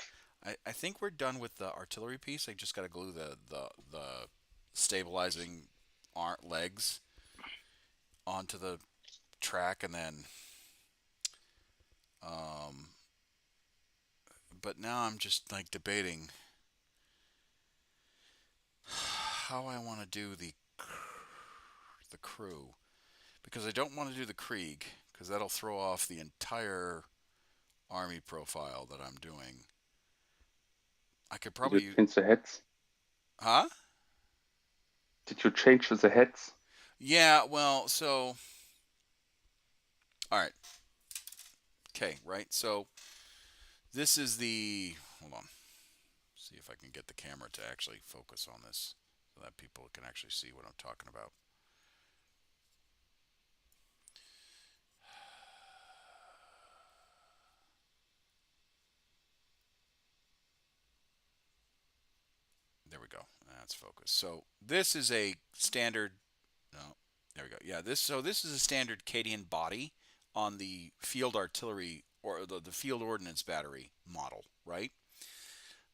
I think we're done with the artillery piece. I just got to glue the stabilizing legs onto the track, and then um. But now I'm just like debating how I want to do the crew, because I don't want to do the Krieg, because that'll throw off the entire army profile that I'm doing. I could Did probably you change the heads? huh? Did you change the heads? Yeah, well, so all right. Okay, right. So this is the hold on. See if I can get the camera to actually focus on this so that people can actually see what I'm talking about. There we go. That's focused. So this is a standard. No, there we go. Yeah, this is a standard Cadian body on the field artillery or the field ordnance battery model, right?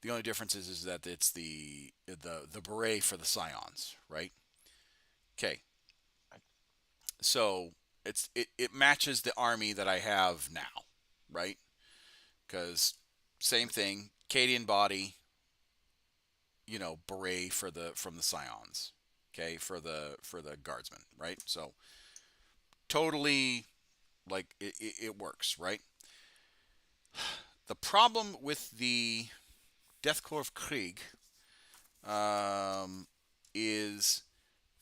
The only difference is that it's the beret for the scions, right? Okay, so it matches the army that I have now, right? Because same thing, Cadian body, beret from the scions, okay, for the guardsmen, right? So totally, like it works, right? The problem with the Deathcore Krieg is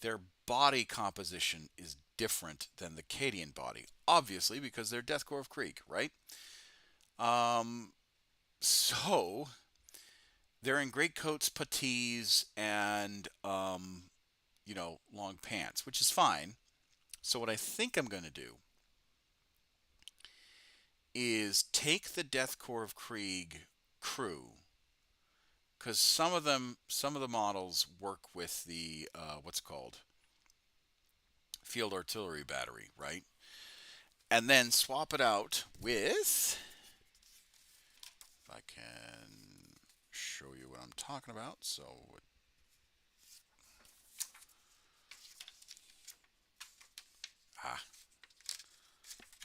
their body composition is different than the Cadian body, obviously because they're Deathcore Krieg, right? So they're in greatcoats, puttees, and long pants, which is fine. So what I think I'm going to do is take the Death Corps of Krieg crew, because some of the models work with the what's called field artillery battery, right? And then swap it out with, if I can show you what I'm talking about. So, ah,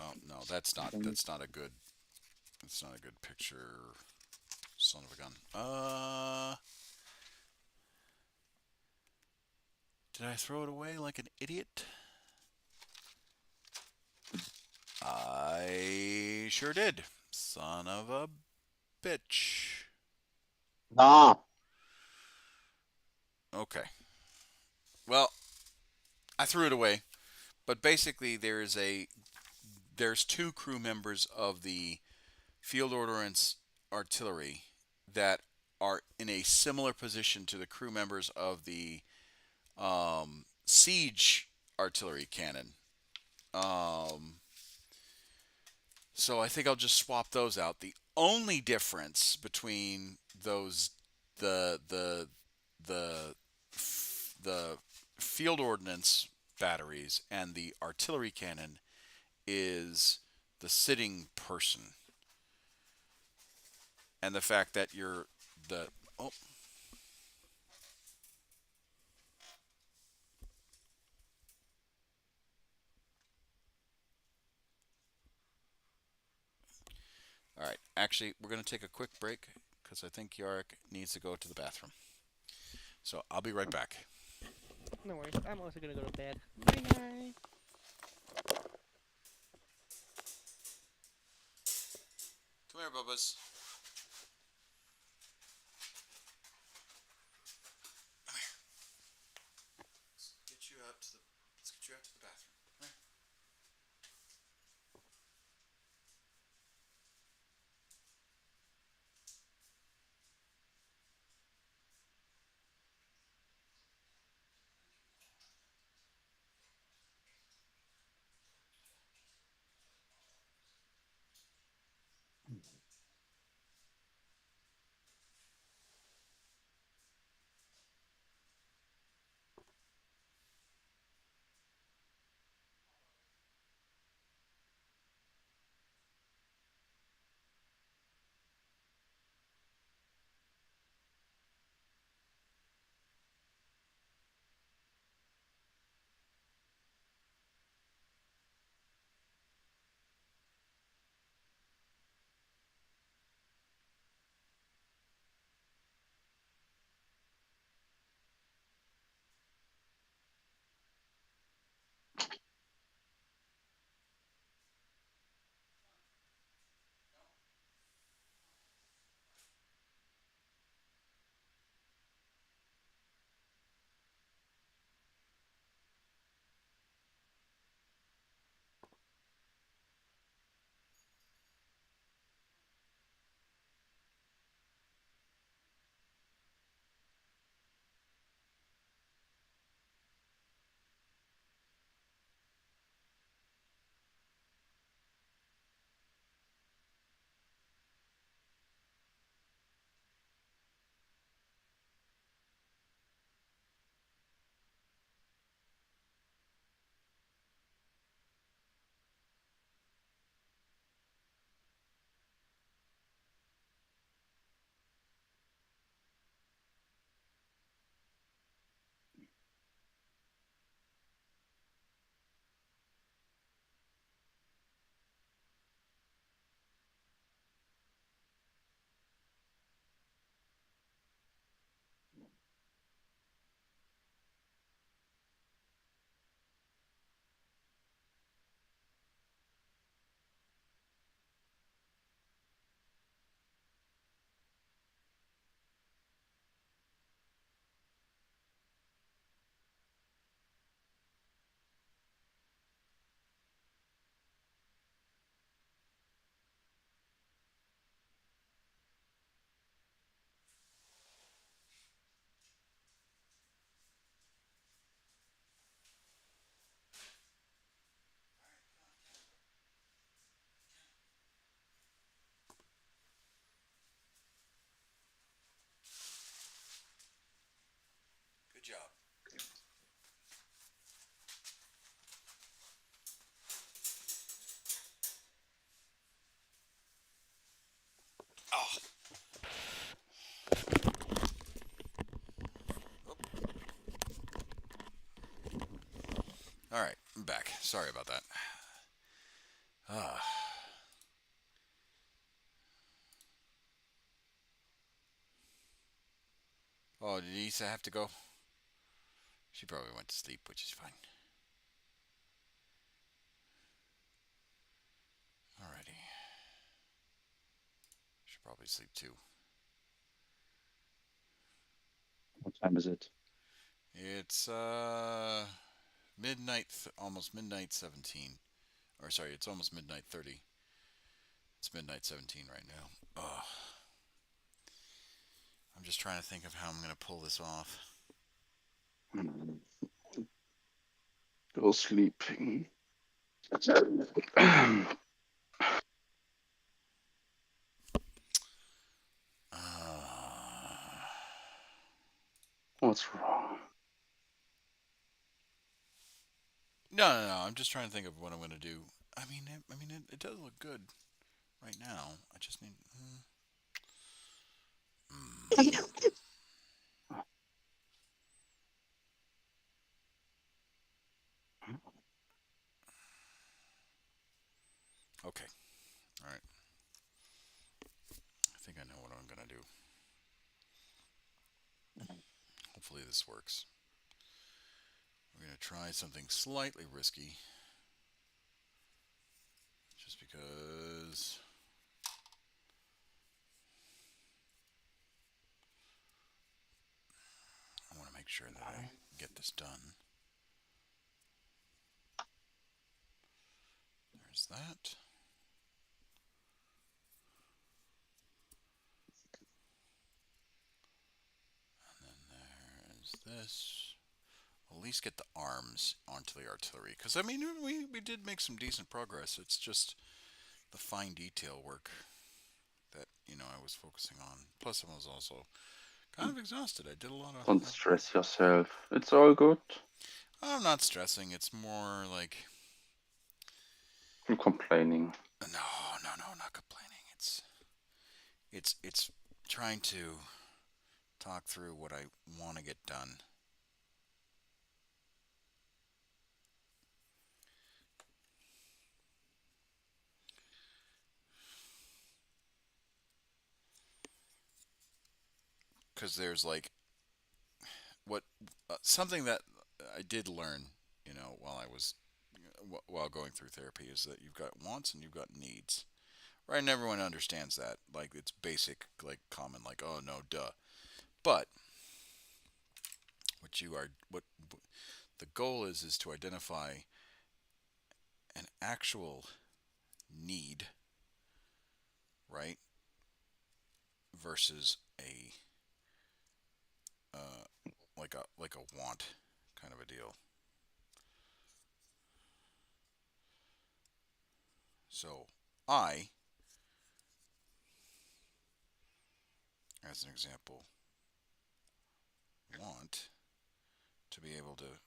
oh no, that's not a good picture. Son of a gun. Did I throw it away like an idiot? I sure did. Son of a bitch. No. Okay. Well, I threw it away. But basically, there's two crew members of the Field Ordnance Artillery that are in a similar position to the crew members of the Siege Artillery Cannon. So I think I'll just swap those out. The only difference between those the the field ordnance batteries and the artillery cannon is the sitting person and the fact that you're the oh all right, actually we're going to take a quick break because I think Yarick needs to go to the bathroom, so I'll be right back. No worries. I'm also gonna go to bed. Bye, guys. Come here, Bubbas. Let's get you out to the bathroom. Come here. All right, I'm back. Sorry about that. Ah. Oh, did Issa have to go? She probably went to sleep, which is fine. Alrighty. Should probably sleep too. What time is it? It's midnight, almost midnight 17. Or sorry, it's almost midnight 30. It's midnight 17 right now. Ugh. I'm just trying to think of how I'm going to pull this off. Go sleeping. What's wrong? No. I'm just trying to think of what I'm going to do. It does look good right now. I just need. Okay. All right. I think I know what I'm going to do. Hopefully this works. We're going to try something slightly risky. Just because I want to make sure that I get this done. There's that. And then there's this. At least get the arms onto the artillery. Because, we did make some decent progress. It's just the fine detail work that, I was focusing on. Plus, I was also kind of exhausted. I did a lot of... Don't stress yourself. It's all good. I'm not stressing. It's more like... I'm complaining. No, not complaining. It's trying to talk through what I want to get done. Because there's like what something that I did learn, while going through therapy is that you've got wants and you've got needs, right? And everyone understands that, like it's basic, like common, like oh no, duh. But what the goal is to identify an actual need, right, versus a like a want kind of a deal. So I, as an example, want to be able to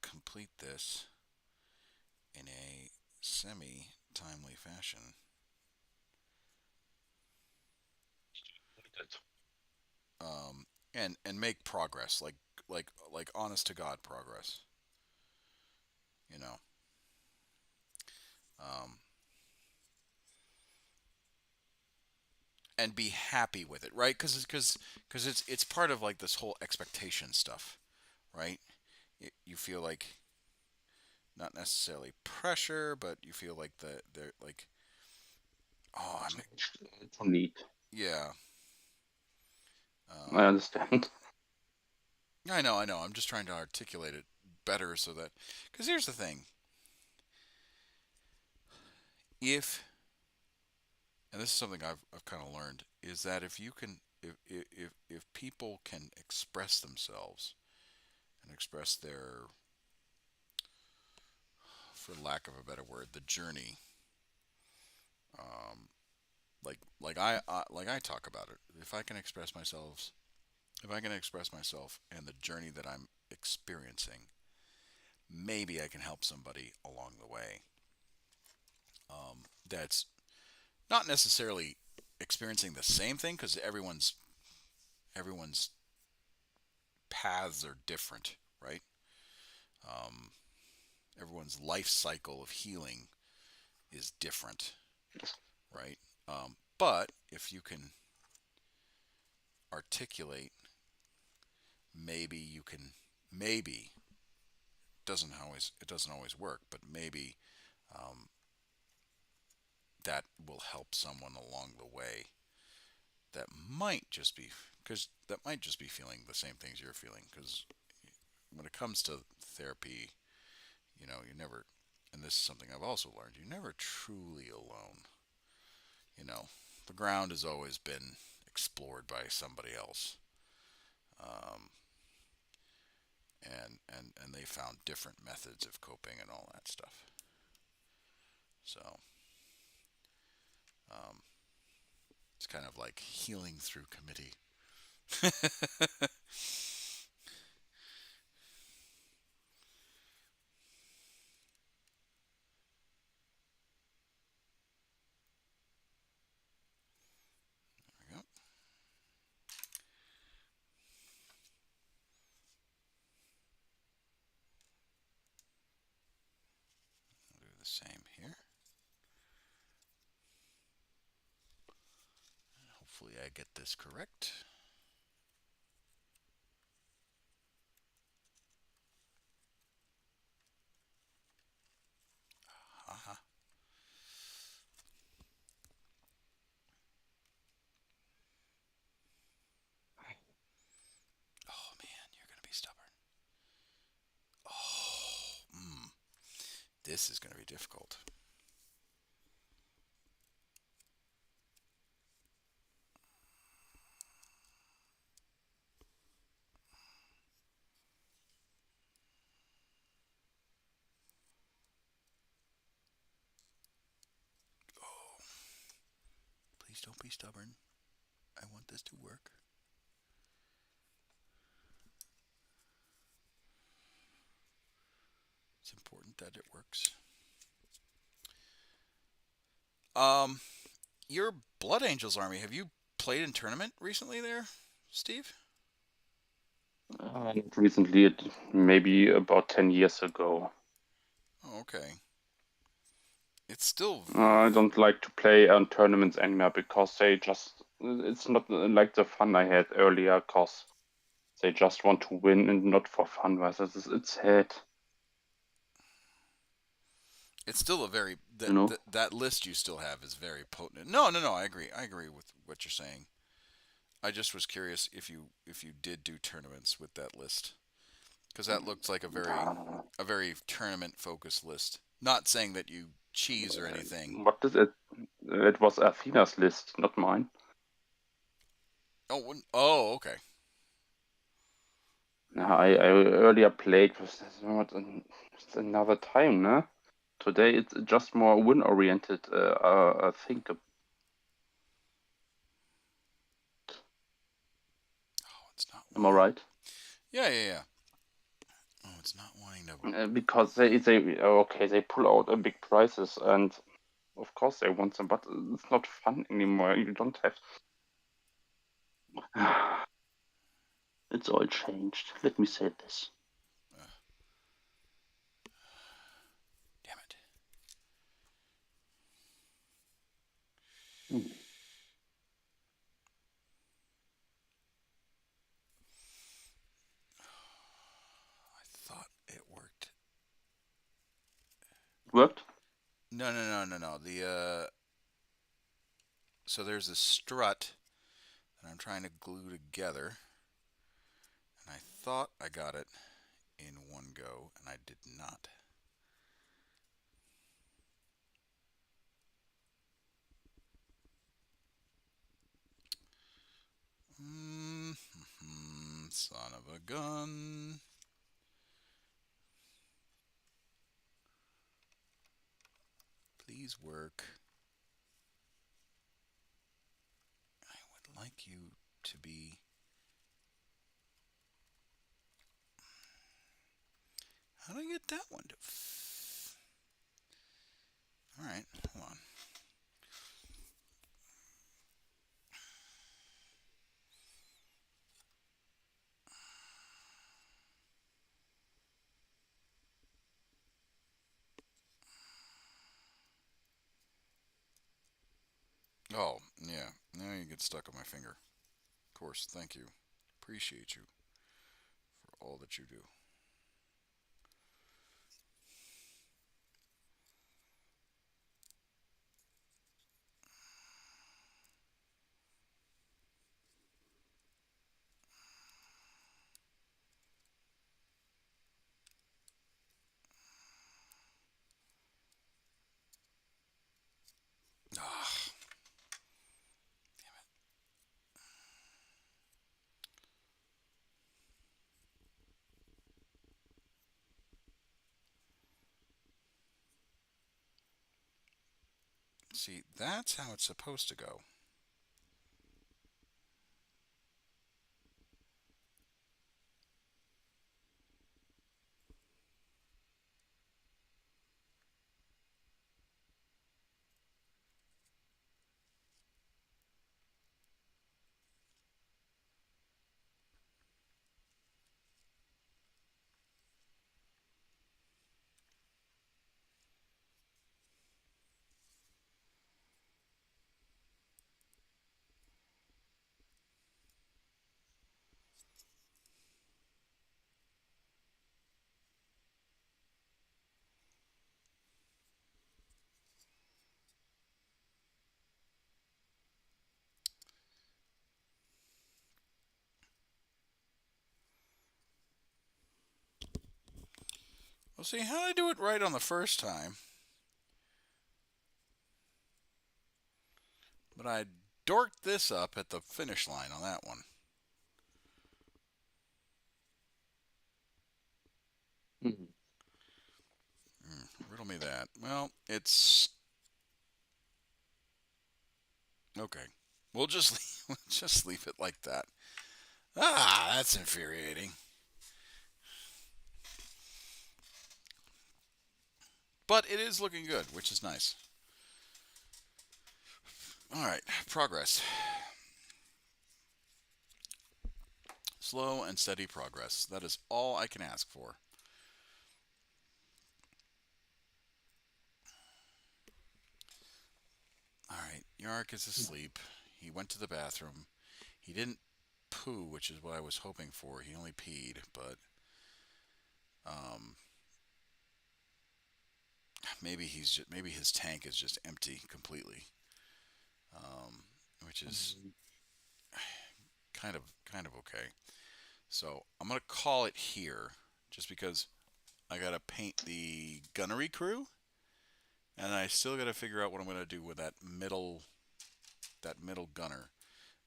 complete this in a semi-timely fashion. And make progress, like honest to God progress, you know. Um, and be happy with it, right? Because it's part of like this whole expectation stuff, right? You feel like not necessarily pressure, but you feel like they're like, oh, It's a need. yeah. I understand. I know. I'm just trying to articulate it better so that, because here's the thing: if, and this is something I've kind of learned, is that if you can, if people can express themselves and express their, for lack of a better word, the journey, um, like I talk about it. If I can express myself and the journey that I'm experiencing, maybe I can help somebody along the way. That's not necessarily experiencing the same thing because everyone's paths are different, right? Um, everyone's life cycle of healing is different, right? But if you can articulate, maybe you can, maybe it doesn't always work, but maybe um, that will help someone along the way that might just be feeling the same things you're feeling. Because when it comes to therapy, you never, and this is something I've also learned, you're never truly alone. The ground has always been explored by somebody else, um, and they found different methods of coping and all that stuff. So um, it's kind of like healing through committee. There we go. I'll do the same here. Hopefully I get this correct. Haha. Oh man, you're gonna be stubborn. Oh, this is gonna be difficult. Oh, please don't be stubborn. I want this to work. It's important that it works. Your Blood Angels army, have you played in tournament recently there, Steve? Not recently, maybe about 10 years ago. Oh, okay. It's still... I don't like to play on tournaments anymore because it's not like the fun I had earlier, because they just want to win and not for fun. It's sad. It's still a very... You know? That list you still have is very potent. No, I agree. I agree with what you're saying. I just was curious if you did do tournaments with that list, because that looked like a very tournament focused list. Not saying that you cheese or anything. What is it? It was Athena's list, not mine. Oh, okay. I earlier played with another time, no? Today it's just more win-oriented, I think. Oh, it's not. Am I right? Yeah. Oh, it's not wanting to. Because they pull out big prizes, and of course they want them, but it's not fun anymore. You don't have. It's all changed. Let me say this. Damn it. I thought it worked. Worked? No. So there's a strut that I'm trying to glue together, and I thought I got it in one go, and I did not. Son of a gun. Please work. I would like you to be... How do I get that one to... Alright, hold on. Oh, yeah. Now you get stuck on my finger. Of course, thank you. Appreciate you for all that you do. Ah, see, that's how it's supposed to go. Well, see, how did I do it right on the first time? But I dorked this up at the finish line on that one. Mhm. Riddle me that. Well, it's okay. We'll just we'll just leave it like that. Ah, that's infuriating. But it is looking good, which is nice. All right, progress. Slow and steady progress. That is all I can ask for. All right, Yark is asleep. He went to the bathroom. He didn't poo, which is what I was hoping for. He only peed, but um, maybe his tank is just empty completely, um, which is kind of okay. So I'm gonna call it here, just because I gotta paint the gunnery crew, and I still gotta figure out what I'm gonna do with that middle gunner.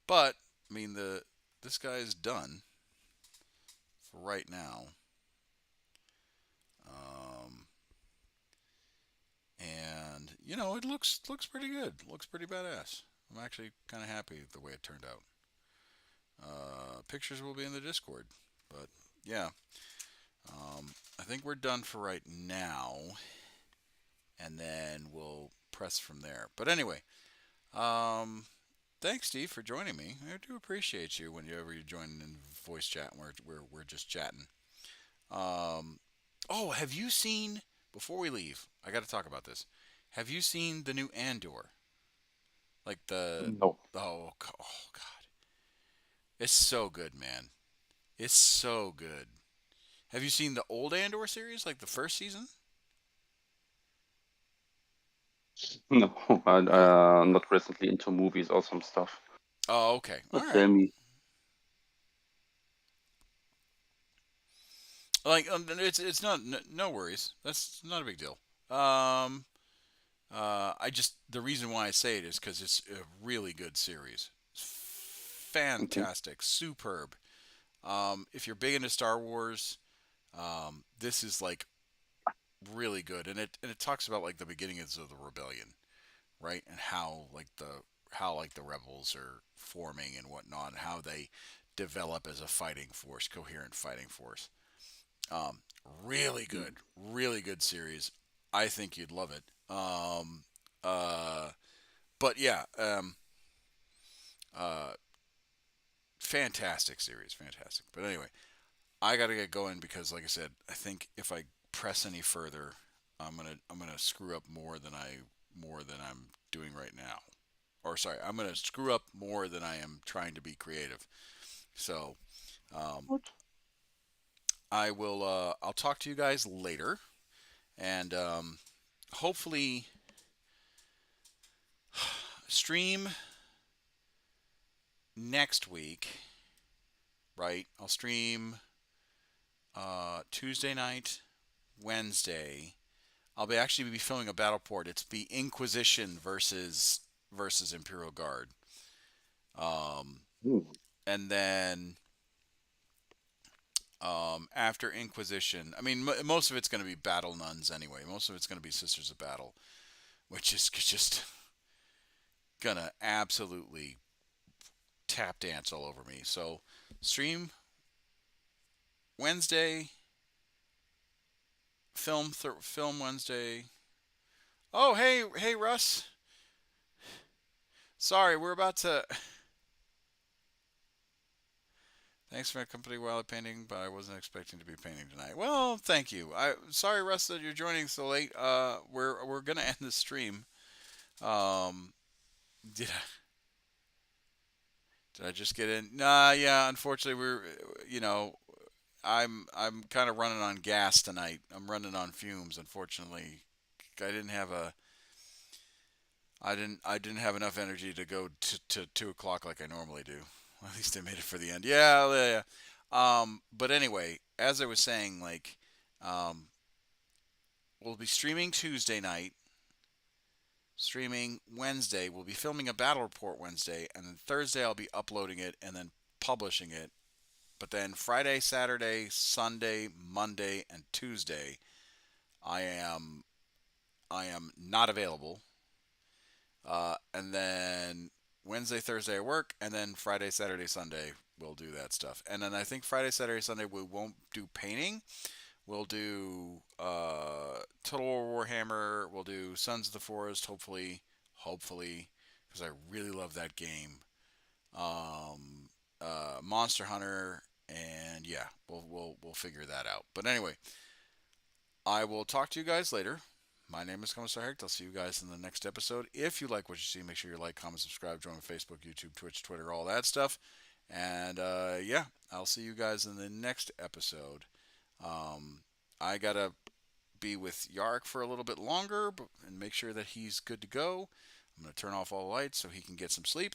But I mean this guy is done for right now. Um, and it looks pretty good. Looks pretty badass. I'm actually kind of happy with the way it turned out. Pictures will be in the Discord, but yeah, I think we're done for right now, and then we'll press from there. But anyway, um, thanks, Steve, for joining me. I do appreciate you whenever you join in voice chat. And we're just chatting. Um, oh, have you seen? Before we leave, I got to talk about this. Have you seen the new Andor? Like the No. oh god, it's so good, man. It's so good. Have you seen the old Andor series, like the first season? No, I'm Okay. not recently into movies or some stuff. Oh, okay. All But tell right. me. Like it's not no worries. That's not a big deal. Um, I just the reason why I say it is because it's a really good series. Okay. Fantastic, superb. If you're big into Star Wars, this is like really good, and it talks about like the beginnings of the rebellion, right, and how the rebels are forming and whatnot, and how they develop as a fighting force, coherent fighting force. Um, really good series. I think you'd love it. Uh, but yeah, uh, fantastic series, fantastic. But anyway, I gotta get going because, like I said, I think if I press any further, I'm gonna screw up more than I'm doing right now, or sorry, I'm going to screw up more than I am trying to be creative. So, um, Good. I'll talk to you guys later, and hopefully stream next week. Right, I'll stream Tuesday night, Wednesday. I'll actually be filming a battle port. It's the Inquisition versus Imperial Guard. Um, Ooh. and then after Inquisition, I mean, most of it's going to be Battle Nuns anyway. Most of it's going to be Sisters of Battle, which is just gonna absolutely tap dance all over me. So stream Wednesday, film Wednesday. Oh, hey Russ. Sorry, we're about to. Thanks for my company while painting, but I wasn't expecting to be painting tonight. Well, thank you. Sorry, Russ, that you're joining so late. We're gonna end the stream. Um, did I just get in? Nah, yeah. Unfortunately, I'm kind of running on gas tonight. I'm running on fumes. Unfortunately, I didn't have a I didn't have enough energy to go to 2 o'clock like I normally do. At least I made it for the end. Yeah, yeah. But anyway, as I was saying, like, um, we'll be streaming Tuesday night, streaming Wednesday. We'll be filming a battle report Wednesday, and then Thursday I'll be uploading it and then publishing it. But then Friday, Saturday, Sunday, Monday, and Tuesday, I am not available. And then Wednesday, Thursday I work, and then Friday, Saturday, Sunday we'll do that stuff. And then I think Friday, Saturday, Sunday we won't do painting. We'll do Total War Warhammer. We'll do Sons of the Forest. Hopefully, because I really love that game. Monster Hunter, and yeah, we'll figure that out. But anyway, I will talk to you guys later. My name is Commissar Hecht. I'll see you guys in the next episode. If you like what you see, make sure you like, comment, subscribe, join on Facebook, YouTube, Twitch, Twitter, all that stuff. And yeah, I'll see you guys in the next episode. I gotta be with Yark for a little bit longer and make sure that he's good to go. I'm gonna turn off all the lights so he can get some sleep.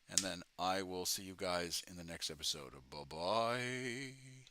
And then I will see you guys in the next episode. Bye bye.